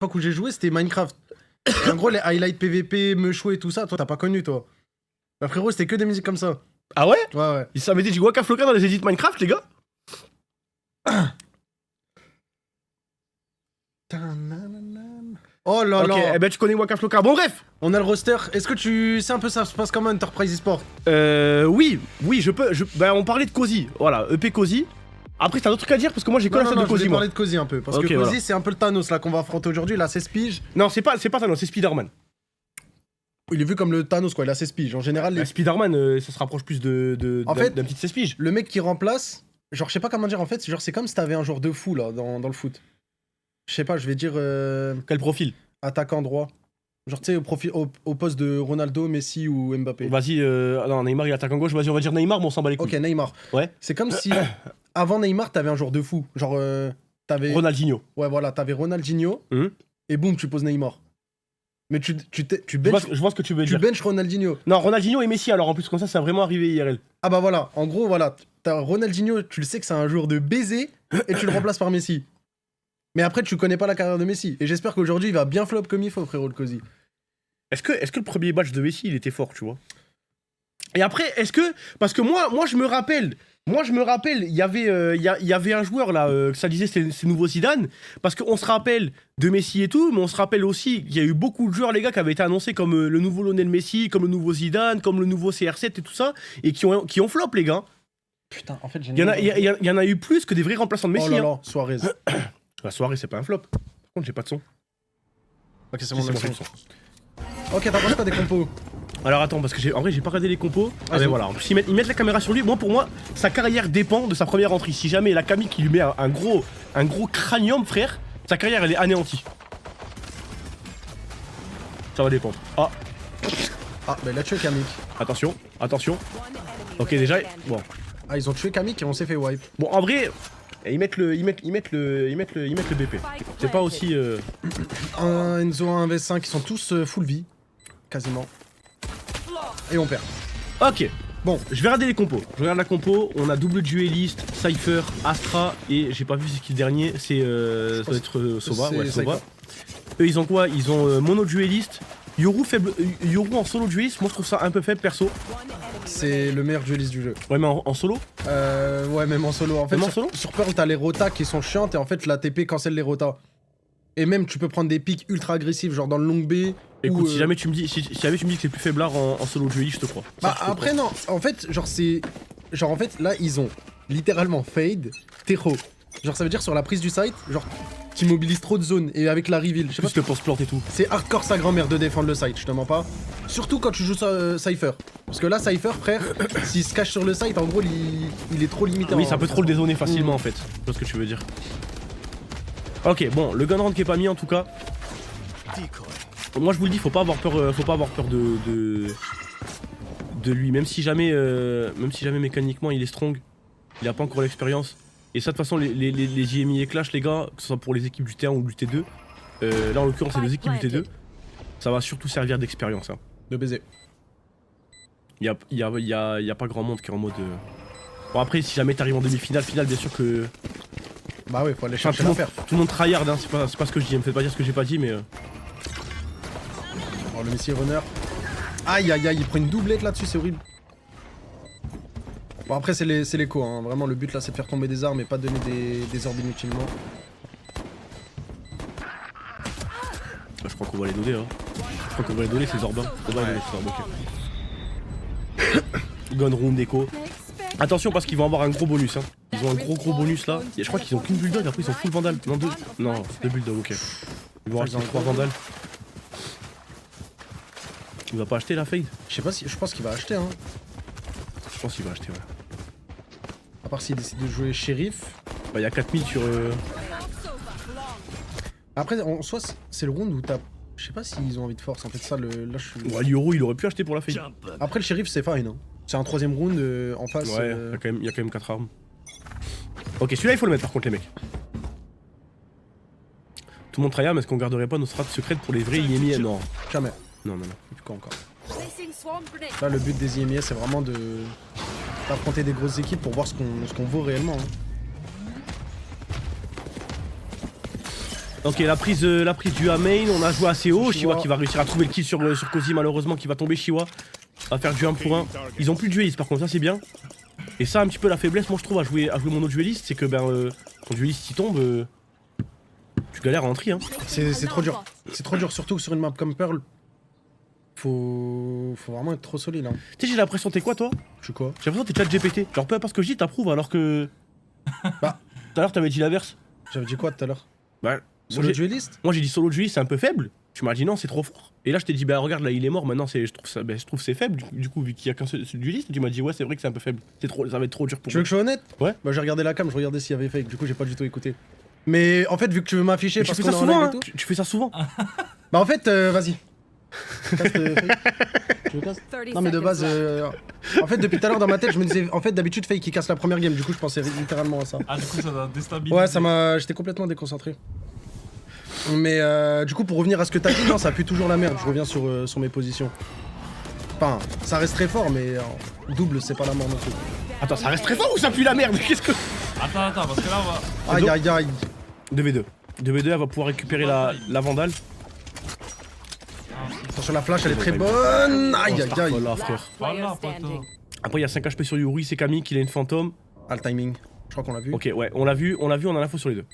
l'époque où j'ai joué, c'était Minecraft. En gros, les highlights PVP, Meuchou et tout ça, toi, t'as pas connu, toi. Bah, frérot, c'était que des musiques comme ça. Ah ouais? Ouais. Ça m'était dit Waka Flocka dans les edits Minecraft, les gars? Oh là Ok, là. eh ben tu connais Waka Flocka. Bon, bref. On a le roster. Est-ce que tu sais un peu ça se passe comment Enterprise eSport? Oui, je peux. Bah, on parlait de Cozy. Voilà, EP Cozy. Après, t'as d'autres trucs à dire parce que moi j'ai que la Non, stat de je voulais Cozy, moi. parler de Cozy un peu. Parce Ok, que Cozy, voilà. c'est un peu le Thanos là qu'on va affronter aujourd'hui. Il a 16 piges. Non, c'est pas Thanos, c'est Spider-Man. Il est vu comme le Thanos, quoi. Il a 16 piges. En général, les- Spider-Man, ça se rapproche plus En fait, d'un petit 16 piges. le mec qui remplace, genre, je sais pas comment dire en fait. Genre, c'est comme si t'avais un joueur de fou là dans le foot. Je sais pas, je vais dire Quel profil? attaquant droit. Genre, tu sais, au poste de Ronaldo, Messi ou Mbappé. Vas-y, non, Neymar il attaque en gauche. Vas-y, on va dire Neymar, mais on s'en bat les couilles. Ok, Neymar. Ouais. C'est comme si avant Neymar, t'avais un joueur de fou. Genre, t'avais. Ronaldinho. Ouais, voilà, t'avais Ronaldinho. Mhm. Et boum, tu poses Neymar. Mais tu Je benches, vois ce que tu veux tu dire. benches Ronaldinho. Non, Ronaldinho et Messi, alors en plus, comme ça a vraiment arrivé IRL. Ah bah voilà, en gros, voilà. T'as Ronaldinho, tu le sais que c'est un joueur de baiser et tu le remplaces par Messi. Mais après, tu connais pas la carrière de Messi. Et j'espère qu'aujourd'hui, il va bien flop comme il faut, frérot, le Cozy. Est-ce que le premier match de Messi, il était fort, tu vois? Et après, est-ce que... Parce que moi je me rappelle, il y avait un joueur là, que ça disait c'est nouveau Zidane, parce qu'on se rappelle de Messi et tout, mais on se rappelle aussi qu'il y a eu beaucoup de joueurs, les gars, qui avaient été annoncés comme le nouveau Lionel Messi, comme le nouveau Zidane, comme le nouveau CR7 et tout ça, et qui ont flop, les gars. Putain, en fait, j'ai... Il y en a eu plus que des vrais remplaçants de Messi. Oh là hein. là, Suarez. La soirée, c'est pas un flop. Par contre, j'ai pas de son. Ok, c'est Si, bon, c'est on a bon, j'ai le le son. son. Ok, t'as pensé quoi des compos? Alors attends, parce que en vrai j'ai pas regardé les compos. Ah Vas-y. ben voilà, en plus ils mettent la caméra sur lui. Moi pour moi, sa carrière dépend de sa première entrée. Si jamais la Camille qui lui met un gros cranium, frère, sa carrière elle est anéantie. Ça va dépendre. Ah, Ah, bah il a tué Kamik. attention. Ok déjà, bon. Ah, ils ont tué Kamik et on s'est fait wipe. Bon en vrai, ils mettent le BP. C'est pas aussi. Un Enzo, un V5, ils sont tous full vie. Quasiment. Et on perd. Ok. Bon, je vais regarder les compos. Je regarde la compo. On a double dueliste, Cypher, Astra et j'ai pas vu c'est qui le dernier. C'est ça doit être Sova. c'est Ouais, Sova. Cypher. Eux ils ont quoi? Ils ont mono dueliste. Yoru faible. Yoru en solo dueliste. Moi je trouve ça un peu faible perso. C'est le meilleur dueliste du jeu. Ouais mais en solo. Ouais, même en solo. En fait, Même en sur, solo sur Pearl, t'as les rotas qui sont chiantes et en fait, la TP cancelle les rotas. Et même, tu peux prendre des pics ultra agressifs, genre dans le long B. Écoute, ou, si jamais tu me dis, si jamais tu me dis que c'est plus faiblard en solo dueliste, je te crois. Ça, Bah, je te après, non. En fait, genre, c'est. Genre, en fait, là, ils ont littéralement fade, terreau. Genre, ça veut dire sur la prise du site, genre, t'immobilises trop de zones et avec la reveal. Je sais crois. pas. Plus que pour se planter tout. C'est hardcore sa grand-mère de défendre le site, je te mens pas. Surtout quand tu joues Cypher. Parce que là, Cypher, frère, s'il se cache sur le site, en gros, il est trop limité. Oui, en- ça peut trop le dézoner facilement en fait. Je vois ce que tu veux dire. Ok, bon, le gun round qui est pas mis en tout cas. Moi je vous le dis, faut pas avoir peur de lui, même si jamais mécaniquement il est strong, il a pas encore l'expérience. Et ça de toute façon les JMI et Clash les gars, que ce soit pour les équipes du T1 ou du T2, là en l'occurrence c'est les équipes du T2, ça va surtout servir d'expérience. Hein. De baiser. Y a pas grand monde qui est en mode. Bon après si jamais t'arrives en demi-finale, finale bien sûr que. Bah ouais, faut aller Enfin, chercher tout, l'affaire. tout le monde tryhard, hein, c'est pas ce que je dis, me faites pas dire ce que j'ai pas dit mais. Oh, le missile runner. Aïe aïe aïe, il prend une doublette là-dessus, c'est horrible. Bon, après, c'est l'écho, hein. Vraiment, le but là, c'est de faire tomber des armes et pas de donner des orbes inutilement. Je crois qu'on va les donner, hein. Je crois qu'on va les donner ces orbes. On va les donner ces orbes, ok. Gun round écho. Attention parce qu'ils vont avoir un gros bonus, hein. Ils ont un gros bonus là. Et je crois qu'ils ont qu'une bulldog, après ils ont full vandal. Non, deux. Non, deux bulldogs, ok. Ils vont rajouter 3 vandales. Il va pas acheter la fade? Je sais pas si. Je pense qu'il va acheter, hein. Je pense qu'il va acheter, ouais. À part s'il décide de jouer shérif. Bah, il y a 4000 sur. Après, en soi, c'est le round où t'as. Je sais pas s'ils ont envie de force, en fait, ça, là, je suis. Ouais, Lyoro, il aurait pu acheter pour la fade. Après, le shérif, c'est fine, hein. C'est un troisième round en face. Ouais, il y a quand même 4 armes. Ok, celui-là, il faut le mettre par contre, les mecs. Tout le monde tryhard, mais est-ce qu'on garderait pas nos strats secrètes pour les vrais IMI? Non. Jamais. Non. Depuis quand encore? Là, le but des IMIS, c'est vraiment d'affronter des grosses équipes pour voir ce qu'on vaut réellement. Hein. Ok, la prise du A main, on a joué assez haut. Shiwa Shiwa qui va réussir à trouver le kill sur Cozy, malheureusement, qui va tomber. Shiwa va faire du 1 pour 1. Ils ont plus de dueliste, par contre, ça c'est bien. Et ça, un petit peu la faiblesse, moi je trouve, à jouer mon autre dueliste, c'est que ton dueliste il tombe, tu galères à entrer. Hein. C'est trop dur. C'est trop dur, surtout sur une map comme Pearl. Faut vraiment être trop solide. Hein. Tu sais, j'ai l'impression, t'es quoi toi? Je suis quoi? J'ai l'impression que t'es chat GPT. Genre, peu importe ce que je dis, t'approuves alors que. Bah. Tout à l'heure, t'avais dit l'inverse. J'avais dit quoi tout à l'heure? Bah. Solo dueliste? Moi j'ai dit solo dueliste, c'est un peu faible. Tu m'as dit non, c'est trop fort. Et là, je t'ai dit, bah regarde, là il est mort, maintenant je trouve c'est faible. Du coup, vu qu'il y a qu'un seul dueliste, tu m'as dit, ouais, c'est vrai que c'est un peu faible. Ça va être trop dur pour Tu veux que je sois honnête? Ouais. Bah, j'ai regardé la cam, je regardais s'il y avait fake. Du coup, j'ai pas du tout écouté. Mais en fait, vu que tu veux m'afficher tu parce fais qu'on ça est en souvent, live hein. et tout. Tu fais ça souvent. Bah, en fait, vas-y. Casse le fake. Tu veux casse? Non, mais de base, en fait, depuis tout à l'heure dans ma tête, je me disais, en fait, d'habitude, fake il casse la première game. Du coup, je pensais littéralement à ça. Ah, du coup, ça va déstabiliser. Ouais, ça m'a. J'étais complètement déconcentré. Mais du coup, pour revenir à ce que t'as dit, non, ça pue toujours la merde. Je reviens sur mes positions. Enfin, ça reste très fort, mais double, c'est pas la mort non plus. Attends, ça reste très fort ou ça pue la merde? Qu'est-ce que. Attends, parce que là, on va. Aïe aïe aïe. 2v2. 2v2, elle va pouvoir récupérer la vandale. Attention, la flash, elle est très bonne. Aïe aïe aïe. Voilà, frère. Voilà, poteau. Après, il y a 5 HP sur Yuri, c'est Camille qui a une fantôme. Ah, le timing. Je crois qu'on l'a vu. Ok, ouais, on l'a vu, on a l'info sur les deux.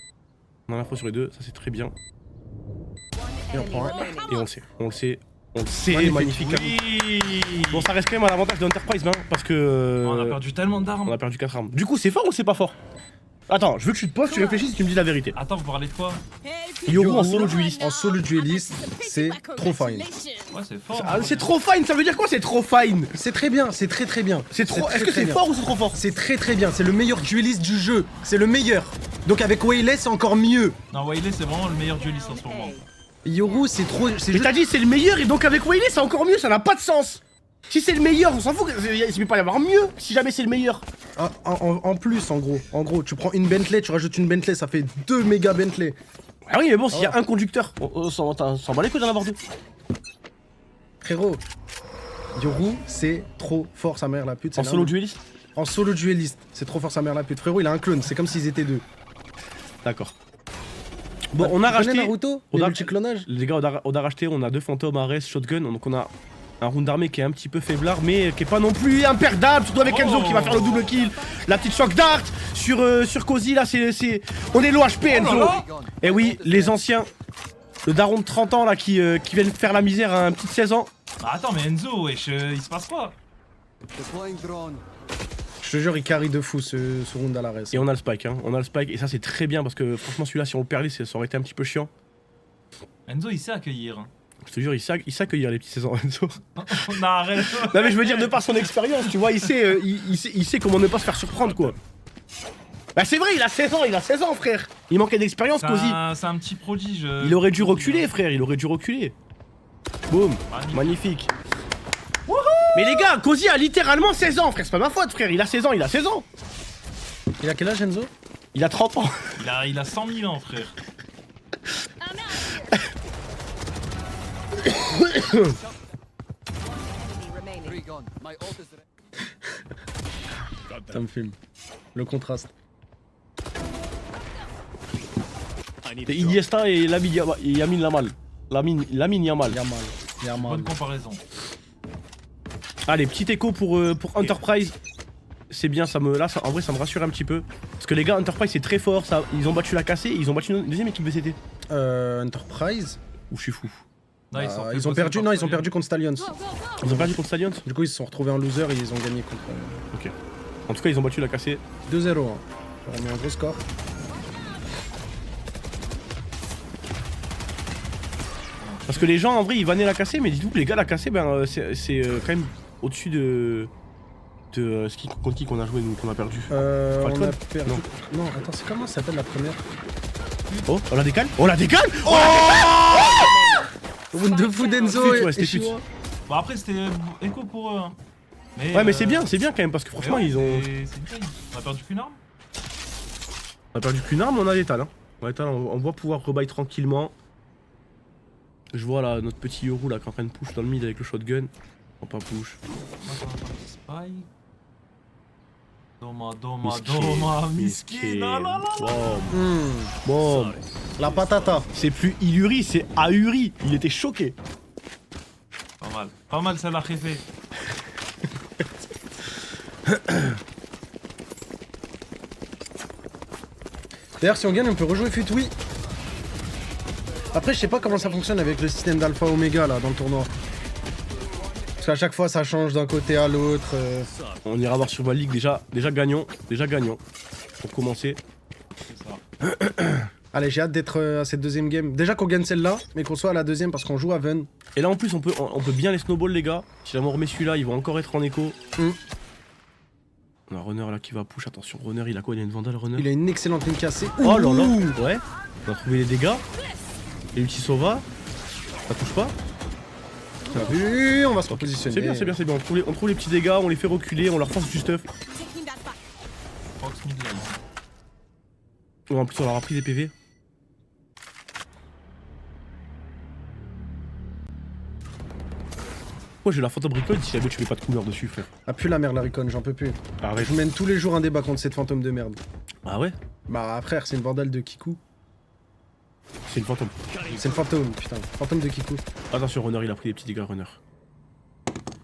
On a l'info sur les deux, ça c'est très bien. Et on prend un. Et on le sait. Magnifique. Oui. Bon, ça reste quand même à l'avantage de Enterprise, hein, parce que. On a perdu tellement d'armes. On a perdu 4 armes. Du coup, c'est fort ou c'est pas fort? Attends, je veux que tu te poses, tu réfléchisses et tu me dis la vérité. Attends, vous parlez de quoi? Yoru en solo dueliste. En solo dueliste, c'est trop fine. Ouais, c'est fort. Ah, c'est trop fine, ça veut dire quoi c'est trop fine? C'est très bien, c'est très très bien. C'est trop. très, Est-ce que très c'est bien. fort ou c'est trop fort? C'est très très bien, c'est le meilleur dueliste du jeu. C'est le meilleur. Donc avec Waylay, c'est encore mieux. Non, Waylay, c'est vraiment le meilleur dueliste en ce moment. Yoru, c'est trop. Mais t'as dit c'est le meilleur et donc avec Waylay c'est encore mieux, ça n'a pas de sens. Si c'est le meilleur, on s'en fout, il peut pas y avoir mieux si jamais c'est le meilleur. En plus, en gros, tu prends une Bentley, tu rajoutes une Bentley, ça fait 2 méga Bentley. Ah oui, mais bon, s'il y a un conducteur, on s'en bat les couilles d'en avoir deux. Frérot, Yoru, c'est trop fort sa mère la pute. En solo dueliste? En solo dueliste, c'est trop fort sa mère la pute. Frérot, il a un clone, c'est comme s'ils étaient deux. D'accord. Bon, on a Tu connais racheté. Naruto, on les a- multiclonages. Les gars, on a racheté, on a 2 fantômes, Ares, shotgun, donc on a un round d'armée qui est un petit peu faiblard, mais qui est pas non plus imperdable, surtout avec Enzo qui va faire le double kill. La petite shock dart sur Cozy, là, on est low HP, Enzo. Et oui, les anciens, le daron de 30 ans là qui viennent faire la misère à un petit de 16 ans. Bah attends, mais Enzo, wesh, il se passe quoi? Je te jure, il carry de fou ce round à la res. Et on a le spike, hein. On a le spike, et ça c'est très bien parce que franchement, celui-là, si on le perdait, ça aurait été un petit peu chiant. Enzo, il sait accueillir. Hein. Je te jure, il sait accueillir les petits 16 ans, Enzo. On arrête. Non, mais je veux dire, de par son expérience, tu vois, il sait comment ne pas se faire surprendre, quoi. Bah, c'est vrai, il a 16 ans, frère. Il manquait d'expérience, Cozy. C'est un petit prodige. Il aurait dû reculer, frère, il aurait dû reculer. Boum, magnifique. Mais les gars, Cozy a littéralement 16 ans, frère, c'est pas ma faute, frère, il a 16 ans. Il a quel âge, Enzo? Il a 30 ans. Il a 100 000 ans, frère. Ça me filme. Le contraste. C'est Iniesta et Yamin Lamal. Lamine Yamal. Yamal. Bonne comparaison. Allez, petit écho pour Enterprise. C'est bien, en vrai, ça me rassure un petit peu. Parce que les gars, Enterprise, c'est très fort. Ils ont battu la cassée et ils ont battu une deuxième équipe VCT. Enterprise. Ou je suis fou. Non, Ils ont perdu, non, ils ont perdu contre Stallions. Ils ont perdu contre Stallions. Du coup, ils se sont retrouvés en loser et ils ont gagné contre. Ok. En tout cas, ils ont battu la cassée. 2-0. Hein. On met un gros score. Parce que les gens, en vrai, ils vannaient la cassée, mais dites-vous que les gars, la cassée, ben, c'est quand même au-dessus de contre qui qu'on a joué, nous, qu'on a perdu. On a Falcon perdu. Non. Non, attends, c'est comment ça s'appelle la première? Oh, on la décale? On la décale? Oh, Round de fou d'Enzo Pute, ouais, et c'était Shiwa. Bon, après, c'était écho pour eux. Hein. Ouais, mais c'est bien quand même, parce que franchement, ouais, ils ont. C'est bien. On a perdu qu'une arme? On a perdu qu'une arme, on a l'étal. Hein. On va pouvoir rebuy tranquillement. Je vois là notre petit Yoru là qui est en train de push dans le mid avec le shotgun. On pas push. Attends, spy. Doma, miskin. Ah là là. Bon. La patata. C'est plus Iluri, c'est Ahuri. Il était choqué. Pas mal celle-là, Réfé. D'ailleurs, si on gagne, on peut rejouer Futui. Après, je sais pas comment ça fonctionne avec le système d'Alpha Omega là dans le tournoi. Parce qu'à chaque fois, ça change d'un côté à l'autre. On ira voir sur ma ligue déjà gagnant. Pour commencer. C'est ça. Allez, j'ai hâte d'être à cette deuxième game. Déjà qu'on gagne celle-là, mais qu'on soit à la deuxième parce qu'on joue à Ven. Et là en plus on peut bien les snowballs les gars. Si jamais on remet celui-là, ils vont encore être en écho. On a Runner là qui va push, attention Runner il a quoi? Il a une Vandal Runner. Il a une excellente ligne cassée. Oh là là. Ouh. Ouais. On a trouvé les dégâts. Et l'ulti Sova. Ça touche pas. T'as vu? On va se repositionner. C'est bien. On trouve les petits dégâts, on les fait reculer, on leur force du stuff. Fox mid lane. Oh, en plus on leur a pris des PV. Moi j'ai la Phantom Recon si jamais tu mets pas de couleur dessus frère. Ah plus la merde la Recon, j'en peux plus. Arrête. Je mène tous les jours un débat contre cette fantôme de merde. Ah ouais? Bah frère, c'est une vandale de Kiku. C'est une fantôme. C'est le fantôme, putain. Fantôme de Kiku. Attention Runner il a pris des petits dégâts Runner.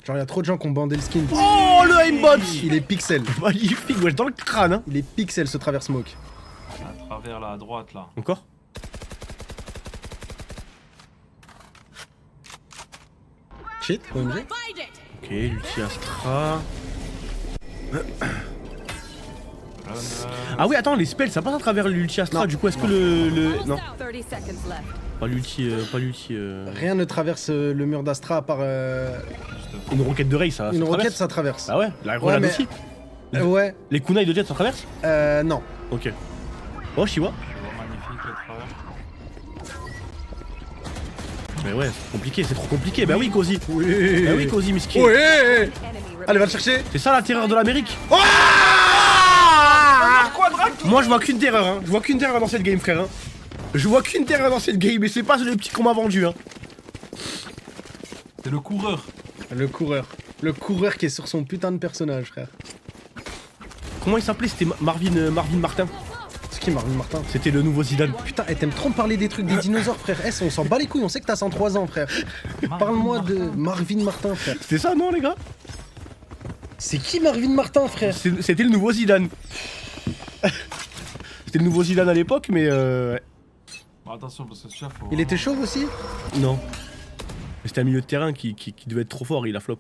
Genre y'a trop de gens qui ont bandé le skin. Oh le aimbot. Il est pixel. Magnifique, ouais, dans le crâne hein. Il est pixel ce travers smoke. À travers là, à droite là. Encore? Shit, OMG. Ok, l'ulti Astra. Ah oui, attends, les spells ça passe à travers l'ulti Astra, Non. du coup est-ce que le. Non, 30 seconds left. pas l'ulti. Rien ne traverse le mur d'Astra à part Une roquette de Ray ça. une ça roquette, traverse. ça traverse. Ah ouais, la grenade mais- aussi. Ouais, Les kunai de jet ça traverse? non. Ok. Oh, Shiwa. Je vois magnifique le travers. Mais ouais, c'est compliqué, c'est trop compliqué. Bah oui, Cozy. Oui. Bah oui, Cozy, miskin. Ouais. Enemy Allez, va le chercher. C'est ça la terreur de l'Amérique. Moi, je vois qu'une terreur, hein. Je vois qu'une terreur dans cette game, frère. Hein. Je vois qu'une terreur dans cette game, et c'est pas le petit qu'on m'a vendu, hein. C'est le coureur. Le coureur. Le coureur qui est sur son putain de personnage, frère. Comment il s'appelait? C'était Marvin Martin. C'est qui Marvin Martin? C'était le nouveau Zidane. Putain, elle t'aime trop me parler des trucs des dinosaures, frère. On s'en bat les couilles, on sait que t'as 103 ans, frère. Parle-moi de Marvin Martin, frère. C'était ça, non, les gars? C'est qui Marvin Martin, frère? C'était le nouveau Zidane. C'était le nouveau Zidane à l'époque, mais ouais. Bon, attention parce que ce chef. Il était chauve aussi? Non. Mais c'était un milieu de terrain qui devait être trop fort, il a flop.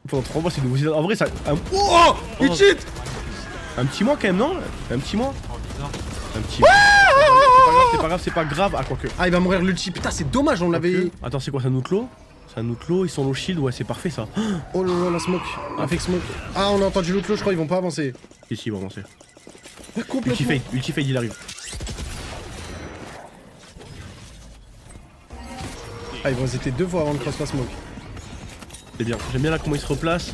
Pendant 3 mois, c'est le nouveau Zidane. En vrai, ça. Oh! Il cheat! Un petit mois quand même, non? Un petit mois? Oh, bizarre. Un petit mois. C'est pas grave. Ah, quoique. Ah, il va mourir l'ulti. Putain, c'est dommage, on l'avait. Attends, c'est quoi, c'est un outlaw? C'est un outlaw, ils sont low shield, ouais, c'est parfait ça. Oh là là, la smoke. Un fake smoke. Ah, on a entendu l'autre, je crois, ils vont pas avancer. Ici, il va avancer. Complètement. Ulti fade, il arrive. Ah, ils vont hésiter 2 fois avant de cross la smoke. C'est bien, j'aime bien là comment il se replace.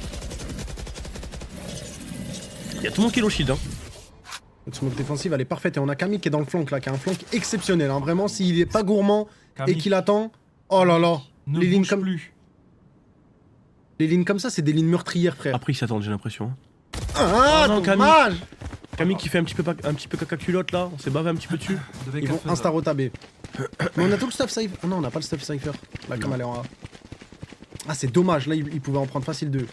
Il y a tout le monde qui est low shield, hein. Notre smoke défensive, elle est parfaite. Et on a Camille qui est dans le flank là, qui a un flank exceptionnel. Hein. Vraiment, s'il est pas gourmand Camille. et qu'il attend. Oh là là. Ne Les lignes bouge comme plus. les lignes comme ça, c'est des lignes meurtrières, frère. Après, ils s'attendent, j'ai l'impression. Ah, non, dommage. Camille qui fait un petit peu caca culotte là, on s'est bavé un petit peu dessus. Ils vont insta-rotaber. Mais on a tout le stuff cypher. Ah non, on n'a pas le stuff cypher. Là, comme elle est en A. Ah, c'est dommage. Là, il pouvait en prendre facile 2.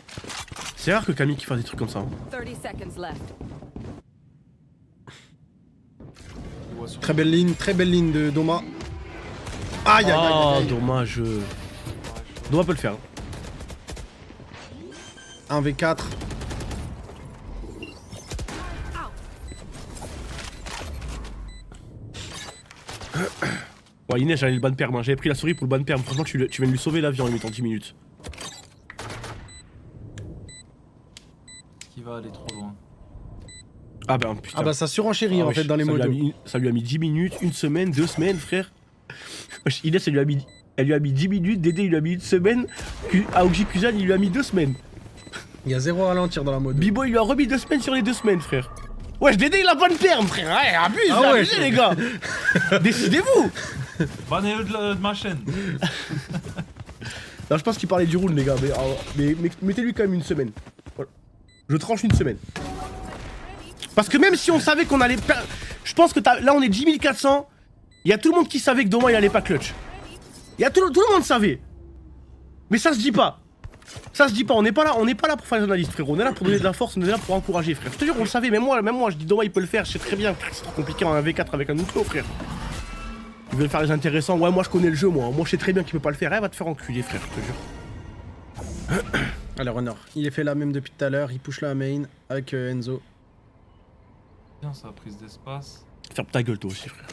C'est rare que Camille qui fasse des trucs comme ça. Hein. 30 seconds left. Très belle ligne de Doma. Aïe, aïe, aïe, Ah, aïe. dommage. Doma peut le faire. 1v4. Ouais, Inès, j'allais le ban perm. Hein. J'avais pris la souris pour le ban perm. Franchement, tu viens de lui sauver la vie en lui mettant 10 minutes. Qui va aller trop loin. Ah bah putain. Ah bah ça surenchérit en wesh, fait dans les ça lui a modos. mis- Ça lui a mis 10 minutes, 1 semaine, 2 semaines, frère. Wesh, Inès, elle lui a mis 10 minutes, Dédé, il lui a mis 1 semaine, Aoji Kuzan, il lui a mis 2 semaines. Il y a 0 ralentir dans la mode. Bibo, il lui a remis 2 semaines sur les 2 semaines, frère. Wesh, Dédé, il a pas de perm, frère. Ouais, abuse, Ah ouais, abusez, les gars. Décidez-vous. Bannez-le de ma chaîne. Non, je pense qu'il parlait du rule, les gars, mais mettez-lui quand même 1 semaine. Voilà. Je tranche une semaine. Parce que même si on savait qu'on allait perdre... Je pense que là on est 10 400. Il y a tout le monde qui savait que Doma il allait pas clutch. Il y a tout le monde savait. Mais ça se dit pas. Ça se dit pas, on n'est pas là pour faire des analyses, frérot. On est là pour donner de la force, on est là pour encourager, frère. Je te jure, on le savait, même moi, je dis Doma il peut le faire, je sais très bien, frère, c'est trop compliqué en 1v4 avec un outro, frère. Ils veulent faire les intéressants, ouais, moi je connais le jeu, moi je sais très bien qu'il peut pas le faire, va te faire enculer, frère, je te jure. Allez, Runner, il est fait là même depuis tout à l'heure, il push là à main avec Enzo. Bien, sa prise d'espace. Ferme ta gueule, toi aussi, frère.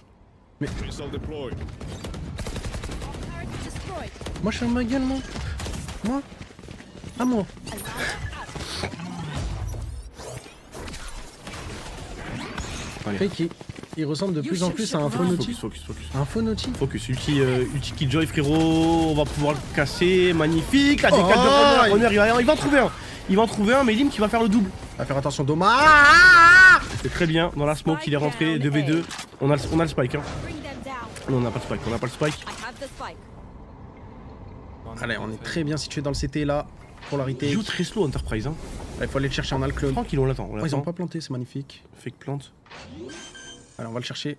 Moi je ferme ma gueule, moi. Moi. Ah, moi. Allez. Fake, il ressemble de plus en plus à un Fonoti. Focus. Un Fonoti. Focus, ulti Killjoy, frérot, on va pouvoir le casser, magnifique, la décale de Runner, il va en trouver un, mais Lim qui va faire le double. Va faire attention, Doma. C'est très bien, dans la smoke, il est rentré, 2v2, on a le spike, hein. Bring them down. Non, on n'a pas le spike. I have the spike. Allez, on est très bien situé dans le CT là, pour la Il retake. joue très slow Enterprise, hein. Il faut aller le chercher, on a le clone. Tranquille, on l'attend, Oh, ils ont pas planté, c'est magnifique. Fake plante. Allez, on va le chercher.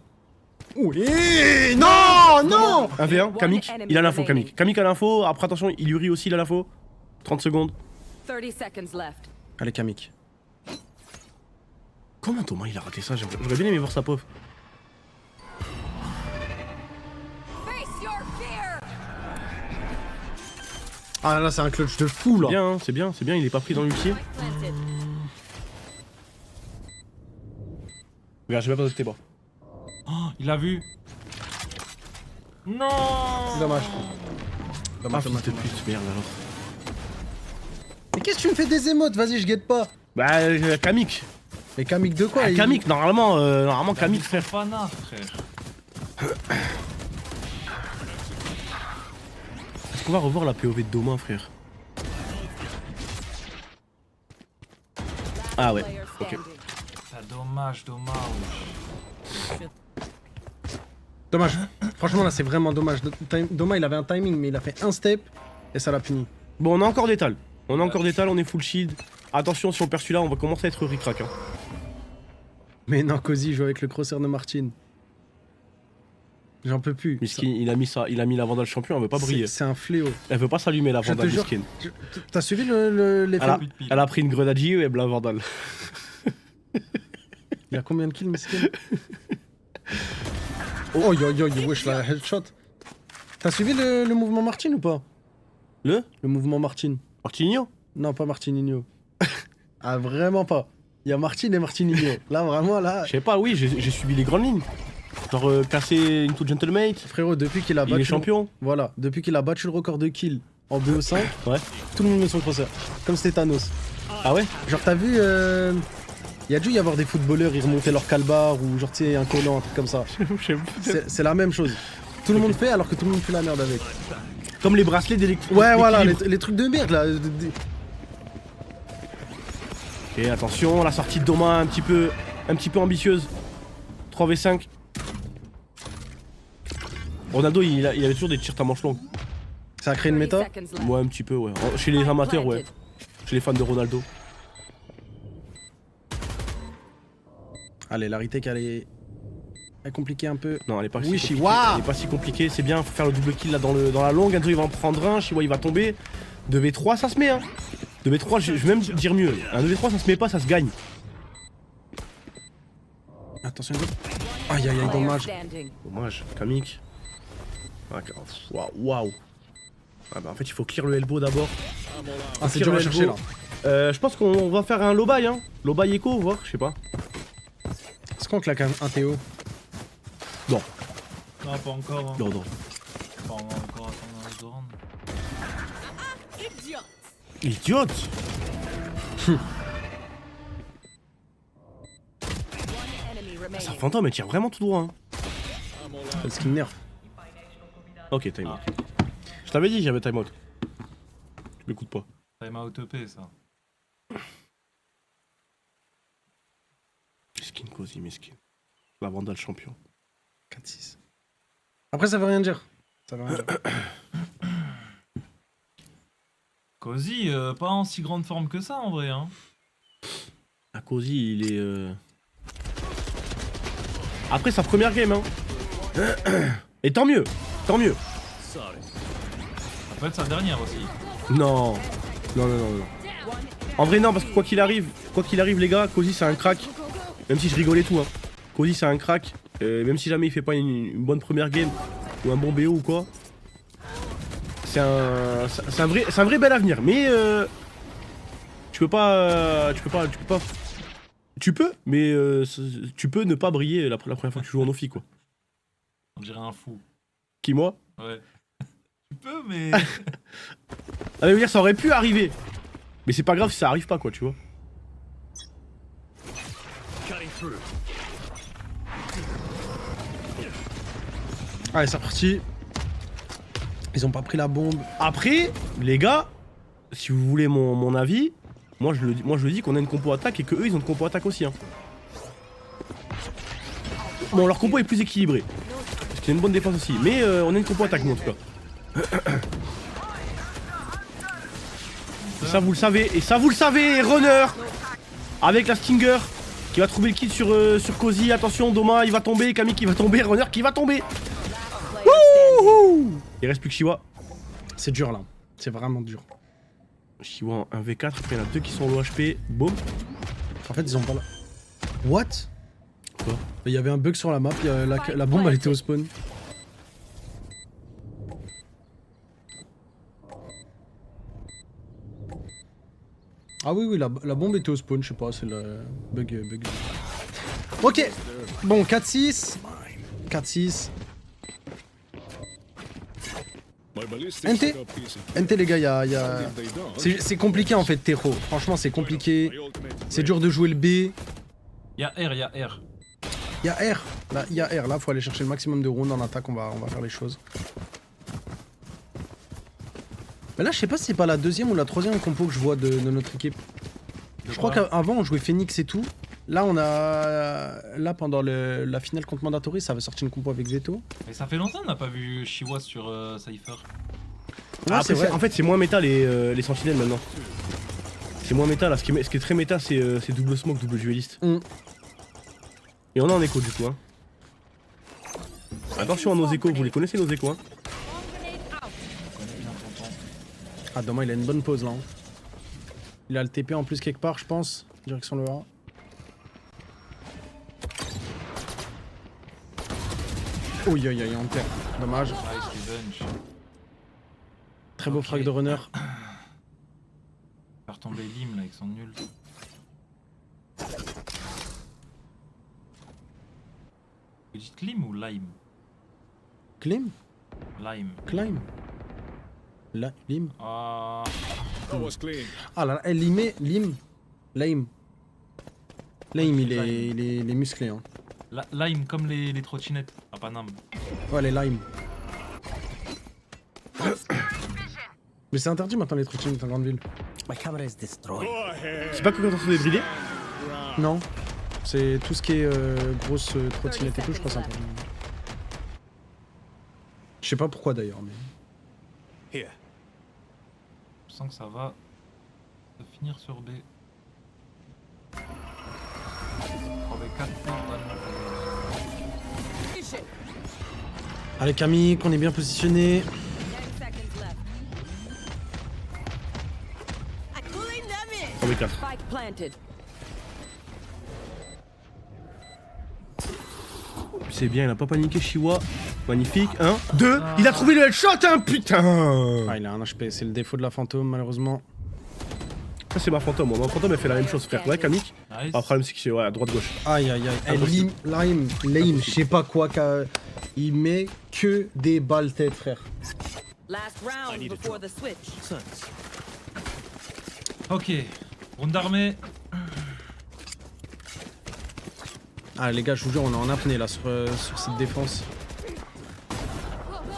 Oui. Non, non. 1v1, Kamik, il a l'info, Kamik a l'info, après attention, Iluri aussi il a l'info. 30 secondes. 30 seconds left. Allez, Kamik. Comment Thomas il a raté ça? J'aurais bien aimé voir sa pauvre. Face your fear. Ah là, c'est un clutch de fou là. Bien, hein, c'est bien, il est pas pris dans l'ulti. Spike planted. Regarde, j'ai même pas de tes bras. Oh, il a vu. Non. C'est dommage. Ah, fils de pute, merde alors. Mais qu'est-ce que tu me fais des émotes? Vas-y, je guette pas. Bah, Kamik. Mais Kamik de quoi? Kamik, normalement Kamik, frère. Fana, frère. Est-ce qu'on va revoir la POV de Doma, frère? Ah ouais, Player ok. standing. Ah, dommage. Dommage. Franchement, là, c'est vraiment dommage. Doma, il avait un timing, mais il a fait un step et ça l'a puni. Bon, on a encore des tals. On est full shield. Attention, si on perd celui-là, on va commencer à être ric-rac. Hein. Mais non, Cozy joue avec le crosser de Martin. J'en peux plus. Miskin, il a mis la Vandal champion, elle veut pas briller. C'est un fléau. Elle veut pas s'allumer la Je te Vandal jure. Miskin. T'as suivi l'effet? Elle a pris une grenadier et la Vandal. Il a combien de kills, Miskin? Oh, yo, wesh, la headshot. T'as suivi le mouvement Martin ou pas? Le mouvement Martin. Martinho? Non, pas Martininho. Ah, vraiment pas. Il y a Martin et Martininho. Là, vraiment, là. Je sais pas, oui, j'ai suivi les grandes lignes. Genre casser Into Gentlemate, Frérot, depuis qu'il a il battu. est champion. Voilà, depuis qu'il a battu le record de kills en BO5, Ouais. tout le monde met son crosser. Comme c'était Thanos. Ah ouais? Genre, t'as vu. Il y a dû y avoir des footballeurs, ils remontaient leur calbar ou genre, tu sais, un collant, un truc comme ça. C'est la même chose. Tout le monde fait alors que tout le monde fait la merde avec. Comme les bracelets d'électricité. Ouais, voilà, les trucs de merde là. Et attention, la sortie de Doma un petit peu ambitieuse. 3v5. Ronaldo, il avait toujours des tirs à manche longue. Ça a créé une 30 méta. seconds left. Moi, un petit peu, ouais. Chez les amateurs, ouais. Chez les fans de Ronaldo. Allez, la retake, elle est compliquée un peu. Non, elle est pas Oui, si compliquée. Chihuahua. Elle est pas si compliquée, c'est bien, faut faire le double kill là dans la longue. Enzo il va en prendre un, Chihuahua il va tomber. 2v3, ça se met, hein. 2v3, je vais même dire mieux. Un 2v3, ça se met pas, ça se gagne. Attention, aïe, Player dommage. standing. Dommage, Kamik. Waouh. Ah bah en fait, il faut clear le elbow d'abord. Ah, c'est dur à chercher là. Je pense qu'on va faire un low buy, hein. Low buy echo, voir, je sais pas. Est-ce qu'on claque un Théo? Non, Non, pas encore. Hein. non. Pas encore attendre un Zoran. Idiote. Enemy remaining. Sa fantôme, elle tire vraiment tout droit, hein. C'est ce qui me nerve. Ok, time out. Je t'avais dit, j'avais time out. Tu m'écoutes pas. Time out EP, ça. Miskin, Cozy, miskin. La Vandal champion. 4-6. Après, ça veut rien dire. Ça veut rien dire. Cozy, pas en si grande forme que ça en vrai. Hein. Cozy, il est... Après sa première game, hein. Et tant mieux, tant mieux. Ça peut être sa dernière aussi. Non, non, non, non, non. En vrai non, parce que quoi qu'il arrive les gars, Cozy c'est un crack. Même si je rigolais tout, hein. Cozy c'est un crack. Même si jamais il fait pas une bonne première game ou un bon BO ou quoi. C'est un vrai bel avenir. Mais tu peux, mais tu peux ne pas briller la première fois que tu joues en Ophi quoi. On dirait un fou. Qui moi? Ouais. Tu peux, mais. Ah mais dire ça aurait pu arriver. Mais c'est pas grave si ça arrive pas quoi, tu vois. Allez, c'est reparti. Ils ont pas pris la bombe. Après, les gars, si vous voulez mon avis, moi je le dis qu'on a une compo attaque et que eux ils ont une compo attaque aussi. Hein. Bon, leur compo est plus équilibré. Parce qu'il y a une bonne défense aussi. Mais on a une compo attaque nous en tout cas. Et ça vous le savez. Et ça vous le savez, Runner avec la Stinger qui va trouver le kill sur Cozy. Attention, Doma il va tomber, Camille qui va tomber, Runner qui va tomber. Wouhou! Il reste plus que Chiwa. C'est dur là. C'est vraiment dur. Chiwa en 1v4, après il y en a 2 qui sont low HP. Boum. En fait, ils ont pas la... What? Quoi? Il y avait un bug sur la map, la bombe elle était au spawn. Ah oui, oui, la bombe était au spawn, je sais pas, c'est le bug. Ok, bon, 4-6. 4-6. NT les gars, c'est compliqué en fait, Tero. Franchement, c'est compliqué. C'est dur de jouer le B. Y'a R, y'a R. Y'a R. Là, y'a R. Là, faut aller chercher le maximum de rounds en attaque. On va faire les choses. Mais là, je sais pas si c'est pas la deuxième ou la troisième compo que je vois de notre équipe. Je crois qu'avant, on jouait Phoenix et tout. Là, on a... Là, pendant la finale contre Mandatory, ça avait sorti une compo avec Veto. Mais ça fait longtemps qu'on n'a pas vu Chiwa sur Cypher. Ah, c'est vrai. En fait, c'est moins méta les sentinelles maintenant. C'est moins méta là. Ce qui est très méta, c'est double smoke, double dueliste. Et on est en écho du coup. Hein. Attention à nos échos, vous les connaissez nos échos. Hein. Ah, Doma, il a une bonne pause là. Hein. Il a le TP en plus quelque part, je pense. Direction le A. Oui, aïe, aïe, en terre. Dommage. Très beau frag de runner. Faire tomber Lim là avec son nul. Vous dites Lim ou Lime? Clim? Lime. Climb? Lim? Ah. Ah là là, limé, Lim. Lame. Lame, il est musclé. Hein. Lime comme les trottinettes à Paname. Ouais, les lime. Mais c'est interdit maintenant les trottinettes en grande ville. C'est pas que quand on se fait briller. Non. C'est tout ce qui est grosse trottinette et tout, je crois que c'est interdit. Je sais pas pourquoi d'ailleurs, mais... Je sens que ça va finir sur B. 3v4. Allez Camille, qu'on est bien positionné. 10 seconds left. 3v4. Spike planted. C'est bien, il a pas paniqué Chiwa. Magnifique. 1, 2. Il a trouvé le headshot, hein, putain. Ah, il a un HP, c'est le défaut de la fantôme malheureusement. Ça c'est ma fantôme, mon fantôme elle fait la même chose frère. Ouais Kamik. Nice. Après le problème c'est qu'il est ouais, à droite gauche. Aïe aïe aïe. Lime, je sais pas quoi, il met que des balles tête frère. Last round before the switch. Ok. Ronde d'armée. Ah les gars, je vous jure, on est en apnée là sur cette défense.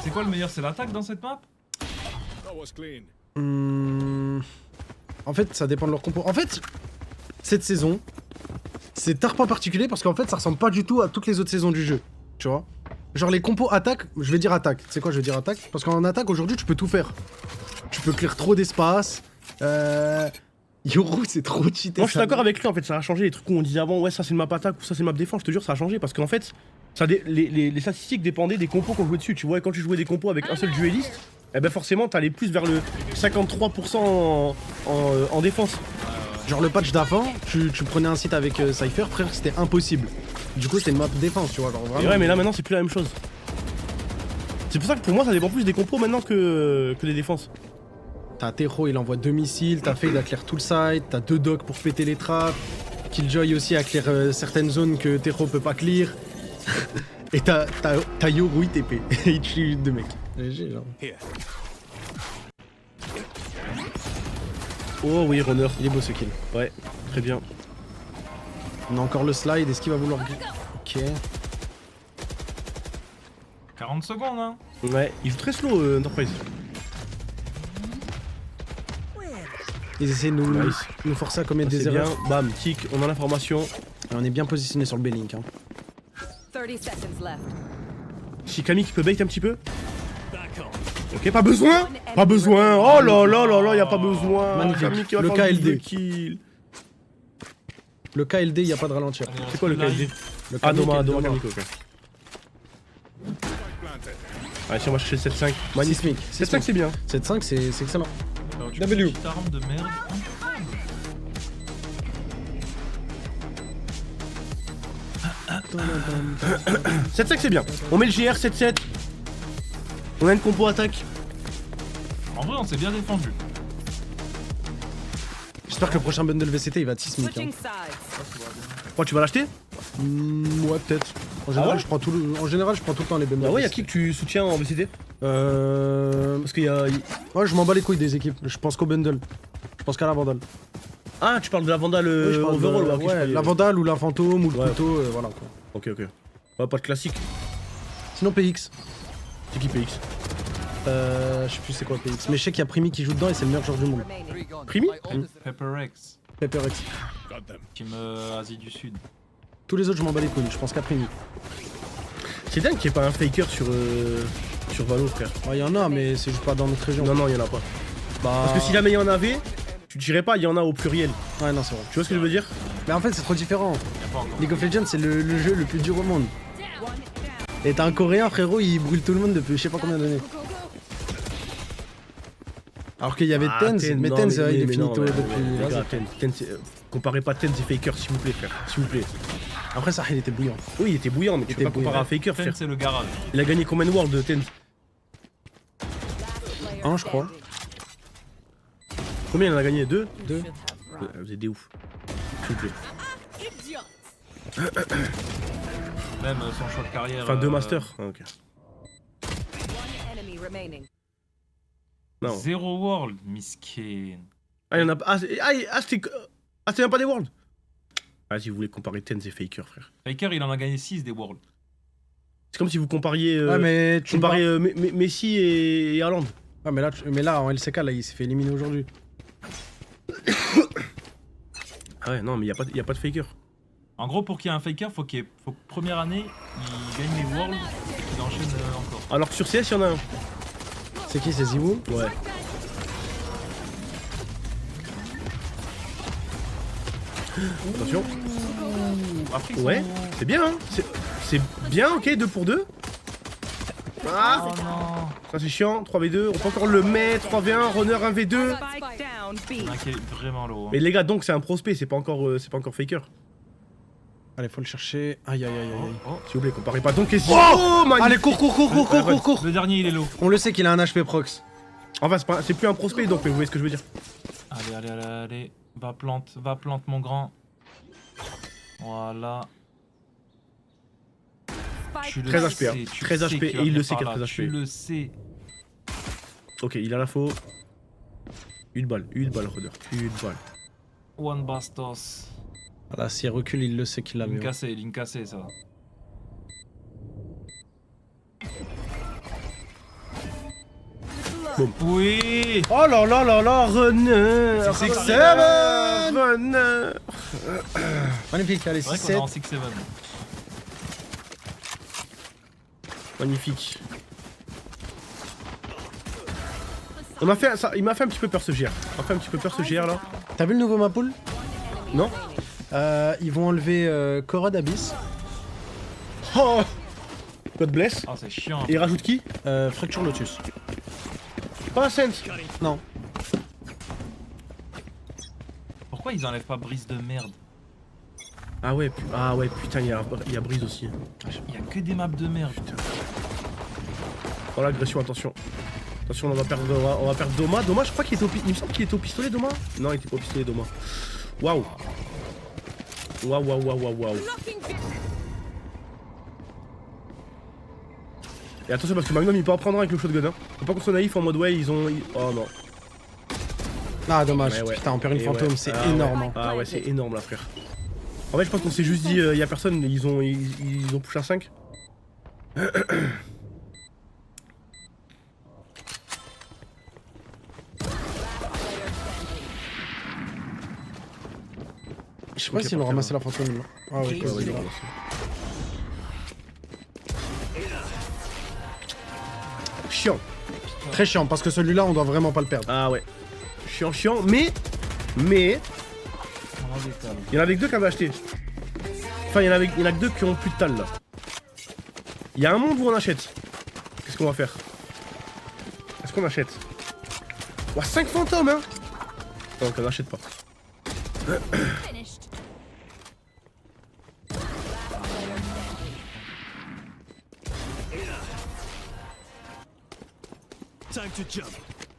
C'est quoi le meilleur? C'est l'attaque dans cette map? En fait, ça dépend de leur compo. En fait, cette saison, c'est tard pas particulier parce qu'en fait, ça ressemble pas du tout à toutes les autres saisons du jeu. Tu vois? Genre les compos attaque, je vais dire attaque. Tu sais quoi, je vais dire attaque? Parce qu'en attaque, aujourd'hui, tu peux tout faire. Tu peux clear trop d'espace. Yoru, c'est trop cheaté. Moi je suis ça. d'accord avec lui en fait, ça a changé les trucs où on disait avant ouais ça c'est une map attaque ou ça c'est une map défense, je te jure ça a changé parce qu'en fait les statistiques dépendaient des compos qu'on jouait dessus, tu vois, et quand tu jouais des compos avec un seul dueliste, eh ben forcément t'allais plus vers le 53% en défense. Genre le patch d'avant, tu prenais un site avec Cypher, frère, c'était impossible. Du coup, c'était une map défense, tu vois, genre Et vraiment. ouais mais là maintenant c'est plus la même chose. C'est pour ça que pour moi ça dépend plus des compos maintenant que des défenses. T'as Tero, il envoie 2 missiles, t'as Fade à clear tout le site, t'as 2 docs pour péter les trappes, Killjoy aussi à clear certaines zones que Tero peut pas clear. Et t'as Yoru, il TP. Il tue 2 mecs. GG, genre. Oh oui runner. Il est beau ce kill. Ouais, très bien. On a encore le slide, est-ce qu'il va vouloir... Ok. 40 secondes, hein. Ouais, il joue très slow Enterprise. Ils essaient de Nice. nous forcer à commettre C'est des bien, erreurs. bam, kick, on a l'information. Et on est bien positionné sur le B-Link. Hein. 30 seconds left. Shikami qui peut bait un petit peu. Ok, pas besoin. Pas besoin. Oh là là là là, y a pas besoin. Magnifique. Shikami qui va Le faire KLD. double kill. Le KLD, y a pas de ralentir. Allez, C'est quoi le reste KLD? live. Le Ah, Kamik Doma, et le Doma Doma. Kamiko, ok. Allez, si on va chercher le 7-5. Magnifique. Sismic. 7-5 c'est bien. 7-5, c'est excellent. Alors, tu W. fais une petite arme de merde. 7-5 c'est bien. On met le GR 7-7. On a une compo attaque. En vrai, on s'est bien défendu. J'espère que le prochain bundle VCT, il va être Sismic. Hein. Switching sides. Quoi, tu vas l'acheter? Ouais, peut-être. En général, ouais je prends tout le temps les bundles. Bah ouais, y'a qui que tu soutiens en VCT? Parce qu'il y a. Ouais, je m'en bats les couilles des équipes. Je pense qu'au bundle. Je pense qu'à la Vandale. Ah, tu parles de la Vandale Oui, je parle overall, de- ok, je ouais, croyais. la Vandale ou la Fantôme ou le Ouais. couteau, voilà quoi. Ok, ok. Ouais, pas de classique. Sinon PX. C'est qui PX? Je sais plus c'est quoi PX. Mais je sais qu'il y a Primi qui joue dedans et c'est le meilleur joueur du monde. Remaining. Primi? Pepper X, Pepper X. team Asie du Sud. Tous les autres, je m'en bats les couilles. Je pense qu'à Primi. C'est dingue qu'il n'y ait pas un faker sur Valo, frère. Ouais, y en a, mais c'est juste pas dans notre région. Non, non, il y en a pas. Bah... Parce que si jamais il y en avait, tu dirais pas il y en a au pluriel. Ouais, non, c'est vrai. Tu vois ce que je veux dire? Mais en fait, c'est trop différent. Y'a pas encore. League of Legends, c'est le jeu le plus dur au monde. Et t'as un coréen, frérot, il brûle tout le monde depuis je sais pas combien d'années. Alors qu'il y avait Tenz, mais non, Tenz, il est mais non, finito mais depuis. les gars, vas-y. Tenz, comparez pas Tenz et Faker, s'il vous plaît, frère. S'il vous plaît. Après, ça, il était bouillant. Oui, il était bouillant, mais tu peux était pas comparer à Faker, Ten, frère. c'est le garage. Il a gagné combien de Worlds, Tenz? Un, je crois. Combien il en a gagné? 2? 2. Vous êtes des ouf. S'il vous plaît. Même son choix de carrière. Enfin, 2 masters. Ah, ok. One enemy remaining. Non. Zero World, miskin. Ah, il y en a pas. C'était même pas des Worlds. Ah, si vous voulez comparer Tenz et Faker, frère. Faker, il en a gagné 6 des Worlds. C'est comme si vous compariez. Ouais, mais tu comparez Messi et Haaland. Ouais, mais là, en LCK, là, il s'est fait éliminer aujourd'hui. Ah ouais, non, mais y a pas de Faker. En gros, pour qu'il y ait un Faker, faut que première année, il gagne les Worlds et qu'il enchaîne encore. Alors que sur CS, il y en a un. C'est qui, c'est Ziwoo? Ouais. Attention. Après, ils Ouais, sont- c'est bien, hein. C'est bien, ok, 2 pour 2. Ah, Oh non. ça c'est chiant, 3v2, on peut encore le mettre, 3v1, runner 1v2. Spike down B. Il y en a qui est vraiment low. Hein. Mais les gars, donc c'est un prospect, c'est pas encore Faker. Allez, faut le chercher. Aïe, aïe, aïe, aïe. aïe. Oh, S'il vous plaît, comparez pas donc et si. Oh, magnifique. Allez, cours. Le dernier, il est low. On le sait qu'il a un HP prox. Enfin, c'est plus un prospect donc, mais vous voyez ce que je veux dire. Allez. Va plante mon grand. Voilà. Tu le 13 HP, hein. sais, tu 13 sais HP, qu'il va et il venir le sait par qu'il a là, 13 Tu HP. le sais. Ok, il a la faux. Une balle, runner, une balle. One Bastos. Voilà, s'il recule, il le sait qu'il l'avait. Ligne cassée, ça va. Oui. Oh là là là là, runner. 6-7. Runner. Magnifique, allez, C'est vrai qu'on est en 6-7. 6-7. Magnifique. On m'a fait ça, il m'a fait un petit peu peur ce GR. Il m'a fait un petit peu peur ce GR là. T'as vu le nouveau Mapool? Non? Ils vont enlever Korod Abyss. Oh! God bless. Ah, c'est chiant. Et il rajoute qui? Fracture Lotus. Pas Sense. Non. Pourquoi ils enlèvent pas brise de merde? Ah ouais, putain, il y a Breeze aussi. Il y a que des maps de merde. Oh l'agression, attention. Attention, on va perdre Doma. Doma, je crois qu'il était au il me semble qu'il était au pistolet Doma. Non, il était pas au pistolet Doma. Waouh. Waouh. Et attention parce que Magnum il peut en prendre un avec le shotgun. Hein. Faut pas qu'on soit naïf en mode ouais, Oh non. Ah, dommage. Ouais. Putain, on perd une Et fantôme, ouais. c'est Ah énorme. ouais. Hein. Ah ouais, c'est énorme là, frère. En fait, je pense qu'on s'est juste dit, y a personne, ils ont push à 5. Je sais pas s'ils ont ramassé la fantôme. Là. Ah ouais, Ouais, là. Chiant. Très chiant, parce que celui-là, on doit vraiment pas le perdre. Ah ouais. Chiant, mais. Il y en avait que 2 qui avaient acheté. Enfin, il y en a que 2 qui ont plus de tal là. Il y a un monde où on achète. Qu'est-ce qu'on va faire? Est-ce qu'on achète? Ouah, 5 fantômes hein. Donc on n'achète pas.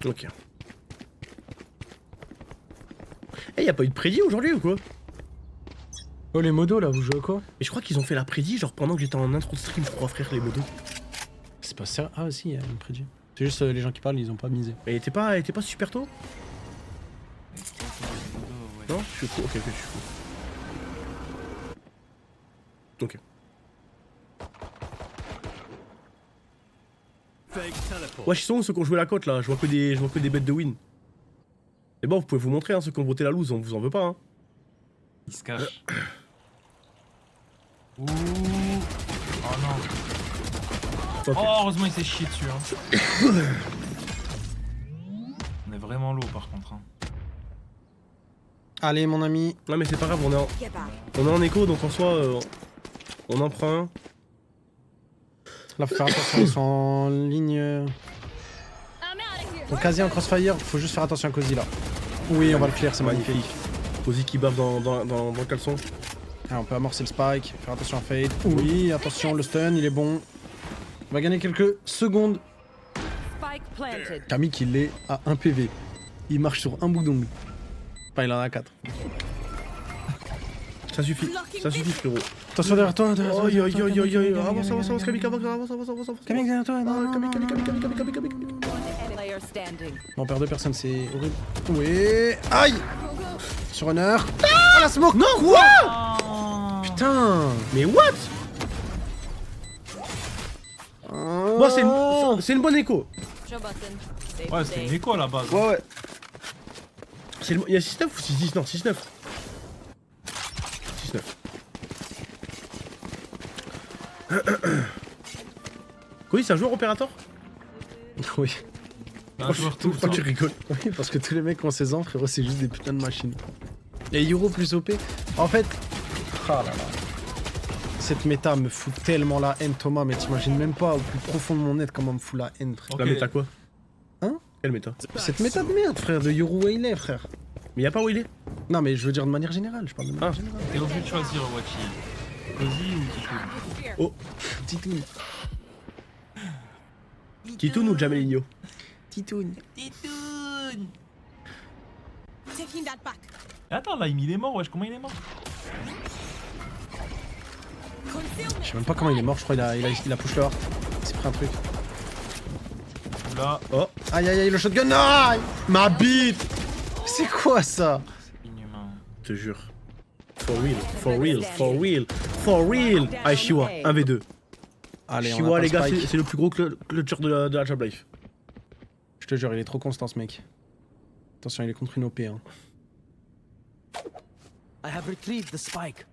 Ok. Eh, y'a pas eu de prédit aujourd'hui ou quoi? Oh, les modos là, vous jouez à quoi? Mais je crois qu'ils ont fait la prédit genre pendant que j'étais en intro de stream, je crois, frère, les modos. C'est pas sérieux. Ah, si, il y a une prédit. C'est juste les gens qui parlent, ils ont pas misé. Mais elle était pas super tôt? Non? Je suis fou, ok, je suis fou. Ok. Wesh, ils sont où ceux qui ont joué la cote là? Je vois que des bêtes de win. Et bon, vous pouvez vous montrer, hein, ceux qui ont voté la loose, on vous en veut pas, hein. Il se cache. Ouh. Oh non. Ok. Oh, heureusement il s'est chié dessus. Hein. On est vraiment low par contre. Hein. Allez, mon ami. Ouais, mais c'est pas grave, on est en écho, donc en soi, on en prend un. Là, faut faire attention, ils sont en ligne. Donc, quasi en crossfire, faut juste faire attention à Cozy là. Oui, on va le clear, c'est magnifique. Cozy qui bave dans le caleçon. Ah, on peut amorcer le spike, faire attention à Fade. Oui, attention, le stun, il est bon. On va gagner quelques secondes. Spike planted. Camille qui l'est à 1 PV. Il marche sur un bout d'ongle. Enfin, il en a 4. Ça suffit, frérot. Attention derrière toi, derrière toi. Avance, Camille, avance. Camille, derrière toi, non. Player standing. Bon, on perd 2 personnes, c'est horrible. Oui, aïe. Sur Runner. Ah, la smoke. Non, quoi? Oh. Putain. Mais what? Oh. Bon, c'est une bonne écho. Show button. Ouais, c'était une écho à la base. Ouais. Il y a 6-9 ou 6-10? Non, 6-9. 6-9. Cozy, c'est un joueur opérateur? Oui. Un joueur tout le Pourquoi temps. tu rigoles? Oui, parce que tous les mecs ont 16 ans, frérot, c'est juste des putains de machines. Et Euro plus OP. En fait. Ah là là. Cette méta me fout tellement la haine, Thomas, mais t'imagines même pas au plus profond de mon être comment me fout la haine, frère. Ok. La méta quoi? Hein? Quelle méta? Cette méta de merde, frère, de Yoru Waylay, frère. Mais y'a pas où il est? Non, mais je veux dire de manière générale, je parle de manière Ah. générale. T'es obligé de choisir Wachi. Cozy ou Titoun? Oh, Titoun. Titoun ou Jamelinho? Titoun. Titoun. Taking that back. Attends, là, il est mort, wesh, comment il est mort? Je sais même pas comment il est mort, je crois il a push le hard. Il s'est pris un truc. Là, Oh, Aïe aïe aïe, le shotgun, aïe. Ma bite. C'est quoi ça? c'est inhumain. je te jure. For real. Ah, Shiwa, 1v2. Allez, on a Shiwa, pas les le gars, spike. c'est le plus gros clutcher de la Jab Life. Je te jure, il est trop constant ce mec. Attention, il est contre une OP. Hein. I have retrieved the spike.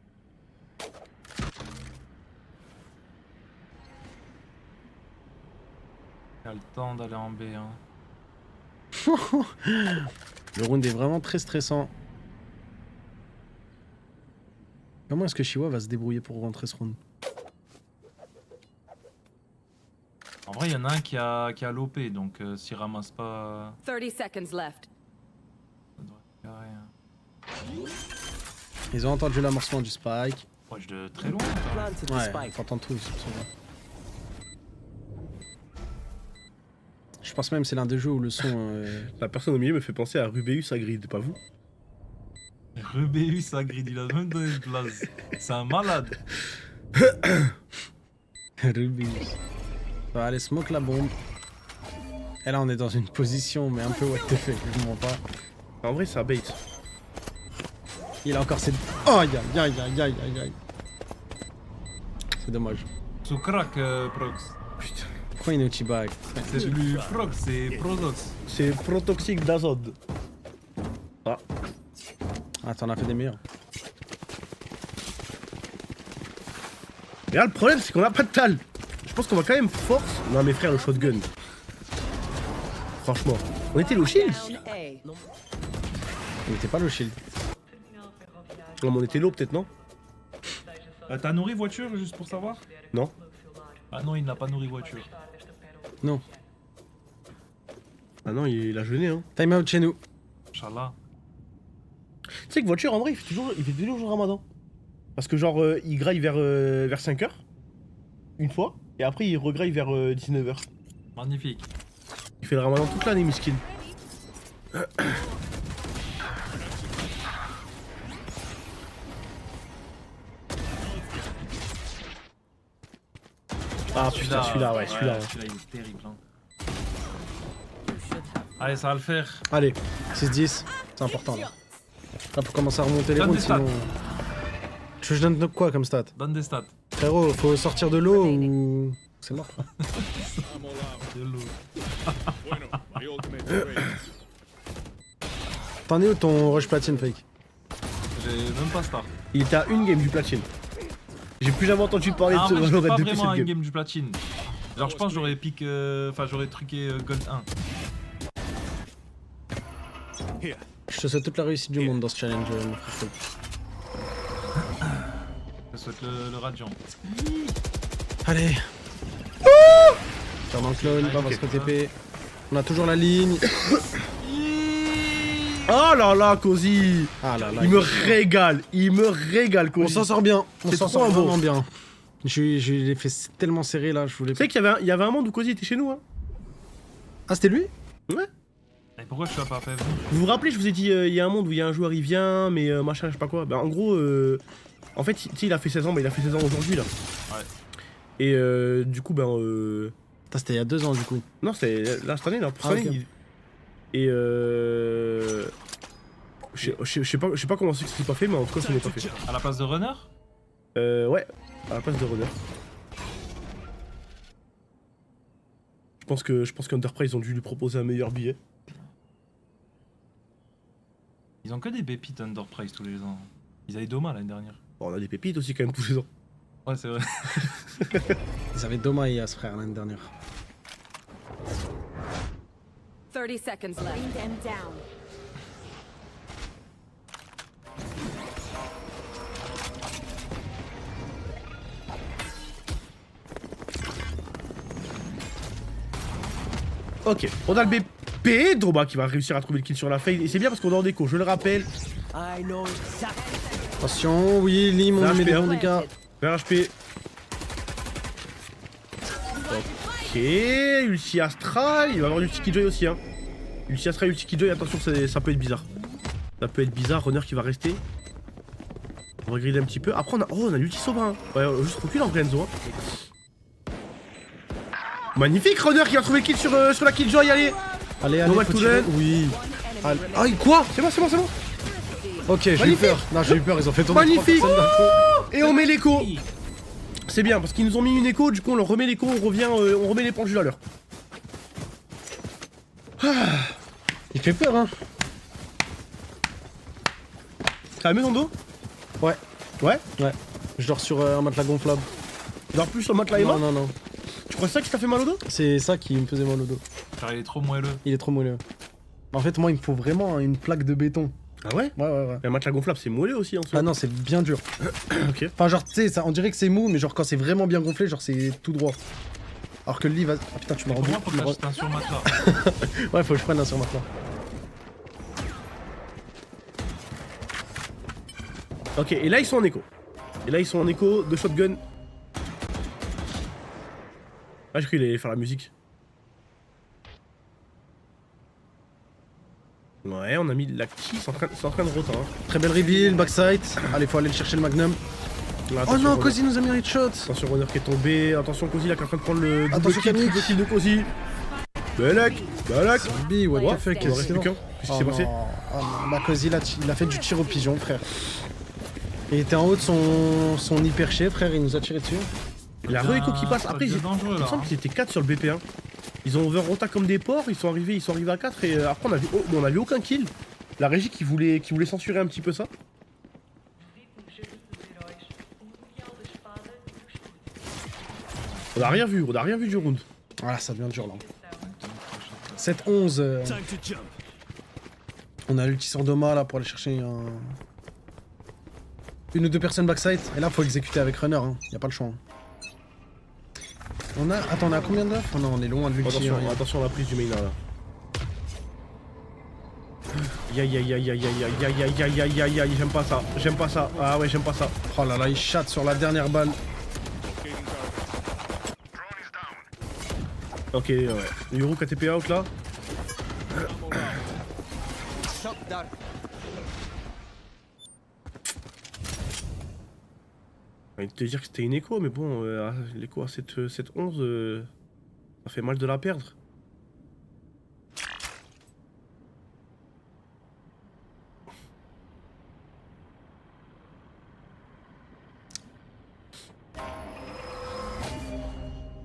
Il a le temps d'aller en B. Hein. Le round est vraiment très stressant. Comment est-ce que Chiwa va se débrouiller pour rentrer ce round? En vrai, il y en a un qui a l'OP, donc s'il ramasse pas. 30 seconds left. Ça devrait faire rien. Ils ont entendu l'amorcement du spike. Proche de très loin. Planted the Ouais, spike. t'entends tout, c'est pour ça. Je pense même que c'est l'un des jeux où le son... La personne au milieu me fait penser à Rubeus à Grid, pas vous? Rubeus à Grid, il a même donné une place. C'est un malade. Ruby. Ça va aller smoke la bombe. Et là on est dans une position mais un peu what the fuck, je mens pas. En vrai, ça bait. Il a encore ses... Oh aïe aïe aïe aïe aïe aïe aïe. C'est dommage. Sous crack, Prox. Putain. Pourquoi il est au T-bag? C'est plus Prox, c'est Prodox. C'est protoxique d'azode. Ah. Ah t'en as fait des meilleurs. Mais là, le problème, c'est qu'on a pas de tal. Je pense qu'on va quand même force. Non, mes frères, le shotgun. Franchement. On était low shield? Down A. Il était pas le shield. Non, mais on était low, peut-être, non? T'as nourri voiture, juste pour savoir? Non. Ah non, il n'a pas nourri voiture. Non. Ah non, il a jeûné, hein. Time out chez nous. Inch'Allah. Tu sais que voiture, en vrai, il fait toujours le ramadan. Parce que, genre, il graille vers 5h. Une fois. Et après, il regraille vers 19h. Magnifique. Il fait le ramadan toute l'année, miskin. Ah putain, celui-là, ouais, celui-là. Ouais. Celui-là, il est terrible. Hein. Allez, ça va le faire. Allez, 6-10, c'est important là. Là pour commencer à remonter les Donne rounds des stats. sinon... Tu veux que je donne quoi comme stat? Donne des stats. Frérot, faut sortir de l'eau ou... C'est mort. De l'eau. T'en es où ton rush platine fake? J'ai même pas start. Il était à une game du platine. J'ai plus jamais entendu parler Ah, en de fait, ce je fais pas Valorant depuis vraiment cette un game. game du platine. Genre, je pense que j'aurais pick. Enfin, j'aurais truqué Gold 1. Je te souhaite toute la réussite du monde dans ce challenge, mon frère. Je souhaite le Radiant. Allez. Faire dans le clone, pas parce que TP. On a toujours la ligne. Oh là là, Cozy. Ah là là. Il me régale, On Cozy. s'en sort bien. On C'est s'en trop sort un beau. vraiment bien. Je l'ai fait tellement serré là, je voulais Tu sais pas. qu'il y avait un monde où Cozy était chez nous, hein. Ah c'était lui? Ouais. Et pourquoi je suis pas fait venir? Vous vous rappelez, je vous ai dit, il y a un monde où il y a un joueur, il vient, mais machin, je sais pas quoi. Ben en gros, en fait, tu sais, il a fait 16 ans, mais il a fait 16 ans aujourd'hui, là. Ouais. Et du coup, ben... Putain, c'était il y a 2 ans du coup. Non, c'est là, cette année, là, pour Ah, cette année. ok. Et je sais pas comment c'est que c'est pas fait, mais en tout cas, ça n'est pas fait. À la place de runner? Ouais, à la place de runner. Je pense qu'Enterprise, ils ont dû lui proposer un meilleur billet. Ils ont que des pépites Underprice tous les ans. Ils avaient Doma l'année dernière. Bon, on a des pépites aussi, quand même, tous les ans. Ouais, c'est vrai. Ils avaient Doma et As frère l'année dernière. 30 seconds left. Bring them down. Ok, on a le BP, Droba qui va réussir à trouver le kill sur la fade. Et c'est bien parce qu'on est en déco, je le rappelle. I know exactly. Attention, oui, Lim, on Là, met des HP, bons dégâts. Vers HP. Ok, Ulti Astra, il va avoir Ulti Killjoy aussi, hein. Ulti Astra, Ulti Killjoy, attention, ça peut être bizarre. Ça peut être bizarre, Runner qui va rester. On va griller un petit peu. Après, on a l'Ulti Soba, hein. Ouais, juste recule en Renzo, hein. Magnifique, Runner qui va trouver le kill sur la Killjoy, allez. Allez, allez, Nomad faut to tirer. land. Oui. Enemy Ah, remaining. quoi? C'est bon, c'est bon, c'est bon. Ok, j'ai eu Magnifique. peur. Non, j'ai eu peur, ils ont fait tomber Magnifique. 3 personnes d'un coup. Et on met l'écho. C'est bien, parce qu'ils nous ont mis une écho, du coup on leur remet l'écho, on revient, on remet les pendules à l'heure. Il fait peur, hein. Ça va mieux ton dos? Ouais, Ouais? ouais. Je dors sur un matelas gonflable. Tu dors plus sur le matelas Non, Emma? non, non. Tu crois que c'est ça qui t'a fait mal au dos? C'est ça qui me faisait mal au dos. Genre, il est trop moelleux. Il est trop moelleux. En fait, moi, il me faut vraiment une plaque de béton. Ah ouais? Ouais. Un matelas gonflable, c'est moelleux aussi en soi. Ah non, c'est bien dur. Ok. Enfin, genre, tu sais, ça, on dirait que c'est mou, mais genre, quand c'est vraiment bien gonflé, genre, c'est tout droit. Alors que le lit va. Ah putain, tu m'as Pour rendu. moi, faut que t'achètes un surmatelas. Ouais, faut que je prenne un surmatelas. Ok, et là ils sont en écho. De shotgun. Ah, j'ai cru qu'il allait faire la musique. Ouais, on a mis la key, c'est en train de roter. Hein. Très belle reveal, backside. Allez, faut aller le chercher le magnum. Là, Oh non, Runner. Cozy nous a mis un headshot. Attention, Runner qui est tombé. Attention, Cozy là qui est en train de prendre le Attention, Camille. double kill de Cozy. Balak. B, what the fuck, Il en reste qu'est-ce plus qu'un. Qu'est-ce qui s'est passé? Oh non, bah Cozy, il a fait du tir au pigeon, frère. Il était en haut de son hyper-ché, frère, il nous a tiré dessus. La re-écho qui passe. Après, c'est dangereux il me là. semble qu'ils étaient 4 sur le BP1. Ils ont over-rota comme des porcs, ils sont arrivés à 4 et après on a vu aucun kill. La régie qui voulait censurer un petit peu ça. On a rien vu du round. Ah, ça devient dur là. 7-11. On a l'ulti sur Doma là pour aller chercher une ou deux personnes backside. Et là, faut exécuter avec Runner, hein. Y a pas le choix. Hein. Attends, on a combien d'œufs? Oh non, on est loin de l'ulti. Attention, hein. attention à la prise du main là. Aïe, j'aime pas ça. Ah ouais, j'aime pas ça. Oh là là, il chatte sur la dernière balle. Ok, ouais. Yuru KTP out là. Shock dart. J'ai envie de te dire que c'était une écho, mais bon, l'écho à 7-11, ça fait mal de la perdre.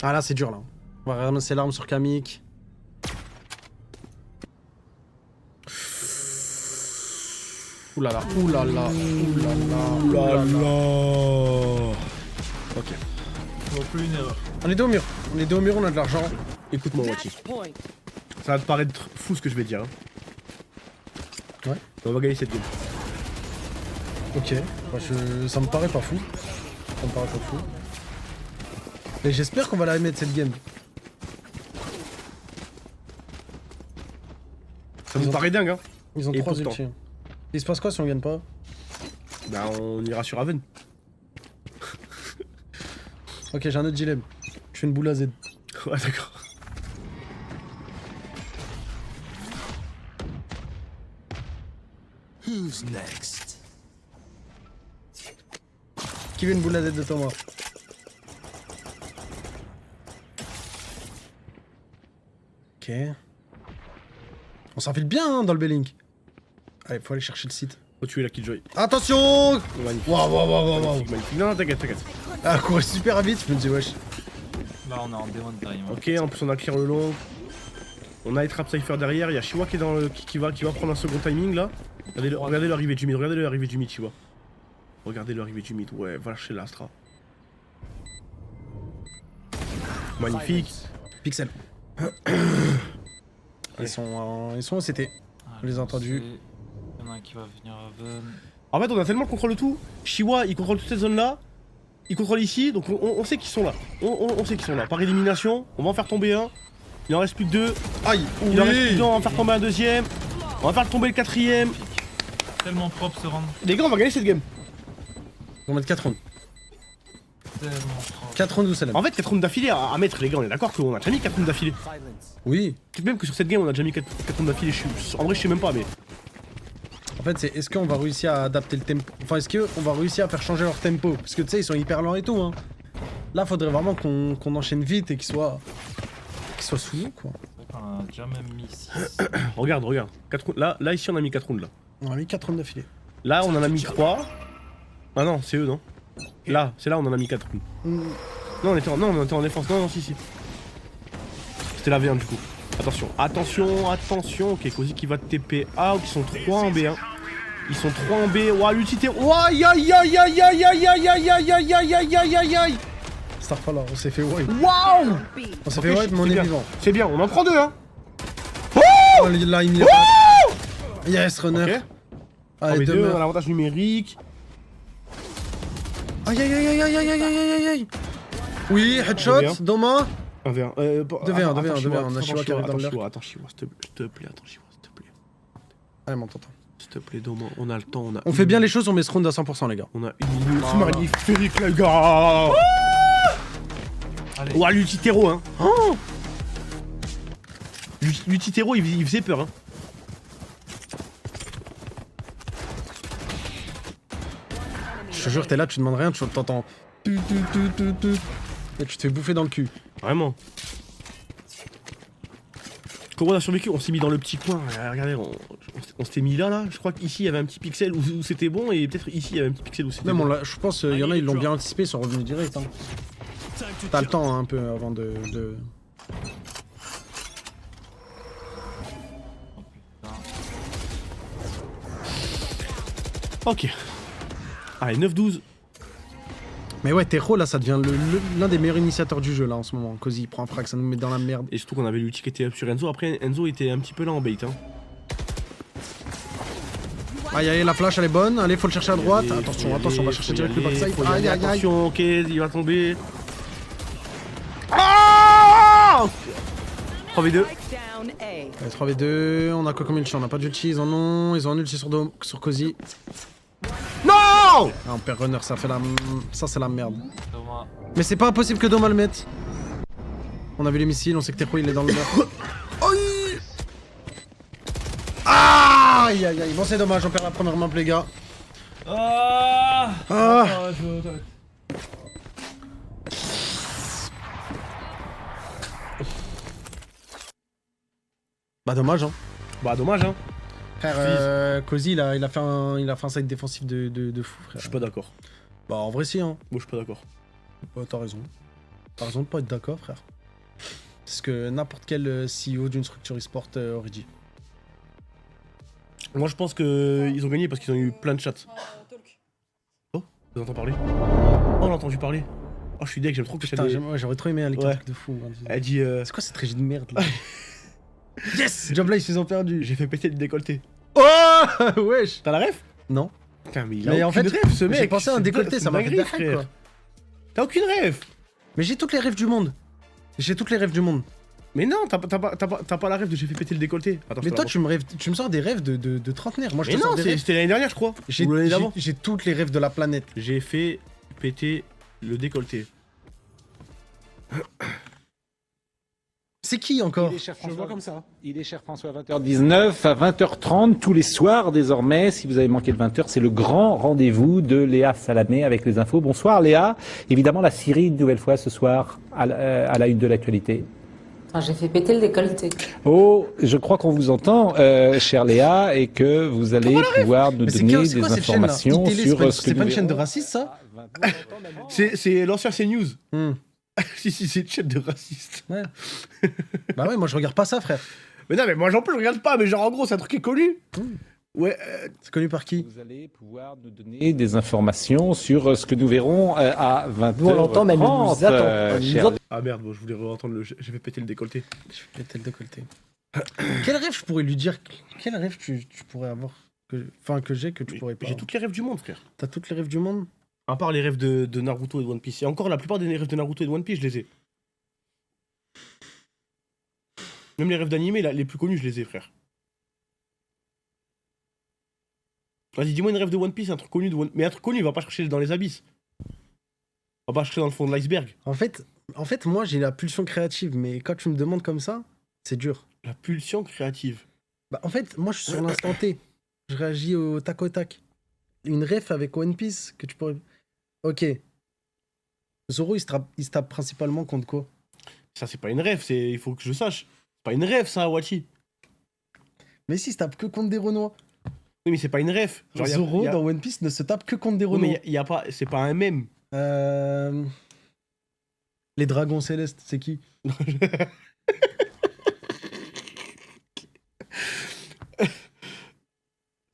Ah là, c'est dur là. On va ramasser l'arme sur Kamik. Oulala, oulala, oulala. Ok. Faut plus une erreur. On est dos au mur, on a de l'argent. Écoute-moi, Wati. Point. Ça va te paraître fou ce que je vais dire. Hein. Ouais. Mais on va gagner cette game. Ok, ça me paraît pas fou. Mais j'espère qu'on va la mettre cette game. Ça me paraît dingue, hein. Ils ont Et 3 pourtant. ultis. Il se passe quoi si on gagne pas? Bah, on ira sur Haven. Ok, j'ai un autre dilemme. Je fais une boule à Z. Ouais, d'accord. Who's next? Qui veut une boule à Z de Thomas? Ok. On s'enfile bien hein, dans le Bellink. Allez, faut aller chercher le site. Faut tuer la Killjoy. Attention! Magnifique. Waouh. Magnifique. Non, t'inquiète. Ah, courait super vite, je me dis wesh. Là, on est en démon time. hein. Ok, en plus on a clear le long. On a les trap Cypher derrière, il y a Shiwa qui est dans le, qui va prendre un second timing là. Regardez l'arrivée du mid, Shiwa. Regardez l'arrivée du mid, ouais, va lâcher l'Astra. Magnifique. Pixel. Ils sont au CT. Ah, On les a entendus. Il y en a un qui va venir à Ven. En fait, on a tellement contrôle de tout. Shiwa, il contrôle toute cette zone là. Il contrôle ici, donc on sait qu'ils sont là. On sait qu'ils sont là. Par élimination, on va en faire tomber un. Il en reste plus que deux. Aïe! Il en reste plus que deux, on va en faire tomber un deuxième. On va faire tomber le quatrième. Tellement propre ce round. Les gars, on va gagner cette game. On va mettre 4 rounds. Tellement propre. 4 rounds ou celle En fait, 4 rounds d'affilée à mettre, les gars, on est d'accord qu'on a déjà mis 4 rounds d'affilée. Silence. Oui. Peut-être même que sur cette game, on a déjà mis 4 rounds d'affilée. En vrai, je sais même pas, mais. En fait, c'est est-ce qu'on va réussir à adapter le tempo? Enfin, est-ce qu'on va réussir à faire changer leur tempo? Parce que tu sais, ils sont hyper lents et tout. Hein. Là, faudrait vraiment qu'on enchaîne vite et qu'ils soient sous nous, quoi. C'est vrai qu'on a déjà même mis 6. Regarde. Là, ici, on a mis 4 rounds là. On a mis 4 rounds d'affilée. Là, on en a mis 3. Ah non, c'est eux, non? Là, c'est là, on en a mis 4 rounds. Non, on était en défense. Non, si. C'était la V1 du coup. Attention. Ok, Cozy qui va TP out. Ils sont 3 en B1. Ouah, l'utilité. Ouah, aïe. Starfall, là, on s'est fait wipe. Waouh! On s'est fait wipe, mais on c'est est bien. vivant. C'est bien, on en prend 2, hein. Oh, là, il m'y a Yes, runner. Ok. Allez, 3v2, deux on a meurtres. l'avantage numérique. Aïe aïe aïe aïe aïe aïe aïe aïe aïe aïe. Oui, headshot, Doma. 1v1. 2v1, 2v1, on a Shiwa qui arrive dans l'air. Attends, Shiwa, s'il te plaît, attends, Shiwa, s'il te plaît. Allez, monte, attends. S'il te plaît, Doma, on a le temps, on a. On fait bien les choses, on met ce round à 100%, les gars. On a 1 minute. Ah. C'est magnifique, les gars. Allez. Ouah, l'Utitero, hein. Oh L'Utitero, il faisait peur, hein. Je te jure, t'es là, tu demandes rien, tu t'entends. Et tu te fais bouffer dans le cul. Vraiment. Comment on a survécu? On s'est mis dans le petit coin. Regardez, on s'était mis là. Je crois qu'ici il y avait un petit pixel où c'était bon et peut-être ici il y avait un petit pixel où c'était Même, bon. je pense, il y en a, ils l'ont bien anticipé, ils sont revenus direct. Hein. T'as le temps hein, un peu avant de... Ok. Allez, 9-12. Mais ouais, Tejo, là, ça devient l'un des meilleurs initiateurs du jeu, là, en ce moment. Cozy, il prend un frag, ça nous met dans la merde. Et surtout qu'on avait l'ulti qui était up sur Enzo. Après, Enzo était un petit peu là en bait. Hein. Aïe, aïe, la flash, elle est bonne. Allez, faut le chercher à droite. Allez, Attention, faut y attention, on va aller, chercher faut y direct le aller, backside. faut y aller. Aïe, aïe, aïe. Attention, ok, il va tomber. Ah 3v2. Strike down A. Allez, 3v2, on a quoi comme ulti? On a pas d'ulti, ils en ont. Ils ont un ulti sur Cozy. Non Ah, on perd runner, ça fait la... Ça, c'est la merde. Thomas. Mais c'est pas impossible que Doma le mette. On a vu les missiles, on sait que Tejo, il est dans le mur. Aïe. Aïe, aïe, aïe. Bon, c'est dommage, on perd la première map, les gars. Ah Ah. je vais aux toilettes. Bah, dommage, hein. Bah, dommage, hein. Frère, Cozy, il a fait un side défensif de fou, Je frère. suis pas d'accord. Bah, en vrai, si, hein. Moi, je suis pas d'accord. Bah, t'as raison. T'as raison de pas être d'accord, frère. C'est ce que n'importe quel CEO d'une structure e-sport aurait dit. Moi, je pense qu'ils ont gagné parce qu'ils ont eu plein de chats. Oh, vous entendez parler? Oh, on l'a entendu parler. Oh, je suis deg, j'aime trop que Putain, j'aurais trop aimé aller Ouais. truc de fou. Hein. Elle dit C'est quoi cette régie de merde là? Yes! Job là, ils se sont perdus. j'ai fait péter le décolleté. Oh! Wesh! T'as la ref? Non. Putain, mais il Mais a en fait, aucune ref, ce mec. j'ai pensé à un C'est décolleté, c'est ça m'a fait dinguerie, de la hype, frère. quoi. T'as aucune ref. Mais j'ai toutes les rêves du monde. J'ai toutes les rêves du monde. Mais non, t'as pas la ref de j'ai fait péter le décolleté. Attends, Mais je te toi, la tu me sors des rêves de trentenaire. Moi, je montre. te Mais sors non, des rêves. c'était l'année dernière, je crois. J'ai Ou l'année d'avant. j'ai toutes les rêves de la planète. J'ai fait péter le décolleté. C'est qui encore? Il est cher François, comme ça. Il est cher François à 20h19, à 20h30 tous les soirs désormais. Si vous avez manqué le 20h, c'est le grand rendez-vous de Léa Salamé avec les infos. Bonsoir Léa. Évidemment la Syrie une nouvelle fois ce soir à la une de l'actualité. Ah, j'ai fait péter le décolleté. Oh, je crois qu'on vous entend, chère Léa, et que vous allez pouvoir nous Mais c'est donner quoi, c'est des quoi cette chaîne là? informations ITélé, sur ce que c'est nous pas une chaîne de verrons racistes ça? à 20h. C'est l'ancien CNews. Hmm. Si, c'est une chaîne de racistes. Ouais. Bah ouais, moi je regarde pas ça, frère. Mais non, mais moi non plus, je regarde pas. Mais genre, en gros, c'est un truc qui est connu. Ouais. C'est connu par qui? Vous allez pouvoir nous donner des informations sur ce que nous verrons à 20h30. Nous, on l'entend, mais elle nous attend. chère Ah merde, bon, je voulais entendre le. J'ai fait péter le décolleté. Je vais péter le décolleté. Quel rêve je pourrais lui dire? Quel rêve tu pourrais avoir? Enfin, que j'ai que tu pourrais pas. J'ai toutes les rêves du monde, frère. T'as toutes les rêves du monde? À part les rêves de Naruto et de One Piece. Et encore, la plupart des rêves de Naruto et de One Piece, je les ai. Même les rêves d'animé, les plus connus, je les ai, frère. Vas-y, dis-moi une rêve de One Piece, un truc connu de One... Mais un truc connu, il va pas chercher dans les abysses. On va pas chercher dans le fond de l'iceberg. En fait, moi j'ai la pulsion créative, mais quand tu me demandes comme ça, c'est dur. La pulsion créative. Bah, en fait, moi je suis sur l'instant T. Je réagis au tac au tac. Une ref avec One Piece que tu pourrais. Ok. Zoro il se tape principalement contre quoi? Ça, c'est pas une rêve, il faut que je sache. C'est pas une rêve, ça, Wachi. Mais si, il se tape que contre des Renois. Oui, mais c'est pas une rêve. Genre, Zoro dans One Piece ne se tape que contre des Oui, Renois. mais y a pas... c'est pas un mème. Les dragons célestes, c'est qui?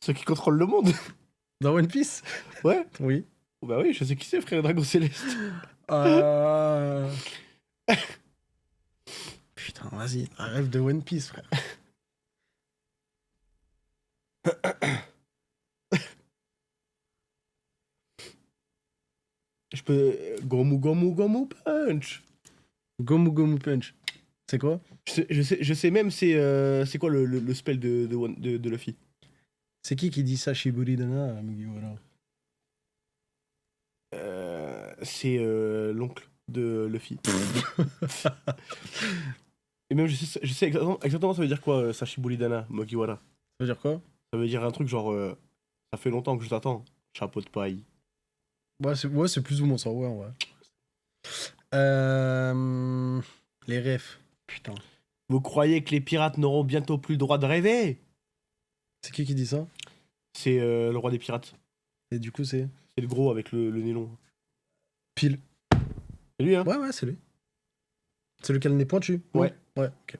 Ceux qui contrôlent le monde. Dans One Piece? Ouais. Oui. Bah oui, je sais qui c'est, frère, le dragon céleste. Putain, vas-y, un rêve de One Piece, frère. Je peux. Gomu Gomu Gomu Punch. Gomu Gomu Punch. C'est quoi? Je sais même c'est quoi le spell de Luffy. C'est qui dit ça, Shiburidana, Mugiwara? C'est l'oncle de Luffy. Et même je sais exactement ça veut dire quoi, Sashibulidana, Mugiwara. Ça veut dire quoi? Ça veut dire un truc genre ça fait longtemps que je t'attends. Chapeau de paille. Ouais, c'est plus ou moins ça, ouais, ouais. Les refs. Putain. Vous croyez que les pirates n'auront bientôt plus le droit de rêver? C'est qui dit ça? C'est le roi des pirates. Et du coup, c'est C'est le gros avec le nez long. Pile. C'est lui, hein? Ouais, c'est lui. C'est lequel le nez pointu? Ouais. Ouais, ok.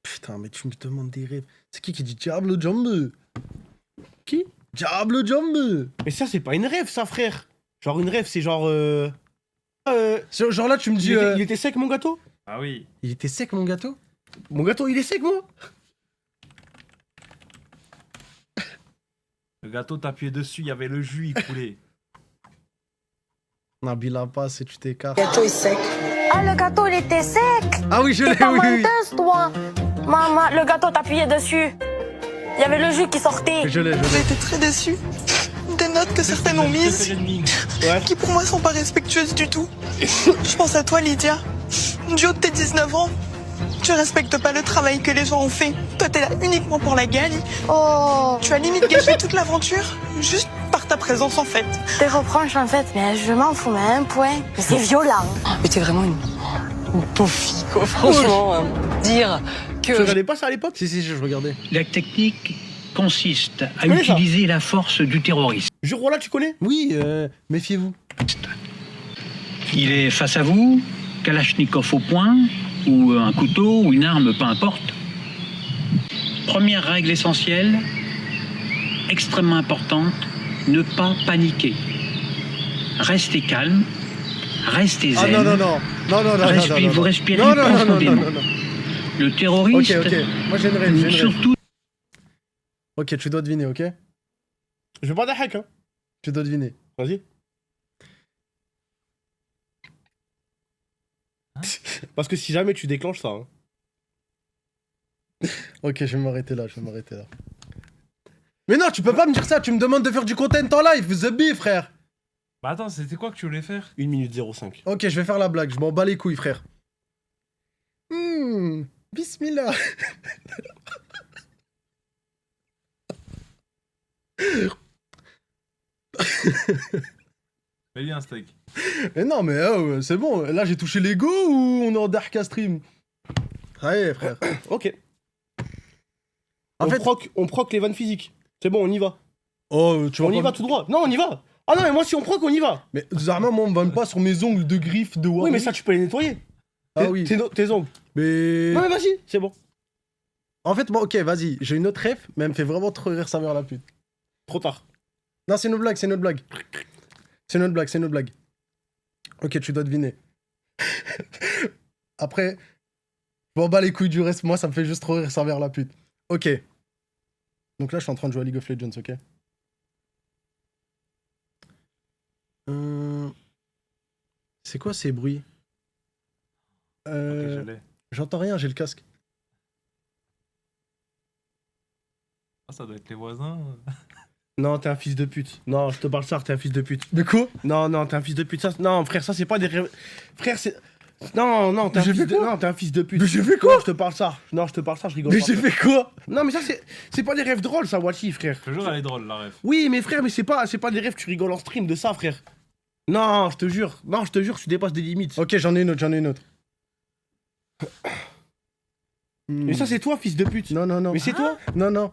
Putain, mais tu me demandes des rêves. C'est qui dit Diablo Jumbo? Qui? Diablo Jumbo! Mais ça, c'est pas une rêve, ça, frère. Genre, une rêve, c'est genre. Genre là, tu me dis. Il était sec, mon gâteau? Ah oui. Il était sec, mon gâteau? Mon gâteau, il est sec, moi? Le gâteau, t'appuyais dessus, il y avait le jus, il coulait. Nabila passe et tu t'écartes. Le gâteau est sec. Ah, le gâteau, il était sec. Ah oui, je l'ai, T'es pas oui. menteuse, toi. Maman, le gâteau, t'appuyais dessus. Il y avait le jus qui sortait. Je l'ai. J'ai été très déçue des notes que certaines ont mises, qui pour moi sont pas respectueuses du tout. Je pense à toi, Lydia. Du haut de tes 19 ans, tu respectes pas le travail que les gens ont fait. Toi, t'es là uniquement pour la gagne. Oh, Tu as limite gâché toute l'aventure, juste par ta présence en fait. tes reproches, en fait, mais je m'en fous, mais un point. Mais c'est violent. Mais t'es vraiment une pauvre fille, quoi, franchement. Dire Tu que... regardais pas ça à l'époque? Si, je regardais. La technique consiste à connais ça? utiliser la force du terroriste. Jure, voilà, tu connais? Oui, méfiez-vous. Il est face à vous, Kalachnikov au poing, ou un couteau, ou une arme, peu importe. Première règle essentielle, extrêmement importante, ne pas paniquer. Restez calme, restez zen. Ah non. Vous respirez Non. profondément. Le terroriste, Ok. Moi j'ai une rêve, surtout... Ok, tu dois deviner, ok? Je veux pas d'un hack, hein. Tu dois deviner. Vas-y. Parce que si jamais tu déclenches ça, hein. Ok, je vais m'arrêter là. Mais non, tu peux pas me dire ça, tu me demandes de faire du content en live, the bee, frère. Bah attends, c'était quoi que tu voulais faire? 1 minute 05. Ok, je vais faire la blague, je m'en bats les couilles, frère. Bismillah. Fais-lui un steak. Mais non, mais c'est bon, là j'ai touché l'ego ou on est en Dark Stream? Allez, frère. Ok. En fait- On proc les vannes physiques. C'est bon, on y va. Oh, tu vas On y va tout droit. Non, on y va. Ah non, mais moi, si on proc, on y va. Mais Zarma, moi on me vanne pas sur mes ongles de griffes de Warwick. Oui, mais ça, tu peux les nettoyer. Ah oui. Tes ongles. Mais... Non, mais vas-y, c'est bon. En fait, bon, ok, vas-y, j'ai une autre ref, mais elle me fait vraiment trop rire sa mère la pute. Trop tard. Non, c'est une blague. C'est une blague. Ok, tu dois deviner. Après, je m'en bats les couilles du reste, moi ça me fait juste trop rire sa mère la pute. Ok. Donc là, je suis en train de jouer à League of Legends, ok? C'est quoi ces bruits? Ok, je l'ai. J'entends rien, j'ai le casque. Ah, ça doit être les voisins. Non, t'es un fils de pute. Non, je te parle ça, t'es un fils de pute. Mais quoi? Non, t'es un fils de pute. Ça, non, frère, ça, c'est pas des rêves. Frère, c'est. Non, t'es un, j'ai fils fait de... quoi? non, t'es un fils de pute. Mais j'ai fait quoi? Non, je te parle ça. Je rigole Mais pas. j'ai fait quoi? Non, mais ça, c'est pas des rêves drôles, ça, Wachi, frère. Je te jure, elle est drôle, la ref. Oui, mais frère, mais c'est pas des rêves, tu rigoles en stream de ça, frère. Non, je te jure, tu dépasses des limites. Ok, j'en ai une autre. Mais ça, c'est toi, fils de pute. Non. Mais c'est toi. Non.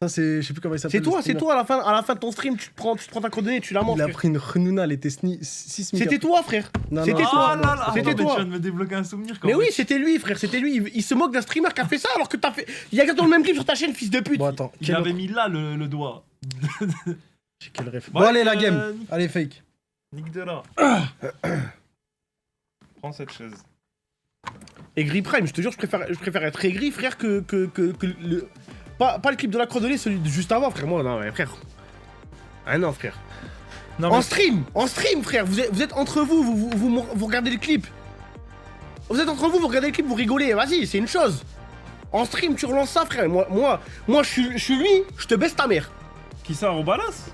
Ça, c'est. Je sais plus comment il s'appelle. C'est toi, à la fin de ton stream, tu prends ta coordonnée et tu la montres. Il a frère. pris une Renuna, elle était 6 C'était toi, frère. C'était Oh toi. là là, C'était attends, mais toi. tu viens de me débloquer un souvenir quand Mais même. oui, c'était lui, frère, c'était lui. Il se moque d'un streamer qui a fait ça alors que t'as fait. Il y a exactement le même clip sur ta chaîne, fils de pute. Bon, attends. Il avait mis là le doigt. J'ai quel ref. Bon, Bon, allez, la game. euh, Allez, fake. Nique de là. Prends cette chaise. Aigri Prime, je te jure, je préfère être aigri, frère, que le... Pas le clip de la cordonnée, celui de juste avant, frère. Moi, non, mais frère. Ah non, frère. Non, En stream, frère. Vous êtes entre vous regardez le clip. Vous êtes entre vous regardez le clip, vous rigolez. Vas-y, c'est une chose. En stream, tu relances ça, frère. Moi, je suis lui, je te baisse ta mère. Qui ça, Robalas?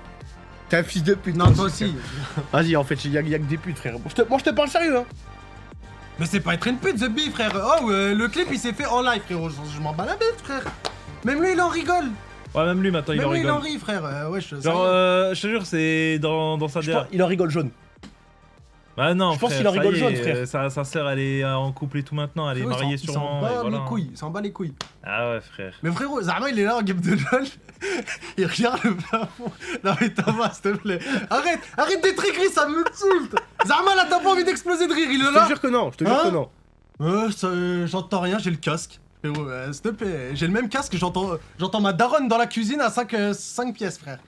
T'es un fils de pute. Non, toi aussi. Vas-y, en fait, y a que des putes, frère. Moi, je te parle sérieux, hein. Mais c'est pas être une pute, The Bee, frère. Oh, le clip il s'est fait en live, frérot. Je m'en bats la bête, frère. Même lui, il en rigole. Ouais, même lui, maintenant, il en Même lui, il rigole. en rit, frère. Ouais, Genre, je te jure, c'est dans sa DA. Il en rigole jaune. Bah non, je pense frère, qu'il en ça rigole y jaune, est, frère. Sa sœur, elle est en couple et tout maintenant, elle est mariée sûrement. Il et s'en bat voilà. les couilles, il s'en bat les couilles. Ah ouais, frère. Mais frérot, Zama il est là en game de LoL, il regarde le plafond. Non mais Thomas, s'il te plaît. Arrête d'être aigri, ça me tilte. Zama là, t'as pas envie d'exploser de rire, il est là. Je te jure que non, je te jure que non. J'entends rien, j'ai le casque. Frérot, s'il te plaît, j'ai le même casque, j'entends ma daronne dans la cuisine à 5 pièces, frère.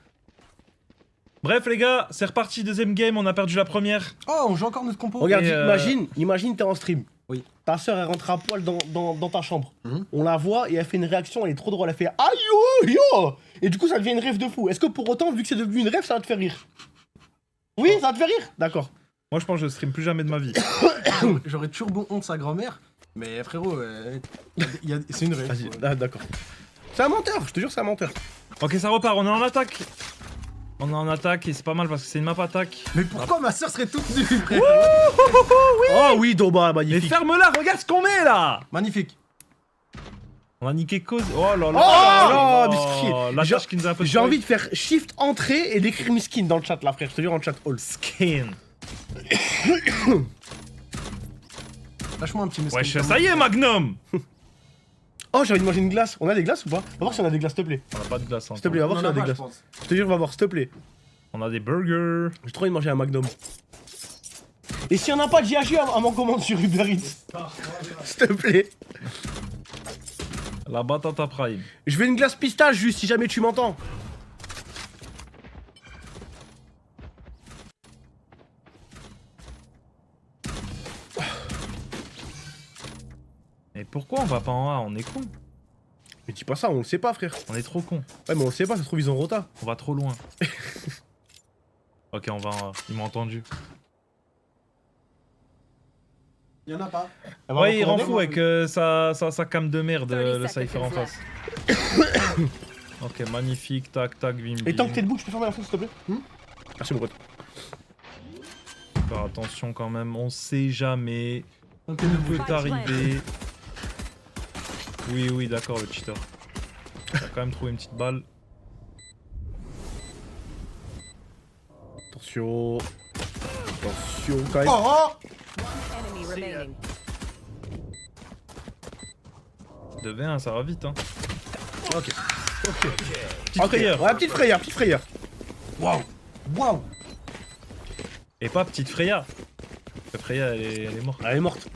Bref, les gars, c'est reparti, deuxième game, on a perdu la première. Oh, on joue encore notre compo. Regarde, Et imagine t'es en stream. Oui. Ta soeur elle rentre à poil dans ta chambre. On la voit et elle fait une réaction, elle est trop drôle, elle fait aïe yo. Et du coup ça devient une rêve de fou. Est-ce que pour autant, vu que c'est devenu une rêve, ça va te faire rire? Oui, ça va te faire rire? D'accord. Moi, je pense que je stream plus jamais de ma vie. J'aurais turbo honte sa grand-mère, mais frérot, c'est une rêve. Vas-y, d'accord. C'est un menteur, je te jure, c'est un menteur. Ok, ça repart, on est en attaque. On est en attaque et c'est pas mal parce que c'est une map attaque. Mais pourquoi ma soeur serait toute nue, frère? Oh oui, Doba, Mais magnifique. ferme-la, regarde ce qu'on met là. Magnifique. On a niqué cause. Oh là là. Oh là, miskin. La tâche qui nous a un peu J'ai envie de faire shift entrée et d'écrire miskin dans le chat là, frère. Je te jure en chat all. Skin. Lâche-moi un petit message. Wesh, ça y est, Magnum. Oh, j'ai envie de manger une glace. On a des glaces ou pas? Va voir si on a des glaces, s'il te plaît. On a pas de glace. S'il te plaît, va voir si on a des glaces. Je te jure, va voir, s'il te plaît. On a des burgers. J'ai trop envie de manger un Magnum. Et s'il y en a pas de GHG à m'en commande sur Uber Eats. S'il te plaît. La batata prime. Je veux une glace pistache juste si jamais tu m'entends. Mais pourquoi on va pas en A? On est con. Mais dis pas ça, on le sait pas, frère. On est trop con. Ouais, mais on le sait pas, ça se trouve ils ont rota. On va trop loin. Ok, on va en A. Ils m'ont entendu. Y'en a pas. Ouais, il rend fou avec sa cam de merde, le cypher en face. Ok, magnifique, tac, tac, bim, bim. Et tant que t'es debout, tu peux fermer la fenêtre, s'il te plaît? Merci, mon pote. Faire attention quand même, on sait jamais. Ok, Tout peut arriver. Oui, oui, d'accord, le cheater. Il a quand même trouvé une petite balle. Attention. Attention, quand même. Oh, Enemy remaining. 2v1, ça va vite, hein. Ok. Petite frayeur. Ouais, petite frayeur, petite frayeur. Waouh. Waouh. Et pas petite Freya. Freya, elle est morte. Elle est morte.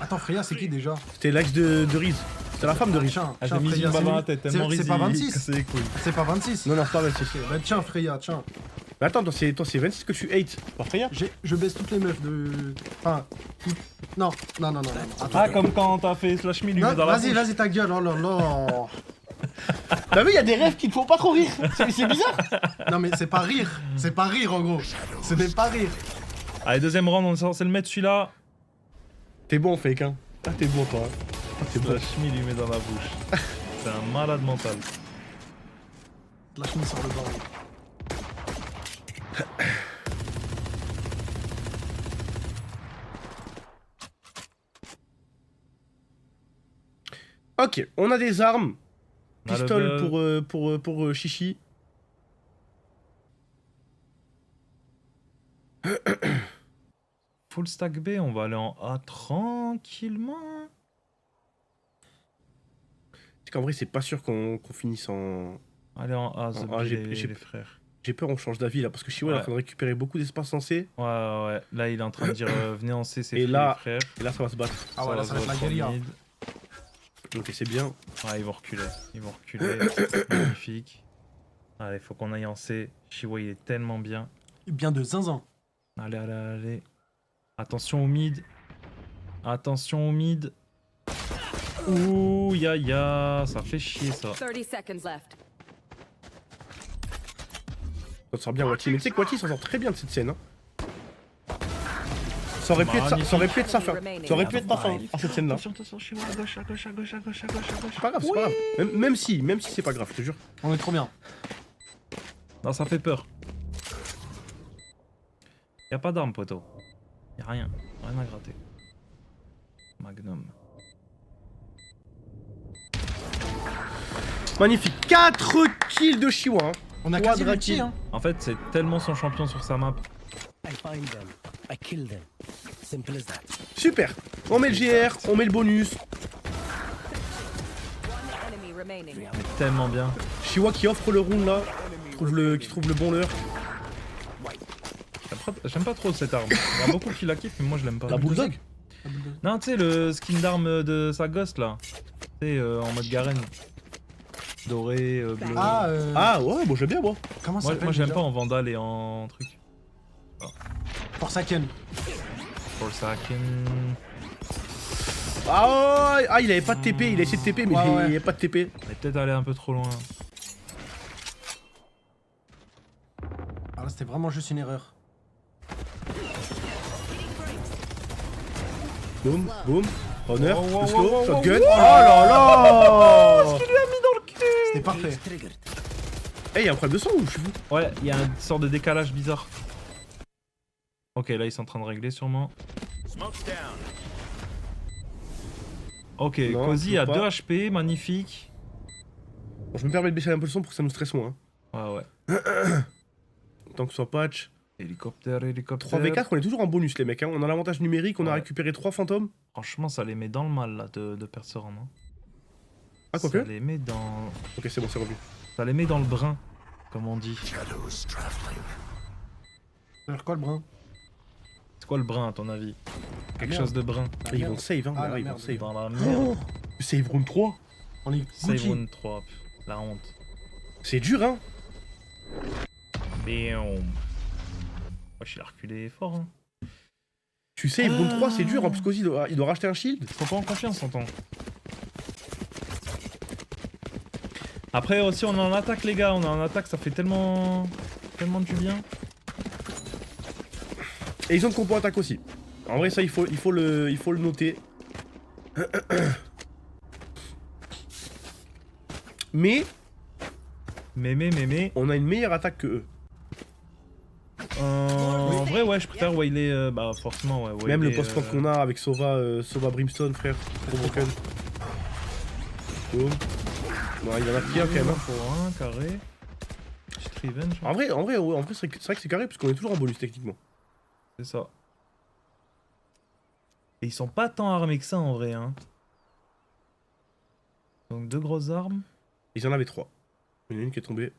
Attends, Freya, c'est qui déjà? C'était l'ex de Riz. C'était la femme de Riz. Tiens, Elle tiens, s'est mis Freya, une balle c'est dans la lui. tête, tellement C'est pas 26. c'est les couilles. C'est pas 26. Non, non, c'est pas 26. Bah tiens, Freya, tiens. Mais attends, toi, c'est 26 que tu hates. Pas Freya? Je baisse toutes les meufs de... Enfin... Non, non, non, non, non. Attends. Ah, comme quand t'as fait slash me lui Non, met dans la vas-y, bouche. vas-y, ta gueule, oh là là. T'as vu, il y a des rêves qui te font pas trop rire. C'est bizarre. Non mais c'est pas rire, c'est pas rire en gros. Ce n'est pas rire. Allez, deuxième round, on est censé le mettre celui-là. T'es bon, fake, hein. Ah, t'es bon, toi. Ah, t'es bon. Slash me lui met dans la bouche. C'est un malade mental. La chemise sur le bord. Ok, on a des armes. On a le Pistole buzz. pour Chichi. Full stack B, on va aller en A tranquillement. C'est qu'en vrai, c'est pas sûr qu'on finisse en... Allez en A, The Ah, B, j'ai- les j'ai- frères. J'ai peur, on change d'avis là, parce que Chiwa est en Ouais. train de récupérer beaucoup d'espace en C. Ouais, ouais, là il est en train de dire venez en C, c'est Et free, là- les frères. Et là, ça va se battre. Ah ouais, là ça va être la se guérilla. mid. Ok, c'est bien. Ouais, ils vont reculer. Ils vont reculer. Magnifique. Allez, faut qu'on aille en C. Chiwa, il est tellement bien. Bien de zinzin. Allez, allez, allez. Attention au mid. Attention au mid. Ouh, ya, ça fait chier ça. 30 seconds left. Ça sort bien Wati. Mais tu sais que Wati s'en sort très bien de cette scène. Hein. Ça aurait pu être ça. Ça aurait pu être sa fin. Ça aurait pu être ta fin à cette scène là. Attention, chez moi, à gauche, à gauche, à gauche, à gauche, à gauche, à gauche. C'est pas grave, c'est pas grave. Même si c'est pas grave, je te jure. On est trop bien. Non, ça fait peur. Y'a pas d'arme, poteau. Y'a rien. Rien à gratter. Magnum. Magnifique. 4 kills de Chiwa. Hein. On a Quadra quasi le kill. petit, hein. En fait, c'est tellement son champion sur sa map. I find them. I kill them. Simple as that. Super. On met le GR, on met le bonus. One enemy remaining. Tellement bien. Chiwa qui offre le round là. Qui trouve le bon leurre. J'aime pas trop cette arme. Il y a beaucoup qui la kiffent, mais moi je l'aime pas. La bulldog. Non, tu sais, le skin d'arme de sa ghost là. Tu sais, en mode Garen. Doré, bleu. Ah ouais, bon j'aime bien moi. Comment ça Moi s'appelle j'aime déjà pas en Vandal et en truc. Forsaken. Forsaken. Ah il avait pas de TP, il a essayé de TP mais Ouais, il ouais. avait pas de TP. On est peut-être allé un peu trop loin. Alors là, c'était vraiment juste une erreur. Boum, boum. Runner, Wow, wow, le slow, wow, wow, shotgun. wow. Oh là là. C'était parfait. Eh, y'a un problème de son ou je suis fou? Ouais, il y a une sorte de décalage bizarre. Ok, là ils sont en train de régler sûrement. Ok, Non, Cozy a toujours 2 pas. HP, magnifique. Bon, je me permets de baisser un peu le son pour que ça nous stresse moins. Ouais, ouais. Tant que ce soit patch. Hélicoptère. 3v4, on est toujours en bonus les mecs. Hein. On a l'avantage numérique, on a Ouais. récupéré 3 fantômes. Franchement, ça les met dans le mal là de perdre ce round. Hein. Ah, quoi Ça que les met dans. Ok, c'est bon, c'est revenu. Ça les met dans le brin, comme on dit. Alors quoi le brun? C'est quoi le brin à ton avis? Quelque merde. chose de brun. Et ils vont save, hein. Ah, là, la ils vont merde. save. Dans la merde. Save round 3. On est Save Gucci. round 3, la honte. C'est dur, hein. Bam. Wesh, il a reculé fort. Hein. Tu save round 3, c'est dur. En plus, Cozy, il doit racheter un shield. Faut pas en confiance, entend. Après aussi, on est en attaque, les gars. On est en attaque, ça fait tellement du bien. Et ils ont de compo attaque aussi. En vrai, ça, il faut le noter. Mais on a une meilleure attaque que eux. En vrai, ouais, je préfère Waylay. Bah, forcément, ouais. Waylay, Même le post-camp qu'on a avec Sova Brimstone, frère. Trop broken. Boum. Non, il en a pris un quand même. Hein. Pour un carré. Striven, je crois. En vrai, c'est vrai que c'est carré parce qu'on est toujours en bonus techniquement. C'est ça. Et ils sont pas tant armés que ça en vrai, hein. Donc 2 grosses armes. Ils en avaient 3. Il y en a une qui est tombée.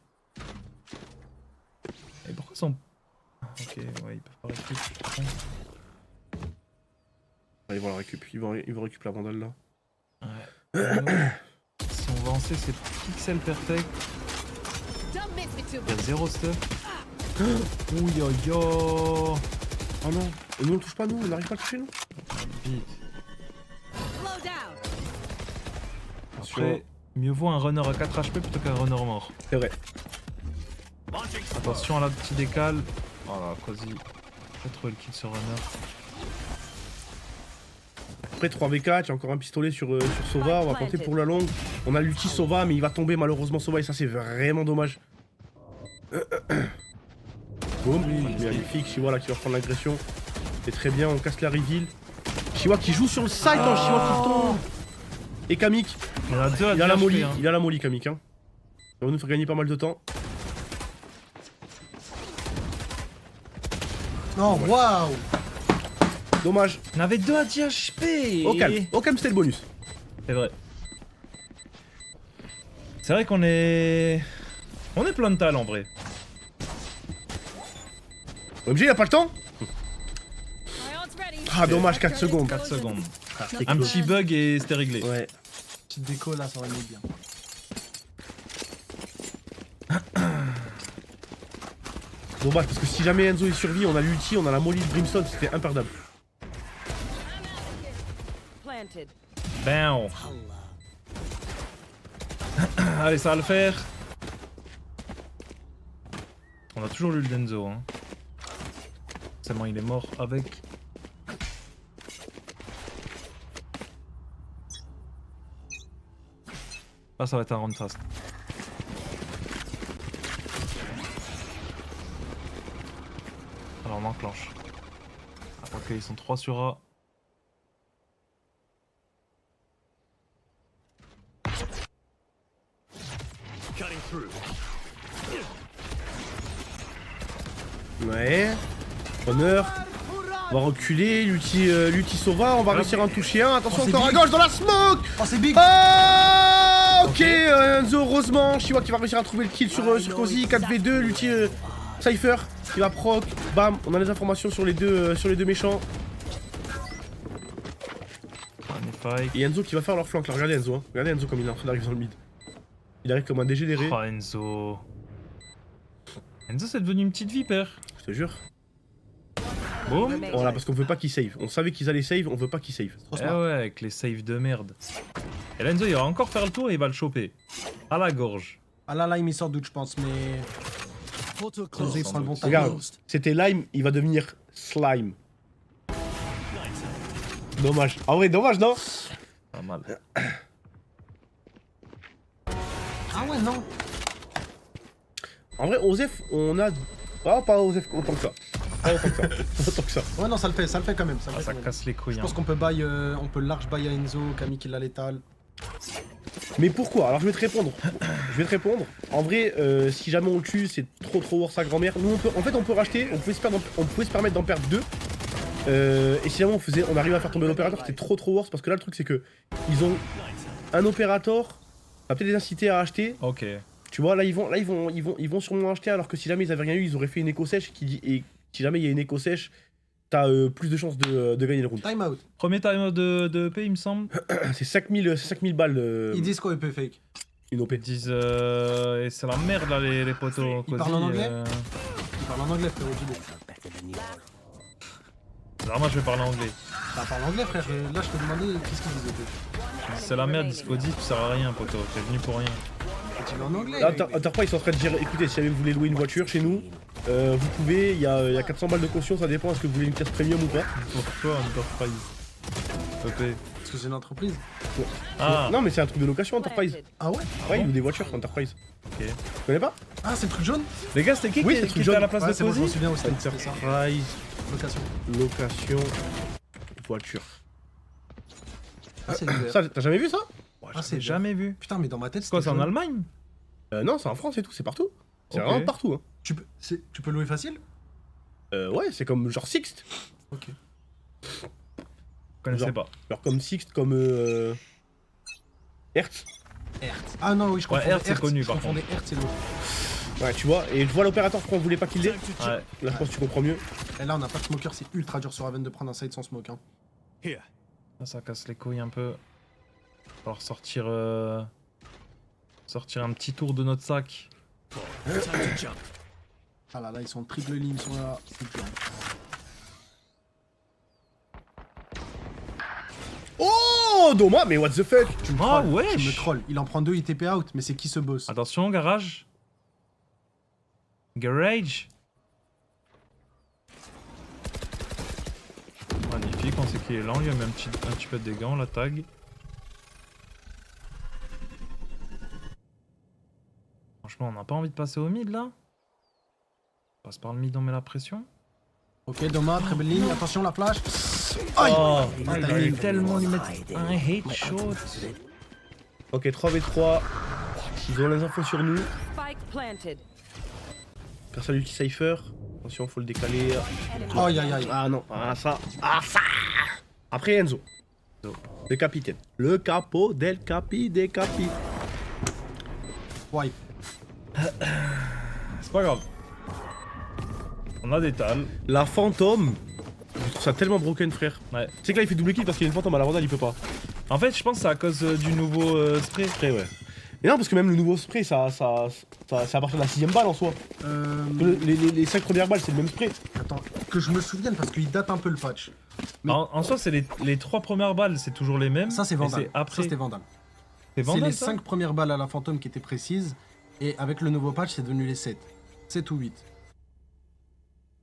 Et pourquoi ils sont. Ah, ok, ouais, ils peuvent pas récupérer. Ils vont la récup. Ils vont récupérer la vandale là. Ouais. Si on va en C, c'est pixel perfect. Il y a 0 stuff. Ouh yo yo. Oh non. Et nous on le touche pas, nous. On n'arrive pas à le toucher, nous. Vite. Slow down. Après, mieux vaut un runner à 4 HP plutôt qu'un runner mort. C'est vrai. Attention à la petite décale. Voilà, quasi. J'ai trouvé le kill sur runner. Après 3v4, il y a encore un pistolet sur Sova. On va tenter pour la longue. On a l'ulti Sova, mais il va tomber malheureusement Sova. Et ça, c'est vraiment dommage. Boum. Magnifique. Chiwa là qui va prendre l'agression. C'est très bien. On casse la reveal. Chiwa qui joue sur le side. Chiwa qui tombe. Et Kamik. Il y en a 2 à Il a la molly. hein. Il a la molly, Kamik. Hein. Ça va nous faire gagner pas mal de temps. Non, waouh. Dommage. On avait 2 à 10 HP. Au calme. Au calme, c'était le bonus. C'est vrai. C'est vrai qu'on est... On est plein de talent en vrai. OMG, il a pas le temps. Ah, dommage, 4 secondes. 4 secondes. Ah, Un petit bug et c'était réglé. Ouais. Petite déco là, ça aurait mis bien. Dommage, parce que si jamais Enzo il survit, on a l'ulti, on a la molly de Brimstone, c'était imperdable. Planted. Bam. Allez, ça va le faire. On a toujours lu le Denzo. Hein. Seulement il est mort avec. Ah, ça va être un round fast. Alors on enclenche. Ah, ok, ils sont 3 sur A. Ouais. Honneur. On va reculer, l'ulti Sova, on va réussir à en toucher un. Attention encore à gauche dans la smoke. Oh, c'est big. Ah, ok, Enzo, heureusement. Shiwa qui va réussir à trouver le kill sur Cozy. 4v2, l'ulti Cypher qui va proc. Bam, on a les informations sur les deux méchants. Et Enzo qui va faire leur flank là. Regardez Enzo, hein. Regardez Enzo comme il est en train d'arriver dans le mid. Il arrive comme un dégénéré. Oh Enzo. Enzo c'est devenu une petite vipère. Je te jure. Boum. Voilà, parce qu'on veut pas qu'ils save. On savait qu'ils allaient save, on veut pas qu'ils save. Eh ouais, avec les saves de merde. Et là, Enzo, il va encore faire le tour et il va le choper. À la gorge. Ah là, Lime il sort doute, je pense, mais. Enzo il prend le bon temps. Regarde, c'était Lime, il va devenir Slime. Dommage. En vrai, dommage, non? Pas mal. Ah ouais, non. En vrai, Osef, on a. Ah, pas Osef autant que ça. Pas autant que ça. Pas autant que ça. Ouais, non, ça le fait quand même. Ça, le Ah, fait ça quand même. casse les couilles. Je Hein. pense qu'on peut buy, on peut large buy à Enzo, Camille qui l'a létal. Mais pourquoi? Alors je vais te répondre. En vrai, si jamais on le tue, c'est trop worth sa grand-mère. Nous, en fait, on peut racheter, on pouvait se permettre d'en perdre 2. Et si jamais on arrive à faire tomber l'opérateur, c'était trop worth parce que là, le truc, c'est que ils ont un opérateur. Ça va peut-être les inciter à acheter. Ok. Tu vois, là ils vont sûrement acheter alors que si jamais ils avaient rien eu, ils auraient fait une éco sèche et si jamais il y a une éco sèche, t'as plus de chances de gagner le round. Time out. Premier time de EP, il me semble. C'est 5000 balles. Ils disent quoi, EP fake? Une OP. Ils disent et c'est la merde là les potos. Ils parlent en anglais Ils parlent en anglais, frérot, dis-le. Alors moi je vais parler anglais. Bah, parle anglais, frère. Là, je te demandais qu'est-ce qu'ils disaient. C'est la merde, Disco 10, tu sers à rien, poto. T'es venu pour rien. Tu vas en anglais. Là, Enterprise, ils sont en train de dire écoutez, si jamais vous voulez louer une voiture chez nous, vous pouvez, il y a 400 balles de caution, ça dépend, est-ce que vous voulez une pièce premium ou pas. Pourquoi Enterprise EP. Parce que c'est une entreprise. Ah. Non, mais c'est un truc de location, Enterprise. Ah ouais? Ouais, ils louent des voitures, Enterprise. Ok. Tu connais pas? Ah, c'est le truc jaune? Les gars, c'était qui Oui, qui c'est le truc était à jaune. la place Ouais, de c'est bon, je m'en Cozy? souviens aussi. C'est ça. Enterprise, Location. location, voiture. Ah, c'est l'hiver. Ça, t'as jamais vu ça? Ah, c'est Jamais vu. Putain, mais dans ma tête, C'est quoi, c'est en jaune. Allemagne? Non, c'est en France et tout, c'est partout. C'est Ok. vraiment partout. Hein. Tu peux louer facile? Ouais, c'est comme genre Sixt. Ok. Je connaissais pas. Genre comme Sixt, comme Hertz. Hertz. Ah non, oui, je Ouais, confondais Hertz, c'est connu, je par confondais Hertz et l'autre. Ouais, tu vois, et je vois l'opérateur pourquoi on voulait pas qu'il l'ait. Ouais. Là, je pense que tu comprends mieux. Et là, on n'a pas de smoker, c'est ultra dur sur Raven de prendre un side sans smoke. Hein. Là, ça casse les couilles un peu. Alors sortir sortir un petit tour de notre sac. Ah là là, ils sont triple ligne, ils sont là. C'est dur. Oh, dommage, mais what the fuck? Tu me Ah trolls, wesh. tu me trolls. Il en prend 2 ITP out, mais c'est qui ce boss? Attention, garage. Garage. Magnifique, on sait qu'il est là, on lui a mis un petit peu de dégâts, on la tag. Franchement, on n'a pas envie de passer au mid là. On passe par le mid, on met la pression. Ok, dommage, très belle ligne. Attention, la flash. Aïe! Oh, Ah, il t'as allait dit. tellement lui mettre un headshot. Ok, 3v3. Ils ont les infos sur nous. Spike planted. Personne qui Cypher. Attention, faut le décaler. Aïe aïe aïe. Ah non, ah ça. Après Enzo. Le capitaine. Le capo del capi des capi. Wipe. C'est pas grave. On a des tales. La fantôme. Je trouve ça tellement broken, frère. Ouais. Tu sais que là, il fait double kill parce qu'il y a une fantôme à la rondelle, il peut pas. En fait, je pense que c'est à cause du nouveau spray. Après, ouais. Et non, parce que même le nouveau spray, c'est à partir de la 6ème balle en soi. Les 5 premières balles, c'est le même spray. Attends, que je me souvienne parce qu'il date un peu le patch. Mais... En soi, c'est les 3 premières balles, c'est toujours les mêmes. Ça, c'est Vandal. Et après... Ça, c'était Vandal. C'est les ça 5 premières balles à la fantôme qui étaient précises. Et avec le nouveau patch, c'est devenu les 7. 7 ou 8.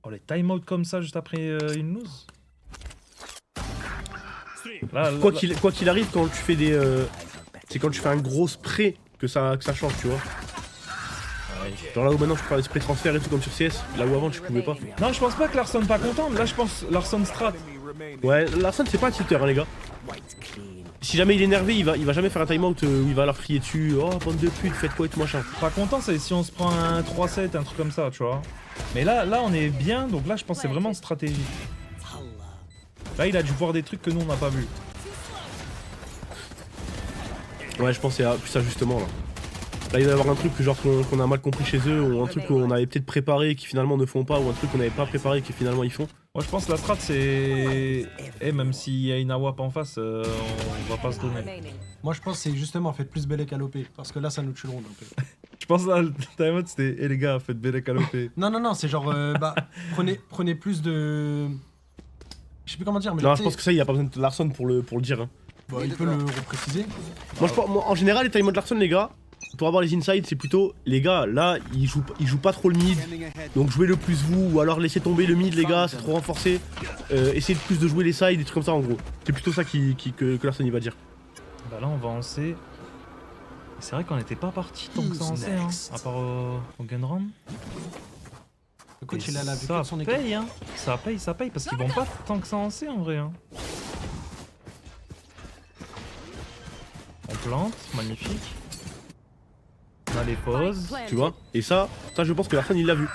Oh, les timeouts comme ça juste après une lose. Là, Quoi qu'il arrive, quand tu fais des. C'est quand tu fais un gros spray que ça change, tu vois. Ouais. Genre là où maintenant tu peux faire des spray transferts et tout comme sur CS, là où avant tu pouvais pas. Non, je pense pas que Larson pas content, là je pense Larson strat. Ouais, Larson c'est pas un tilter, hein, les gars. Si jamais il est énervé, il va jamais faire un timeout où il va leur crier dessus. Oh, bande de pute, faites quoi et tout machin. Pas content, c'est si on se prend un 3-7, un truc comme ça, tu vois. Mais là on est bien, donc là je pense que c'est vraiment stratégique. Là il a dû voir des trucs que nous on n'a pas vu. Ouais, je pense que c'est plus ça justement là. Là il va y avoir un truc que genre qu'on a mal compris chez eux, ou un truc qu'on avait peut-être préparé et qui finalement ne font pas, ou un truc qu'on n'avait pas préparé et qui finalement ils font. Moi je pense que la strat c'est... même s'il y a une AWP en face, on va pas se donner. Moi je pense que c'est justement faites plus Belek à l'OP, parce que là ça nous tue le round un peu. Je pense là le timeout c'était les gars, faites Belek à l'OP. Non, c'est genre prenez plus de... Je sais plus comment dire, mais... Non, je pense que ça il y a pas besoin de Larson pour le dire. Hein. Bah, il peut le repréciser. Moi en général les timeouts de Larson les gars, pour avoir les insides c'est plutôt les gars là ils jouent pas trop le mid, donc jouez le plus vous, ou alors laissez tomber le mid les gars, c'est trop renforcé, essayez plus de jouer les sides, des trucs comme ça en gros. C'est plutôt ça que Larson il va dire. Bah là on va en C. C'est vrai qu'on n'était pas parti tant que ça en C hein, à part au gun run. Le coach il a la vue ça de son équipe. paye hein, ça paye parce qu'ils vont pas tant que ça en C en vrai hein. On plante, magnifique. On a les pauses. Tu vois. Et ça je pense que Larson il l'a vu.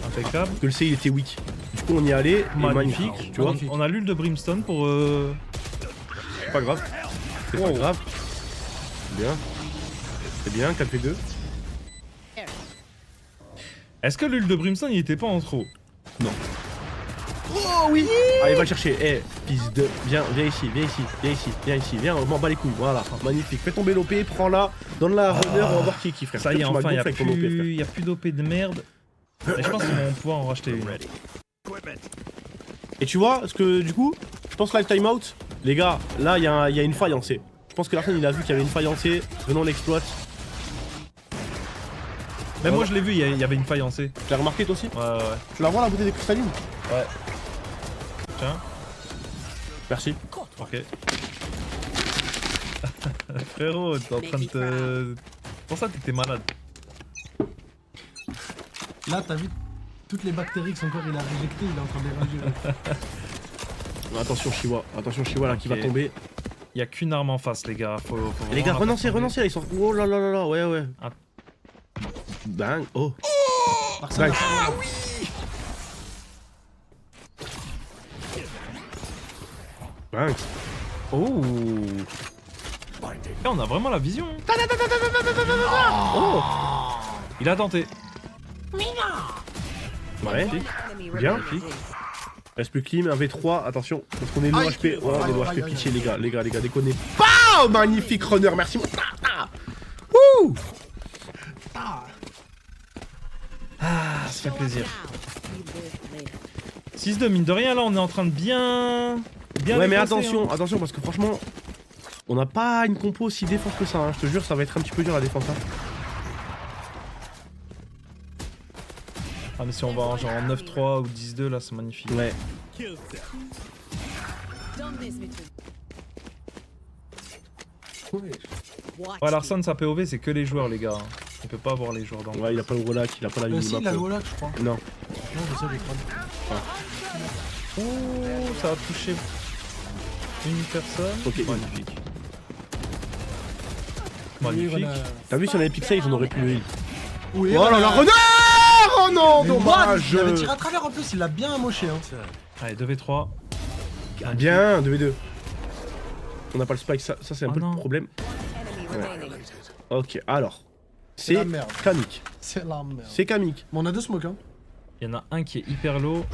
Impeccable. Que le C il était weak. Du coup on y est allé, et magnifique, tu vois. On a l'huile de brimstone pour... C'est pas grave. C'est pas grave. Bien. C'est bien, 4v2. Est-ce que l'huile de brimstone il était pas en trop? Non. Oh oui. Allez va le chercher, fils de... Viens ici, viens, on m'en bat les couilles, voilà, magnifique. Fais tomber l'OP, prends-la, donne-la à runner, on va voir qui est qui frère. Ça y est, enfin, il y a plus d'OP de merde. Et je pense qu'ils vont pouvoir en racheter une. Et tu vois, parce que du coup, je pense live timeout, les gars, là il y a une faille en C. Je pense que Larson il a vu qu'il y avait une faille en C, venons on l'exploite. Même moi je l'ai vu, il y avait une faille en C. Tu l'as remarqué toi aussi? Ouais. Tu la vois la bouteille des cristallines? Ouais. Tiens. Merci. Ok. Frérot, t'es en train de te... Pour ça t'étais malade. Là t'as vu toutes les bactéries que son corps il a réjectées, il est en train d'érager. Attention Shiwa là qui va tomber. Il y a qu'une arme en face les gars. Faut les gars renoncez là, ils sont... Oh là là, ouais. Ah. Bang, oh. Bang. Ah oui. Bang. Oh. Là, on a vraiment la vision. Oh. Il a tenté. Ouais. Bien. Reste plus clean, un V3, attention, parce qu'on est low HP. Oh, on est low HP, pitié les gars, déconnez. Pow, magnifique runner, merci. Wouh. Ah, ça fait plaisir. 6-2, mine de rien, là, on est en train de bien ouais, mais défoncer, attention, hein. attention, parce que franchement, on n'a pas une compo si défense que ça, hein. Je te jure, ça va être un petit peu dur la défense. Hein. Ah, mais si on va en genre en 9-3 ou 10-2, là, c'est magnifique. Ouais. Ouais, Larson, sa POV, c'est que les joueurs, les gars. Il peut pas avoir les joueurs dans le... Ouais, il a pas le Wallach, il a pas la minimap. Si, il a le Wallach, je crois. Non. Non, je sais, Oh, ça a touché une personne. Ok, magnifique. Magnifique. T'as vu si on avait Pixel, on aurait pu le heal. Oui, oh là là, renard. Oh non, dommage. Il avait tiré à travers en plus, il l'a bien amoché. Hein. Allez, 2v3. Bien, 2v2. On n'a pas le spike, ça c'est un peu le problème. Ouais. Ok, alors. C'est Kamik. C'est la merde. C'est Kamik. Mais on a deux smokes, hein. Il y en a un qui est hyper low.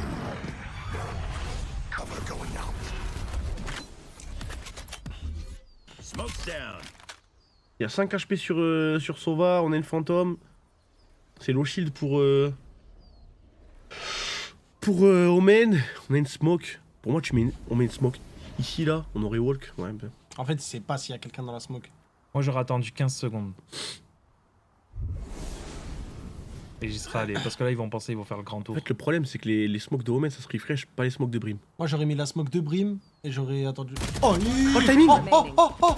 Il y a 5 HP sur Sova, on a une fantôme. C'est low shield pour Omen. On a une smoke. Pour moi, on met une smoke ici, là. On aurait walk. Ouais, ben. En fait, il sait pas s'il y a quelqu'un dans la smoke. Moi, j'aurais attendu 15 secondes. Et j'y serais allé. Parce que là, ils vont penser qu'ils vont faire le grand tour. En fait, le problème, c'est que les smokes de Omen, ça se refresh, pas les smokes de Brim. Moi, j'aurais mis la smoke de Brim et j'aurais attendu. Oh, le timing. Oh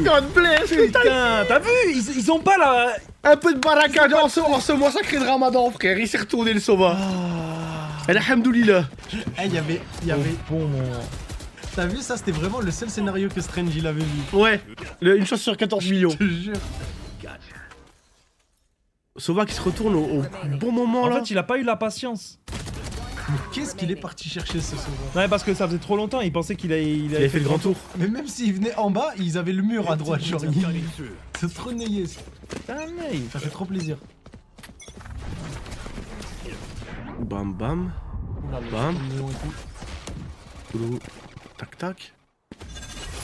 God bless. Putain, t'as vu, ils ont pas la... Un peu de baraka en ce mois sacré de Ramadan, frère. Il s'est retourné le Sova. Alhamdoulilah. Eh, il y avait... Bon, T'as vu, ça, c'était vraiment le seul scénario que Strange, il avait vu. Ouais, une chance sur 14 millions. Je te jure. Sova qui se retourne au bon moment, là. En fait, il a pas eu la patience. Mais qu'est-ce qu'il est parti chercher, ce Sova? Ouais, parce que ça faisait trop longtemps, il pensait qu'il avait fait le grand tour. Mais même s'ils venaient en bas, ils avaient le mur à droite, genre. C'est trop nayé, ça. Ça fait trop plaisir. Bam bam. Bam. Tac tac.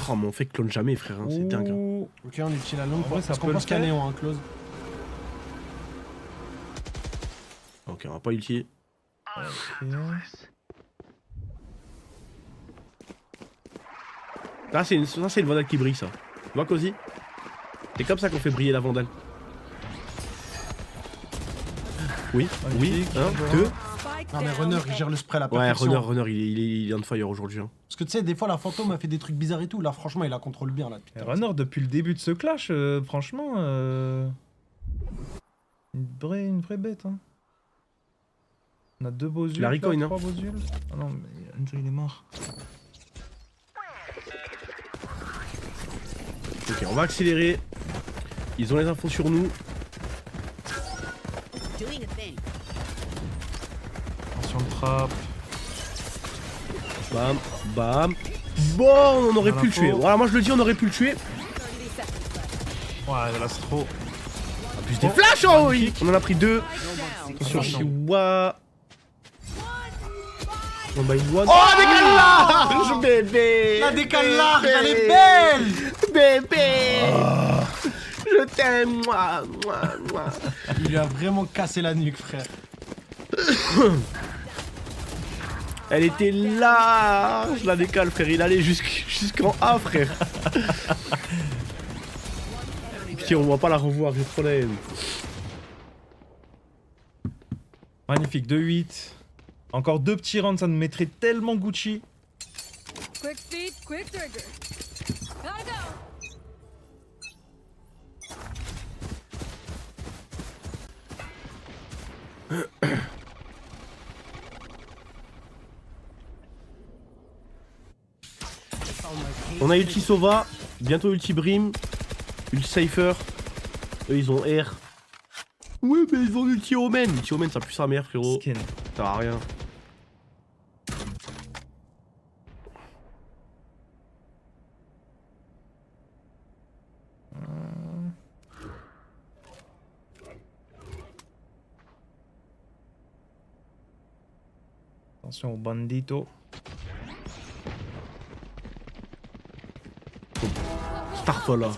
Oh mais on fait clone jamais frère, hein, c'est dingue. Hein. Ok, on utilise la longue vrai, parce qu'on peut scanner en close. Ok, on va pas ulti. Ah, c'est une Vandale qui brille, ça. Tu vois, Cozy? C'est comme ça qu'on fait briller la Vandale. Oui, oui, 1, 2. Ah, mais Runner, il gère le spray à la Ouais, perfection. Runner, il est on fire aujourd'hui. Hein. Parce que tu sais, des fois, la fantôme a fait des trucs bizarres et tout. Là, franchement, il la contrôle bien. Là, Runner, depuis le début de ce clash, franchement... Une vraie bête, hein. On a 2 beaux yeux, La recoil, 3 beaux yeux. Ah non, mais Enzo, il est mort. Ok, on va accélérer. Ils ont les infos sur nous. Attention de trappe. Bam, bam. Bon, on aurait pu le tuer. Voilà, moi je le dis, on aurait pu le tuer. Ouais, là c'est trop. Plus des flashs, oh oui. On en a pris 2. Attention, Chihuahua. Oh, bah, une one. Oh, décalage, bébé. La décalage, elle est belle. Bébé. Je t'aime, moi. Il lui a vraiment cassé la nuque, frère. Elle était là. Je la décale, frère. Il allait jusqu'en A, frère. Pitié, on va pas la revoir, j'ai le problème. Magnifique, 2-8. Encore 2 petits rounds, ça nous mettrait tellement Gucci. Quick feet, quick trigger. Gotta go. On a ulti Sova, bientôt ulti Brim, ulti Cypher. Eux ils ont R. Ouais mais ils ont ulti Omen. Ulti Omen ça pue sa mère frérot. Skin. Ça sert à rien. Attention au bandito. Starfall là.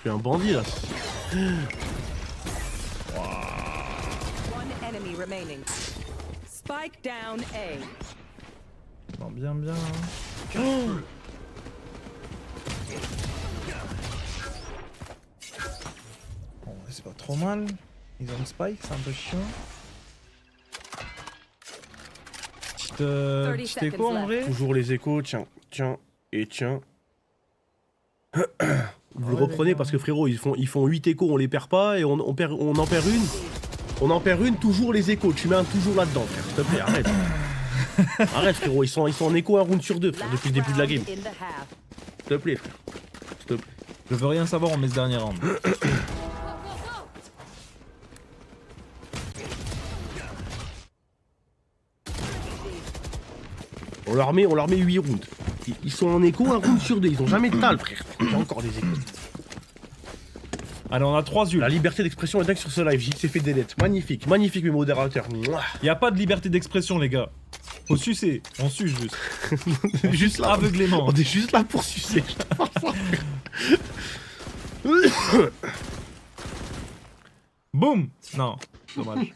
J'ai un bandit là. One enemy remaining. Spike down A. Non, bien. Hein. Bon, c'est pas trop mal. Ils ont une spike, c'est un peu chiant. Petite écho en vrai. Toujours les échos, tiens. Et tiens. Vous le reprenez parce que frérot, ils font 8 échos, on les perd pas et on en perd une. On en perd une, toujours les échos. Tu mets un toujours là-dedans, frère. S'il te plaît, arrête. Arrête, frérot, ils sont en écho un round sur 2, frère, depuis le début de la game. S'il te plaît, frère. S'il te plaît. Je veux rien savoir, on met ce dernier round. On leur met 8 rounds. Ils sont en écho un round sur 2, ils ont jamais de tal, frère. Il y a encore des échos. Allez, on a 3 yeux. La liberté d'expression est dingue sur ce live, JC fait des lettres. Magnifique, magnifique mes modérateurs. Y a pas de liberté d'expression, les gars. Faut sucer. On suce juste. Juste là. Aveuglément. On est juste là pour sucer. Boum. Non, dommage.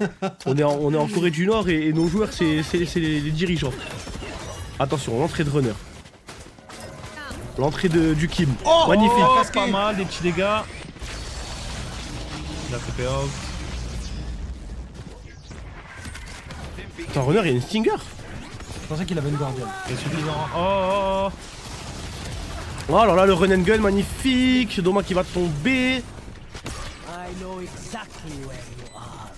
on est en Corée du Nord et nos joueurs, c'est les dirigeants. Attention, l'entrée de runner. L'entrée du Kim. Oh, magnifique. Oh, pas mal, des petits dégâts. Il a fait peur. Attends, runner, il y a une stinger. Je pensais qu'il avait une guardian. C'est suffisant. Oh. Oh, alors là, le run and gun, magnifique. Doma qui va tomber. I know exactly where you are.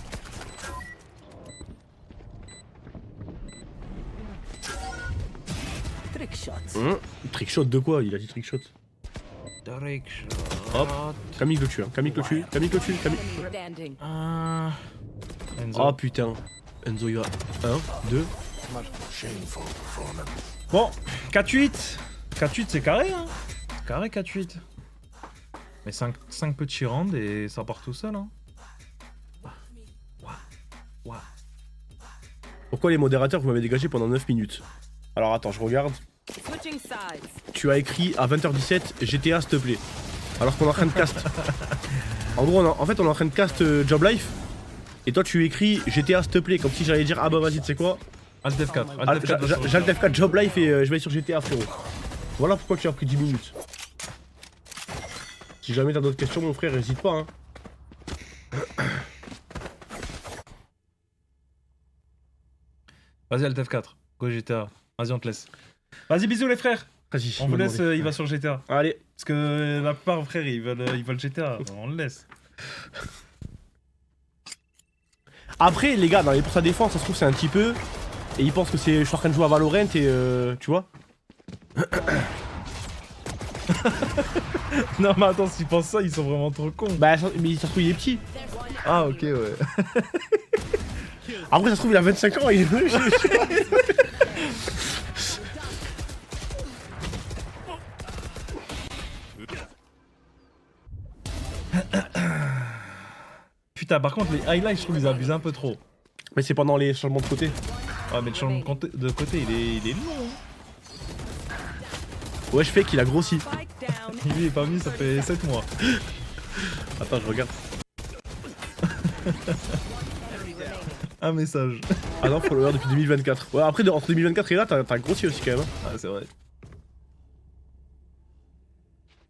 Trick shots. Trickshot de quoi? Il a dit trickshot. Trick shot. Hop. Camille le tue, hein. Camille le tue. Camille le tue. Camille. Enzo. Oh putain. Enzo il va. 1, 2. Bon, 4-8. 4-8 c'est carré hein. Carré 4-8. Mais 5 petits rounds et ça part tout seul hein. Pourquoi les modérateurs vous m'avez dégagé pendant 9 minutes? Alors attends, je regarde. Tu as écrit à 20h17 GTA s'il te plaît. Alors qu'on est en train de cast. En gros, en fait on est en train de cast Job Life. Et toi tu écris GTA s'il te plaît, comme si j'allais dire ah bah vas-y tu sais quoi. Alt F4. J'alt F4 Job Life et je vais sur GTA frérot. Voilà pourquoi tu as pris 10 minutes. Si jamais t'as d'autres questions mon frère, n'hésite pas hein. Vas-y Alt F4. Go GTA. Vas-y on te laisse. Vas-y bisous les frères. Vas-y. On vous laisse, il va sur GTA. Allez. Parce que la plupart frères ils veulent GTA. On le laisse. Après les gars, dans les pour sa défense, ça se trouve c'est un petit peu. Et ils pensent que je suis en train de jouer à Valorant et tu vois. Non mais attends, s'ils pensent ça, ils sont vraiment trop cons. Bah mais ça se trouve il est petit. Ah ok ouais. Après ça se trouve il a 25 ans, il est... Putain par contre les highlights je trouve ils abusent un peu trop. Mais c'est pendant les changements de côté. Ouais mais le changement de côté il est long. Ouais je fais qu'il a grossi. Il est pas mis ça fait 7 mois. Attends je regarde. Un message. Ah non follower depuis 2024. Ouais après entre 2024 et là t'as grossi aussi quand même. Ah c'est vrai.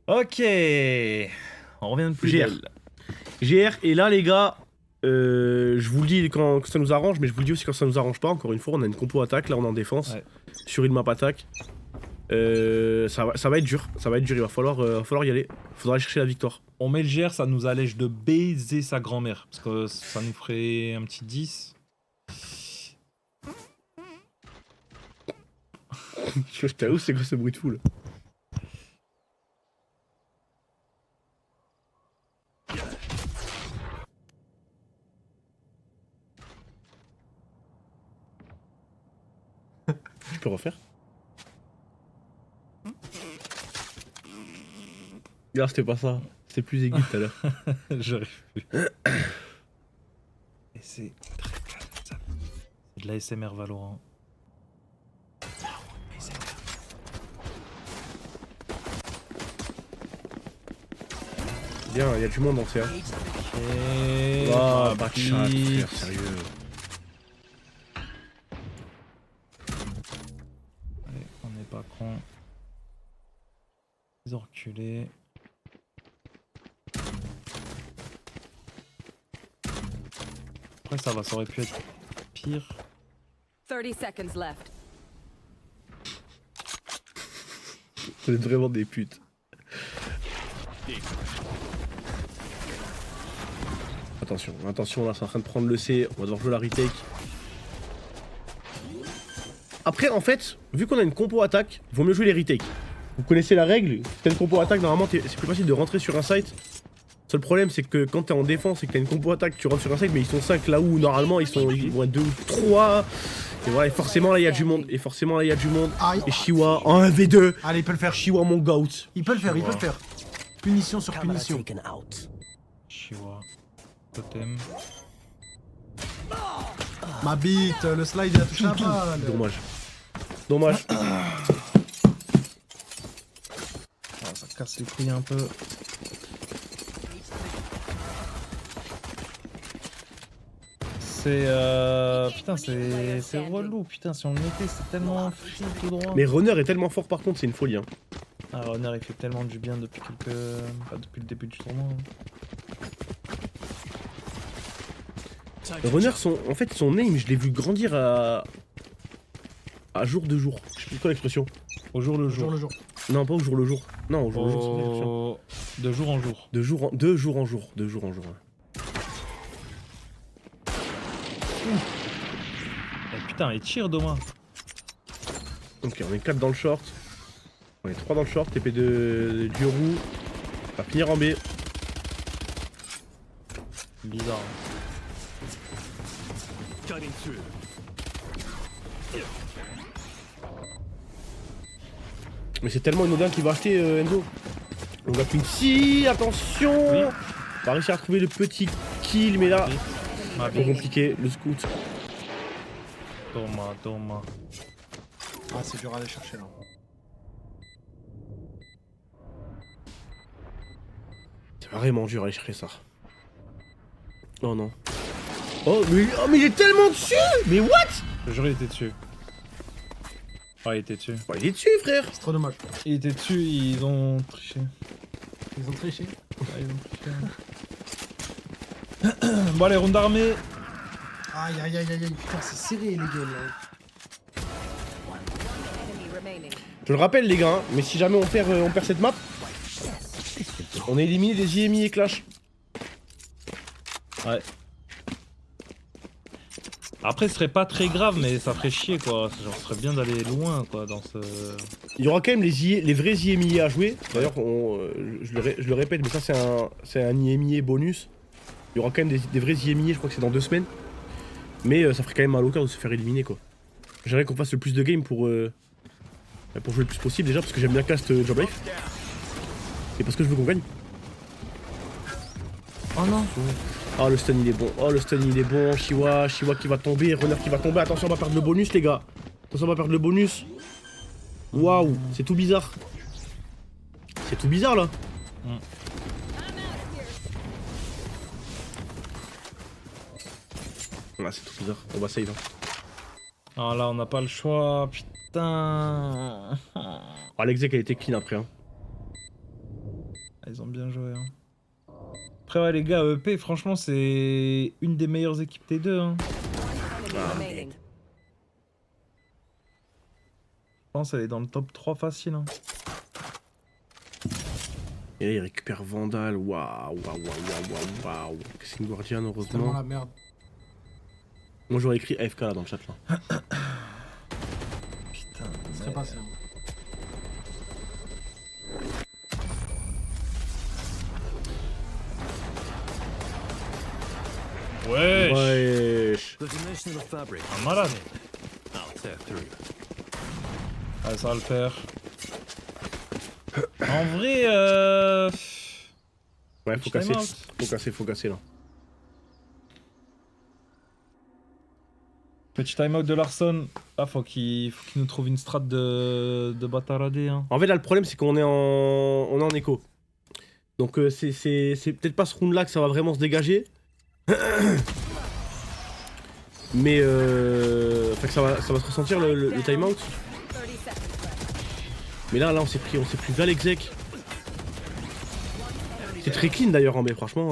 Ok. On revient de plus GR. belle. GR et là les gars, je vous le dis quand ça nous arrange, mais je vous le dis aussi quand ça nous arrange pas. Encore une fois, on a une compo attaque, là on est en défense. Ouais. Sur une map attaque. Ça va être dur, il va falloir y aller. Faudra aller chercher la victoire. On met le GR, ça nous allège de baiser sa grand-mère. Parce que ça nous ferait un petit 10. Je t'avoue, c'est quoi ce bruit de fou là? Tu peux refaire? Non, c'était pas ça. C'était plus aigu tout à l'heure. J'arrive plus. Et c'est très calme ça. C'est de l'ASMR Valorant. Bien, il y a du monde en CA. Oh, back shot, frère, sérieux. Allez, on n'est pas con. Ils ont reculé. Après ça va, ça aurait pu être pire. 30 seconds left. Vous êtes vraiment des putes. Attention, attention, là c'est en train de prendre le C, on va devoir jouer la retake. Après en fait, vu qu'on a une compo attaque, il vaut mieux jouer les retakes. Vous connaissez la règle, si t'as une compo attaque, normalement c'est plus facile de rentrer sur un site. Seul problème c'est que quand t'es en défense et que t'as une compo attaque, tu rentres sur un site mais ils sont 5 là où normalement ils vont être 2 ou 3. Et voilà, et forcément là il y a du monde, Aïe. Et Chiwa en 1v2. Allez, il peut le faire. Chiwa mon goat. Il peut le faire, il peut le faire. Punition sur punition. Chiwa. Totem. Ma bite, le slide il a touché la balle. Dommage. Dommage. Oh, ça casse les couilles un peu. C'est putain c'est relou putain si on le mettait c'est tellement free tout droit. Mais Runner est tellement fort par contre c'est une folie hein. Ah Runner il fait tellement du bien depuis quelques... Enfin, depuis le début du tournoi. Runner en fait son aim je l'ai vu grandir à jour de jour. Je sais plus quoi l'expression. Au jour le jour. Non pas au jour le jour. Non au jour le jour. De jour en jour. De jour en jour. De jour en jour. Eh, putain, il tire Doma. Ok, on est 4 dans le short. On est 3 dans le short. TP de Diorou. On va finir en B. Bizarre. Mais c'est tellement une qui va acheter Enzo. On va Quincy, attention oui. On va réussir à trouver le petit kill, mais là, c'est compliqué, le scout. Thomas. Ah, c'est dur à aller chercher là. C'est vraiment dur à aller chercher ça. Oh non. Oh mais il est tellement dessus. Mais what? Le jure il était dessus. Ah il était dessus. Oh, il est dessus frère. C'est trop dommage. Il était dessus, ils ont triché. Ils ont triché. Ah, ils ont triché. Bon allez, ronde d'armée. Aïe aïe aïe aïe aïe, putain c'est serré les gars là. Je le rappelle les gars, hein, mais si jamais on perd cette map, on est éliminé des IMI et Clash. Ouais. Après ce serait pas très grave mais ça ferait chier quoi, genre ce serait bien d'aller loin quoi dans ce... Il y aura quand même les vrais IMI à jouer, d'ailleurs je le répète mais ça c'est un IMI bonus. Il y aura quand même des vrais IMI, je crois que c'est dans 2 semaines. Mais ça ferait quand même mal au cœur de se faire éliminer quoi. J'aimerais qu'on fasse le plus de games pour jouer le plus possible déjà parce que j'aime bien cast Job Life. Et parce que je veux qu'on gagne. Oh non. Oh le stun il est bon, Shiwa qui va tomber, Runner qui va tomber, attention on va perdre le bonus les gars. Attention on va perdre le bonus. Waouh, c'est tout bizarre. C'est tout bizarre là. Ah c'est tout bizarre, on va save hein. Ah là on n'a pas le choix, putain. Ah l'exec a été clean après hein. Ah, ils ont bien joué hein. Après ouais les gars, EP franchement c'est une des meilleures équipes T2 hein. Je pense qu'elle est dans le top 3 facile hein. Et là il récupère Vandal, waouh. C'est une Guardian heureusement. C'est tellement la merde. Moi j'aurais écrit AFK là dans le chat là. Putain, ça serait passé. Wesh. Un malade. Ah ça va le faire. En vrai Ouais faut casser là. Petit timeout de Larson. Ah faut qu'il nous trouve une strat de bataradé hein. En fait là le problème c'est qu'on est en écho. Donc c'est peut-être pas ce round là que ça va vraiment se dégager. Mais enfin que ça va se ressentir le timeout. Mais là on s'est pris vers l'exec. C'est très clean d'ailleurs hein, mais franchement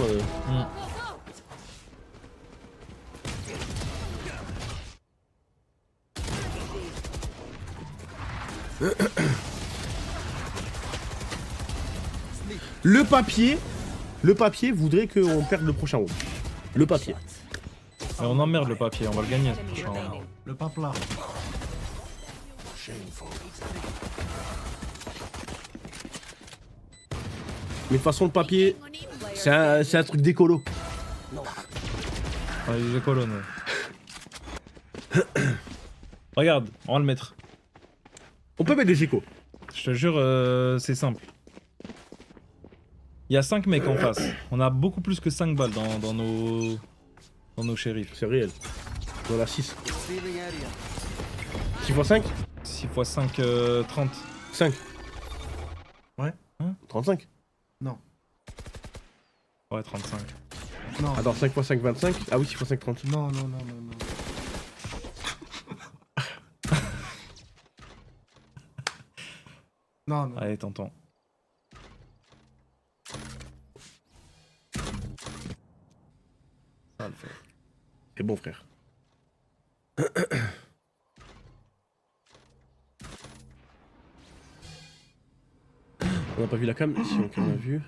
Le papier voudrait qu'on perde le prochain round. Le papier. Mais on emmerde le papier, on va le gagner ce prochain round. Le pape là. Mais de toute façon le papier, c'est un truc d'écolo. Ah, il est colonne. Regarde, on va le mettre. On peut mettre des échos. Je te jure, c'est simple. Il y a 5 mecs en face. On a beaucoup plus que 5 balles dans nos shérifs. C'est réel. On en a 6. 6 x 5 6 x 5, 30. 5. Ouais. Hein 35. Non. Ouais, 35. Non. Attends, 5 x 5, 25. Ah oui, 6 x 5, 30. Non. Non. Allez, tonton. Ça va le faire. C'est bon, frère. On n'a pas vu la cam, si on l'a vu.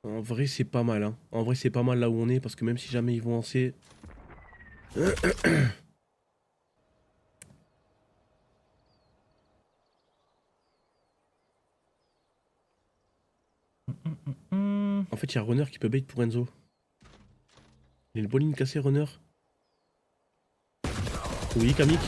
En vrai, c'est pas mal. Hein. En vrai, c'est pas mal là où on est, parce que même si jamais ils vont lancer... En fait, il y a Runner qui peut bait pour Enzo. Il a une bonne ligne cassée, Runner. Oui, Kamik.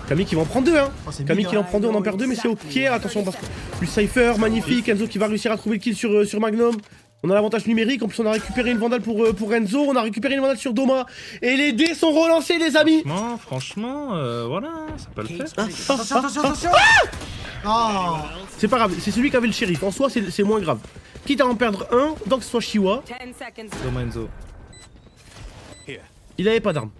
Kamik, il va en prendre 2, hein. Kamik, il en prend 2, on en perd 2, mais c'est ok. Attention, parce que lui, Cypher, magnifique. Enzo qui va réussir à trouver le kill sur Magnum. On a l'avantage numérique. En plus, on a récupéré une Vandale pour Enzo. On a récupéré une Vandale sur Doma. Et les dés sont relancés, les amis. Franchement, voilà, ça peut le faire. Attention. C'est pas grave, c'est celui qui avait le shérif. En soi, c'est moins grave. Quitte à en perdre un, donc que ce soit Chiwa. Doma Enzo. Il avait pas d'arme.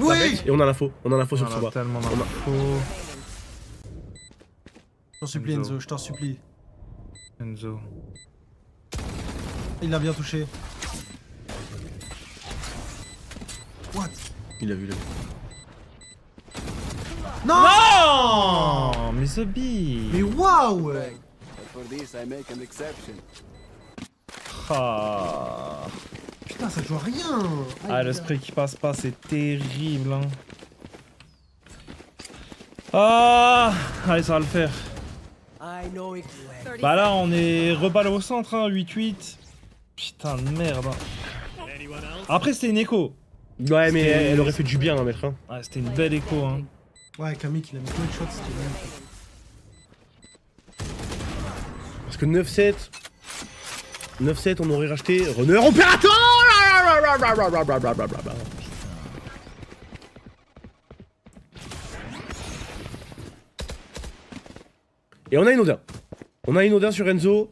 Oui. Et on a l'info. On a l'info sur On Soba. a tellement d'infos. Je t'en supplie, Enzo, je t'en supplie. Enzo. Il l'a bien touché. What? Il a vu, Non. Oh, mais The Bee. Mais waouh. Ah. Putain, ça joue à rien. Ah, le spray qui passe pas, c'est terrible. Hein. Ah, allez, ça va le faire. Bah là, on est reballé au centre, hein, 8-8. Putain de merde. Hein. Après, c'était une écho. Ouais, mais elle aurait fait du bien, hein, maître. Hein. Ouais, c'était une belle écho. Hein. Ouais, Kamik, il a mis plein de shots, c'était bien. Parce que 9-7. 9-7, on aurait racheté Runner opérateur. Et on a une Odin. On a une Odin sur Enzo.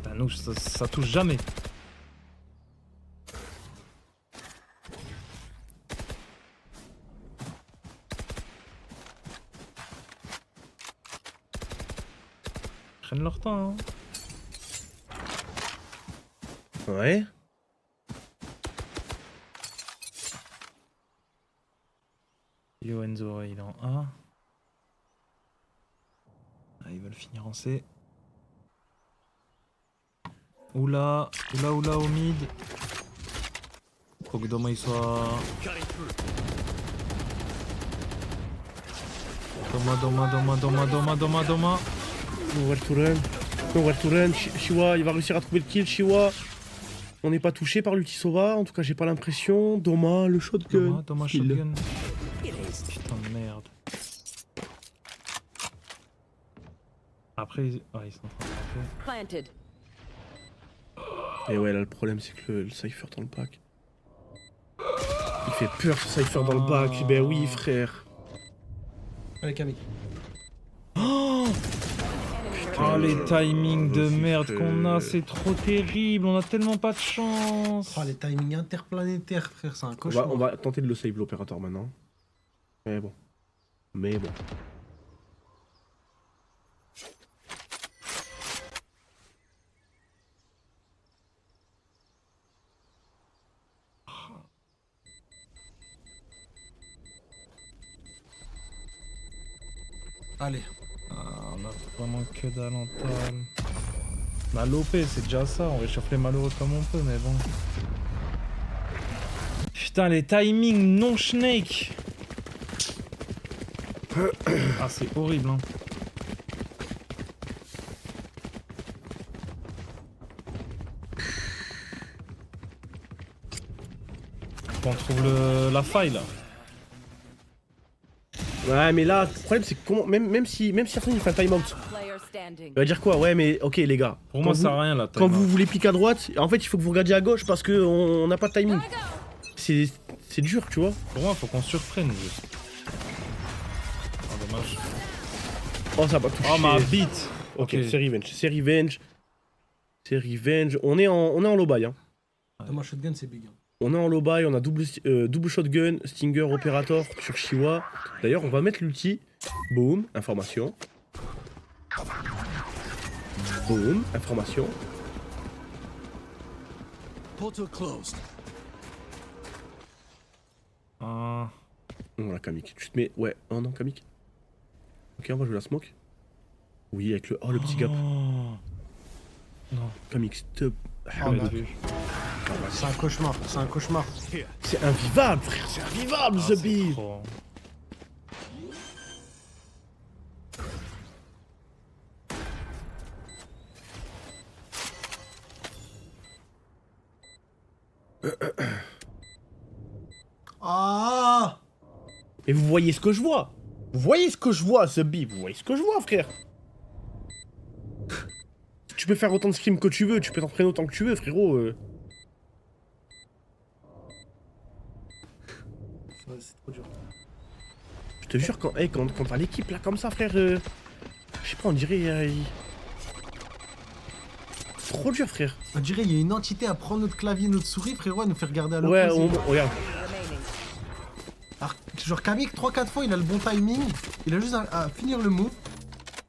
Putain, nous, ça touche jamais. Prennent leur temps. Hein. Ouais. Yo Enzo, il est en A. Ah, ils veulent finir en C. Oula au mid. Faut que Doma il soit... Doma. Nowhere to run. Chiwa, il va réussir à trouver le kill. Chiwa. On n'est pas touché par l'Utisova. En tout cas, j'ai pas l'impression. Doma, le shotgun. Doma shotgun. Putain de merde. Après, ils sont en train de taper. Et ouais, là, le problème, c'est que le Cypher dans le bac. Il fait peur, ce Cypher dans le bac. Ben oui, frère. Allez, Kamik. Oh, les timings de merde qu'on a, c'est trop terrible. On a tellement pas de chance. Oh, les timings interplanétaires, frère, c'est un cauchemar. On va tenter de le save l'opérateur maintenant. Mais bon. Allez. Ah, on a vraiment que dalle en tal. On a l'OP, c'est déjà ça. On réchauffe les malheureux comme on peut, mais bon. Putain, les timings non snake. Ah, c'est horrible, hein. On trouve la faille là. Ouais, mais là, le problème c'est que comment, même si certains il fait un time-out. Il va dire quoi? Ouais, mais ok, les gars. Pour moi, ça sert à rien là. Quand vous voulez piquer à droite, en fait, il faut que vous regardiez à gauche parce qu'on n'a pas de timing. C'est dur, tu vois. Pour moi, faut qu'on surprenne juste. Ah, dommage. Oh, ça va pas toucher. Oh, ma bite. Ok, c'est revenge. C'est revenge. On est en low buy, hein. Thomas Shotgun, c'est big. On est en low buy, on a double shotgun, Stinger Operator sur Shiwa. D'ailleurs, on va mettre l'ulti. Boom, information. Boom, information. Portal closed. Voilà, Kamik. Tu te mets. Ouais, oh non, Kamik. Ok, on va jouer la smoke. Oui, avec le. Oh, le petit gap. Non. Kamik, stop. C'est un cauchemar, c'est un cauchemar. C'est invivable, frère, c'est invivable, ce bille. Ah! Et vous voyez ce que je vois? Vous voyez ce que je vois, ce bille? Vous voyez ce que je vois, frère? Tu peux faire autant de scrims que tu veux, tu peux t'entraîner autant que tu veux, frérot. Ouais, c'est trop dur. Je te jure, quand t'as l'équipe là comme ça, frère, je sais pas, on dirait. C'est trop dur, frère. On dirait il y a une entité à prendre notre clavier, notre souris, frérot, à nous faire regarder à Ouais, l'opposé. regarde. Alors, genre Kamik, 3-4 fois, il a le bon timing, il a juste à finir le move,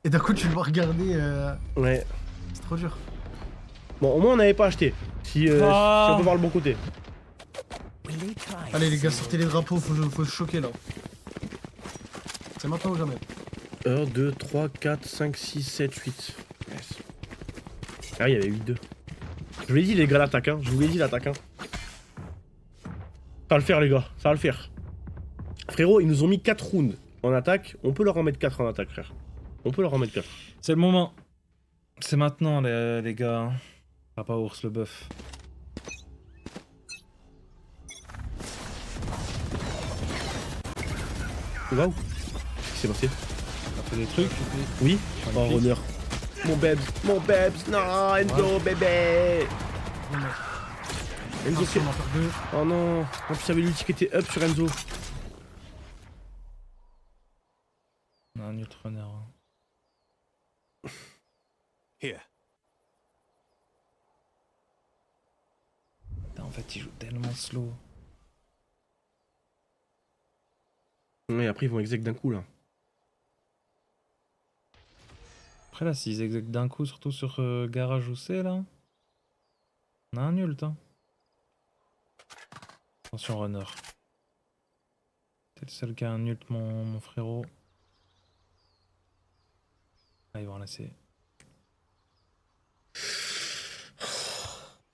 et d'un coup, tu le vois regarder. Ouais. C'est trop dur. Bon, au moins, on n'avait pas acheté. Si on peut voir le bon côté. Allez, les gars, sortez les drapeaux, faut se choquer là. C'est maintenant ou jamais. 1, 2, 3, 4, 5, 6, 7, 8. Yes. Ah, il y avait 8-2. Je vous l'ai dit, les gars, l'attaque, hein. Je vous l'ai dit, l'attaque, hein. Ça va le faire, les gars. Ça va le faire. Frérot, ils nous ont mis 4 rounds en attaque. On peut leur en mettre 4 en attaque, frère. On peut leur en mettre 4. C'est le moment. C'est maintenant, les gars. Papa ours le bœuf. Waouh. Qu'est-ce qui s'est passé? T'as fait des trucs? Oui. Oh, Runner. Mon Bebs, non, Enzo, bébé. Enzo, on en fait deux. oh non. En plus, il y avait l'ulti qui était up sur Enzo. On a un newt runner. Here. Putain, en fait, il joue tellement slow. Ouais, après, ils vont exec d'un coup, là. Après, là, s'ils exécutent d'un coup, surtout sur Garage ou C, là, on a un ult, hein. Attention, runner. T'es le seul qui a un ult, mon frérot. Ah, ils vont en laisser.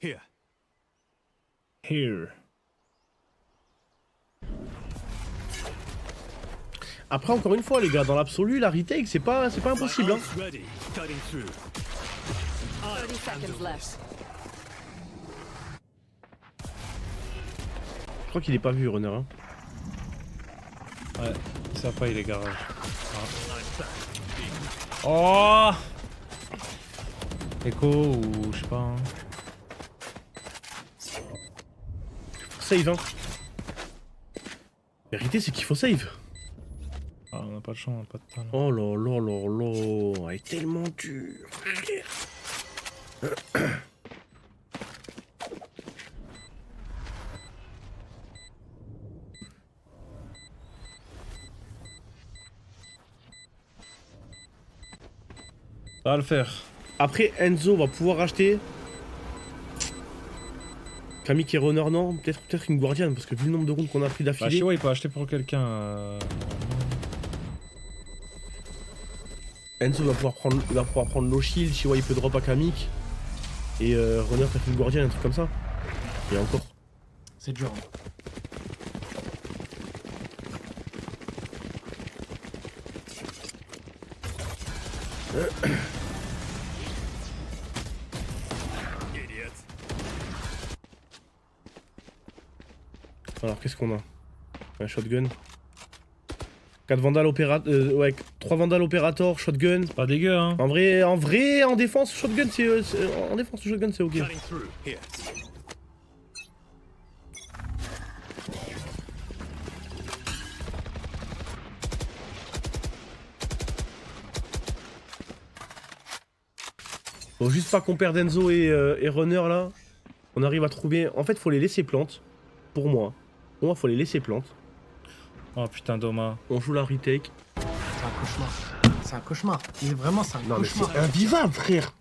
Here. Here. Après, encore une fois, les gars, dans l'absolu, la retake, c'est pas impossible, hein. Ready. Cutting through. 30 seconds left. Je crois qu'il est pas vu, Runner, hein. Ouais, ça pas, il est garage. Ah. Oh Echo ou je sais pas. Hein. Save, hein. La vérité, c'est qu'il faut save. Ah, on a pas de chance, on a pas de talent. Oh là là là là, elle est tellement dure. Ça va le faire. Après, Enzo va pouvoir acheter. Kamik et Runner, non. Peut-être une Guardian, parce que vu le nombre de rounds qu'on a pris Bah, d'affilée. Shiwa, il peut acheter pour quelqu'un. Enzo va pouvoir prendre low shield, Shiwa il peut drop à Kamik. Et Runner peut-être une Guardian, un truc comme ça. Et encore. C'est dur. Alors, qu'est-ce qu'on a? Un shotgun. 4 vandales opérateur. Ouais, 3 vandales opérateur, shotgun. Pas dégueu, hein. En vrai, en défense, shotgun, en défense, shotgun, c'est ok. Cutting through. Here. Faut juste pas qu'on perde Enzo et Runner là. On arrive à trouver. En fait, faut les laisser plantes. Pour moi. Pour moi, faut les laisser plantes. Oh putain, Doma. On joue la retake. C'est un cauchemar. C'est un cauchemar. Mais vraiment, c'est un Non, mais cauchemar. c'est invivable, frère.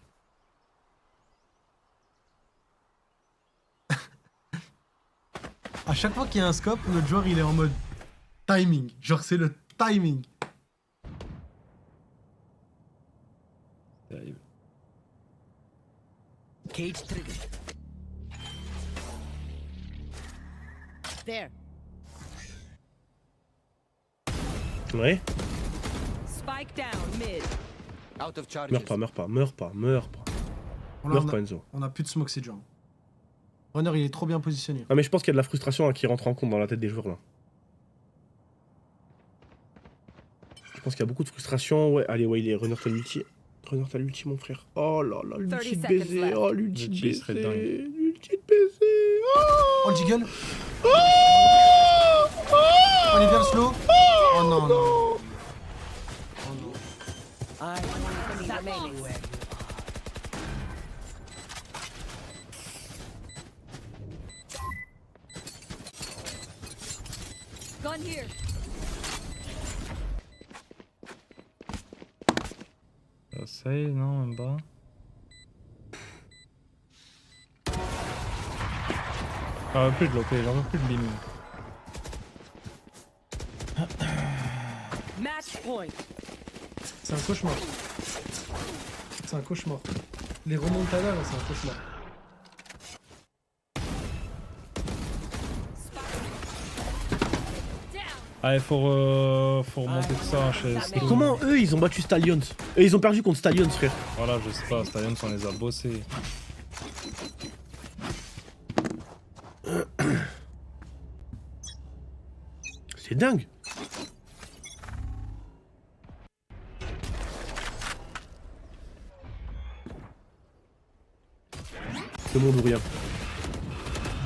À chaque fois qu'il y a un scope, notre joueur il est en mode timing. Genre, c'est le timing. Cage trigger. There. Ouais. Spike down mid. Out of charges. Meurs pas, meurs pas, meurs pas, meurs pas. Là, Meurs pas, Enzo. on a plus de smoke, c'est dur. Runner, il est trop bien positionné. Ah, mais je pense qu'il y a de la frustration hein, qui rentre en compte dans la tête des joueurs là. Je pense qu'il y a beaucoup de frustration. Ouais, allez, ouais, il est Runner, t'as l'ulti. Runner, t'as l'ulti, mon frère. Oh là là, l'ulti de 30 baiser. seconds Oh, l'ulti de L'ulti serait dingue. baiser. L'ulti de baiser. Oh, le jiggle. Oh, il est bien le slow. Oh non, non. I only remaining where Gun here. Essaye, non, même pas. J'en veux plus de l'OP, j'en veux plus de bim. Match point. C'est un cauchemar. C'est un cauchemar. Les remontadas, là, c'est un cauchemar. Allez, faut remonter tout ça chez Et Stone. comment eux ils ont battu Stallions? Et ils ont perdu contre Stallions, frère. Voilà, je sais pas, Stallions on les a bossés. C'est dingue. Le monde ou rien.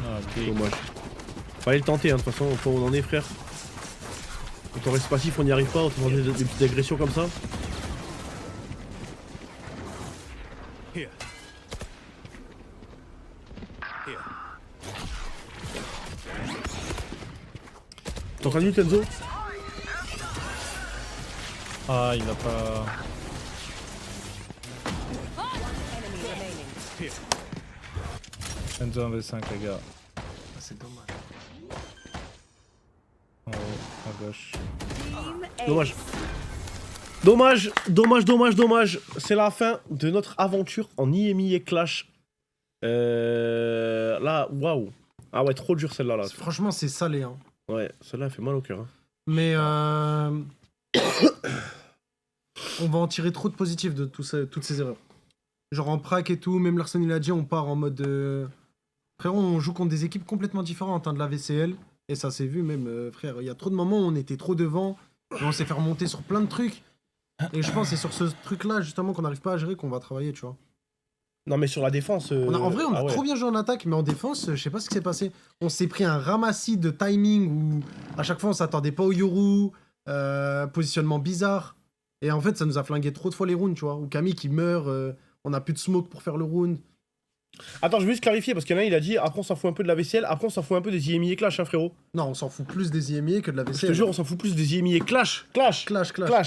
Ah, ok. Dommage. Fallait le tenter, hein, de toute façon, au point où on en est, frère. Quand on reste passif, on n'y arrive pas, on te des petites agressions comme ça. Here. Here. T'es en train de lutter, Enzo? Ah, il a pas. Enzo 1v5, les gars. Ah, c'est dommage. En haut, à gauche. Dommage. Dommage, dommage, dommage, dommage. C'est la fin de notre aventure en IMI et Clash. Là, waouh. Ah ouais, trop dur celle-là. Là. Franchement, c'est salé. Hein. Ouais, celle-là, elle fait mal au cœur. Hein. Mais on va en tirer trop de positifs de toutes ces erreurs. Genre en prac et tout, même Larson il a dit, on part en mode... Frérot, on joue contre des équipes complètement différentes hein, de la VCL. Et ça s'est vu même, frère. Il y a trop de moments où on était trop devant. Et on s'est fait remonter sur plein de trucs. Et je pense que c'est sur ce truc-là, justement, qu'on n'arrive pas à gérer qu'on va travailler, tu vois. Non, mais sur la défense... En vrai, on a trop bien joué en attaque, mais en défense, je sais pas ce qui s'est passé. On s'est pris un ramassis de timing où à chaque fois on s'attendait pas au Yoru, positionnement bizarre. Et en fait, ça nous a flingué trop de fois les rounds, tu vois. Ou Camille qui meurt, on a plus de smoke pour faire le round. Attends, je veux juste clarifier parce qu'il y en a, il a dit après on s'en fout un peu de la VCL, après on s'en fout un peu des IMI et Clash, hein, frérot. Non, on s'en fout plus des IMI que de la VCL. Je te jure, on s'en fout plus des IMI et Clash. Clash. Clash. Pas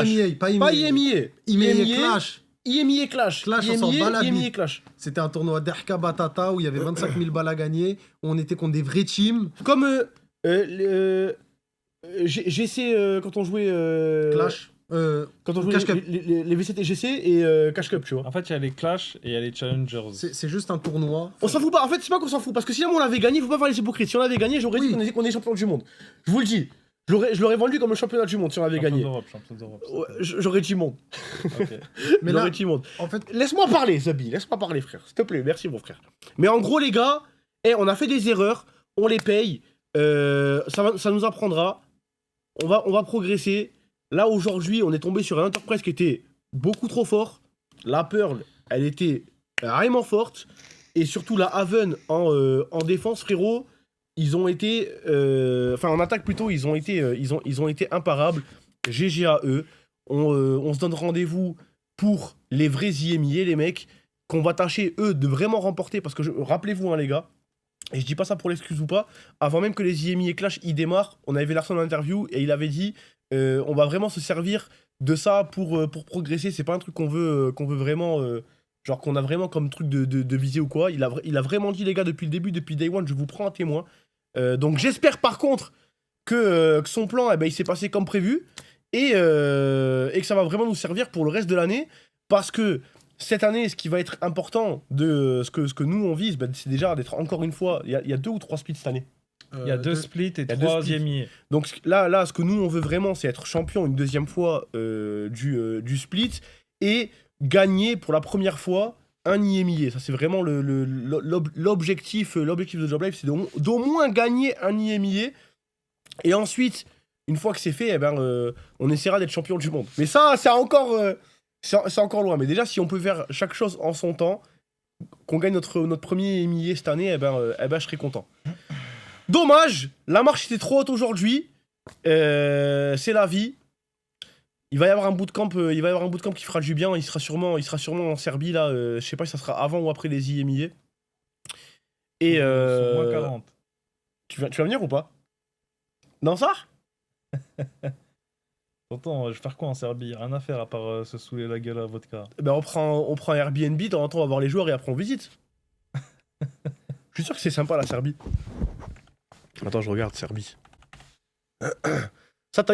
IMI, Pas IMI et Clash. IMI et Clash. Clash, on s'en bat la IMI et bite. Clash. C'était un tournoi d'Erka Batata où il y avait 25 000 balles à gagner, où on était contre des vrais teams. Comme GC quand on jouait... Clash. Quand on jouait Cash Cup. les VCT GC et Cash Cup, tu vois. En fait, il y a les Clash et il y a les Challengers. C'est juste un tournoi. On s'en fout pas, en fait, c'est pas qu'on s'en fout, parce que si on l'avait gagné, faut pas faire les hypocrites. Si on l'avait gagné, j'aurais dit qu'on est champion du monde. Je vous le dis. Je l'aurais vendu comme le championnat du monde si on avait gagné. Champion d'Europe. Ouais, j'aurais dit monde. Ok. Mais J'aurais là, dit monde. en fait, Laisse-moi parler, Zabi. Laisse-moi parler, frère. S'il te plaît, merci, mon frère. Mais en gros, les gars, on a fait des erreurs. On les paye. Ça nous apprendra. On va progresser. Là, aujourd'hui, on est tombé sur un Enterprise qui était beaucoup trop fort. La Pearl, elle était vraiment forte. Et surtout, la Haven en défense, frérot, ils ont été... Enfin, en attaque plutôt, ils ont été imparables. GG à eux. On se donne rendez-vous pour les vrais IMIA, les mecs, qu'on va tâcher, eux, de vraiment remporter. Parce que, rappelez-vous, hein, les gars, et je dis pas ça pour l'excuse ou pas, avant même que les IMIA Clash, ils démarrent, on avait Larson en interview, et il avait dit, on va vraiment se servir de ça pour progresser. C'est pas un truc qu'on veut vraiment... genre qu'on a vraiment comme truc de viser ou quoi. Il a vraiment dit, les gars, depuis le début, depuis Day One, je vous prends un témoin. Donc j'espère par contre que son plan, il s'est passé comme prévu et que ça va vraiment nous servir pour le reste de l'année. Parce que cette année, ce qui va être important de ce que nous on vise, c'est déjà d'être encore une fois... Il y a 2 ou 3 splits cette année. Il y a 2 splits et 3 IMIA. Donc là, ce que nous on veut vraiment, c'est être champion une deuxième fois du split et gagner pour la première fois un IMIA. Ça, c'est vraiment l'objectif de Job Life, c'est d'au moins gagner un IMIA. Et ensuite, une fois que c'est fait, on essaiera d'être champion du monde. Mais ça, c'est encore loin. Mais déjà, si on peut faire chaque chose en son temps, qu'on gagne notre premier IMIA cette année, je serai content. Dommage, la marche était trop haute aujourd'hui. C'est la vie. Il va y avoir un bootcamp qui fera du bien. Il sera sûrement en Serbie là. Je sais pas si ça sera avant ou après les IMIA. Et Sur moins 40. Tu vas venir ou pas? Dans ça? Pourtant, je vais faire quoi en Serbie? Rien à faire à part se saouler la gueule à vodka. On prend Airbnb, de temps en temps on va voir les joueurs et après on visite. Je suis sûr que c'est sympa la Serbie. Attends, je regarde Serbie. Ça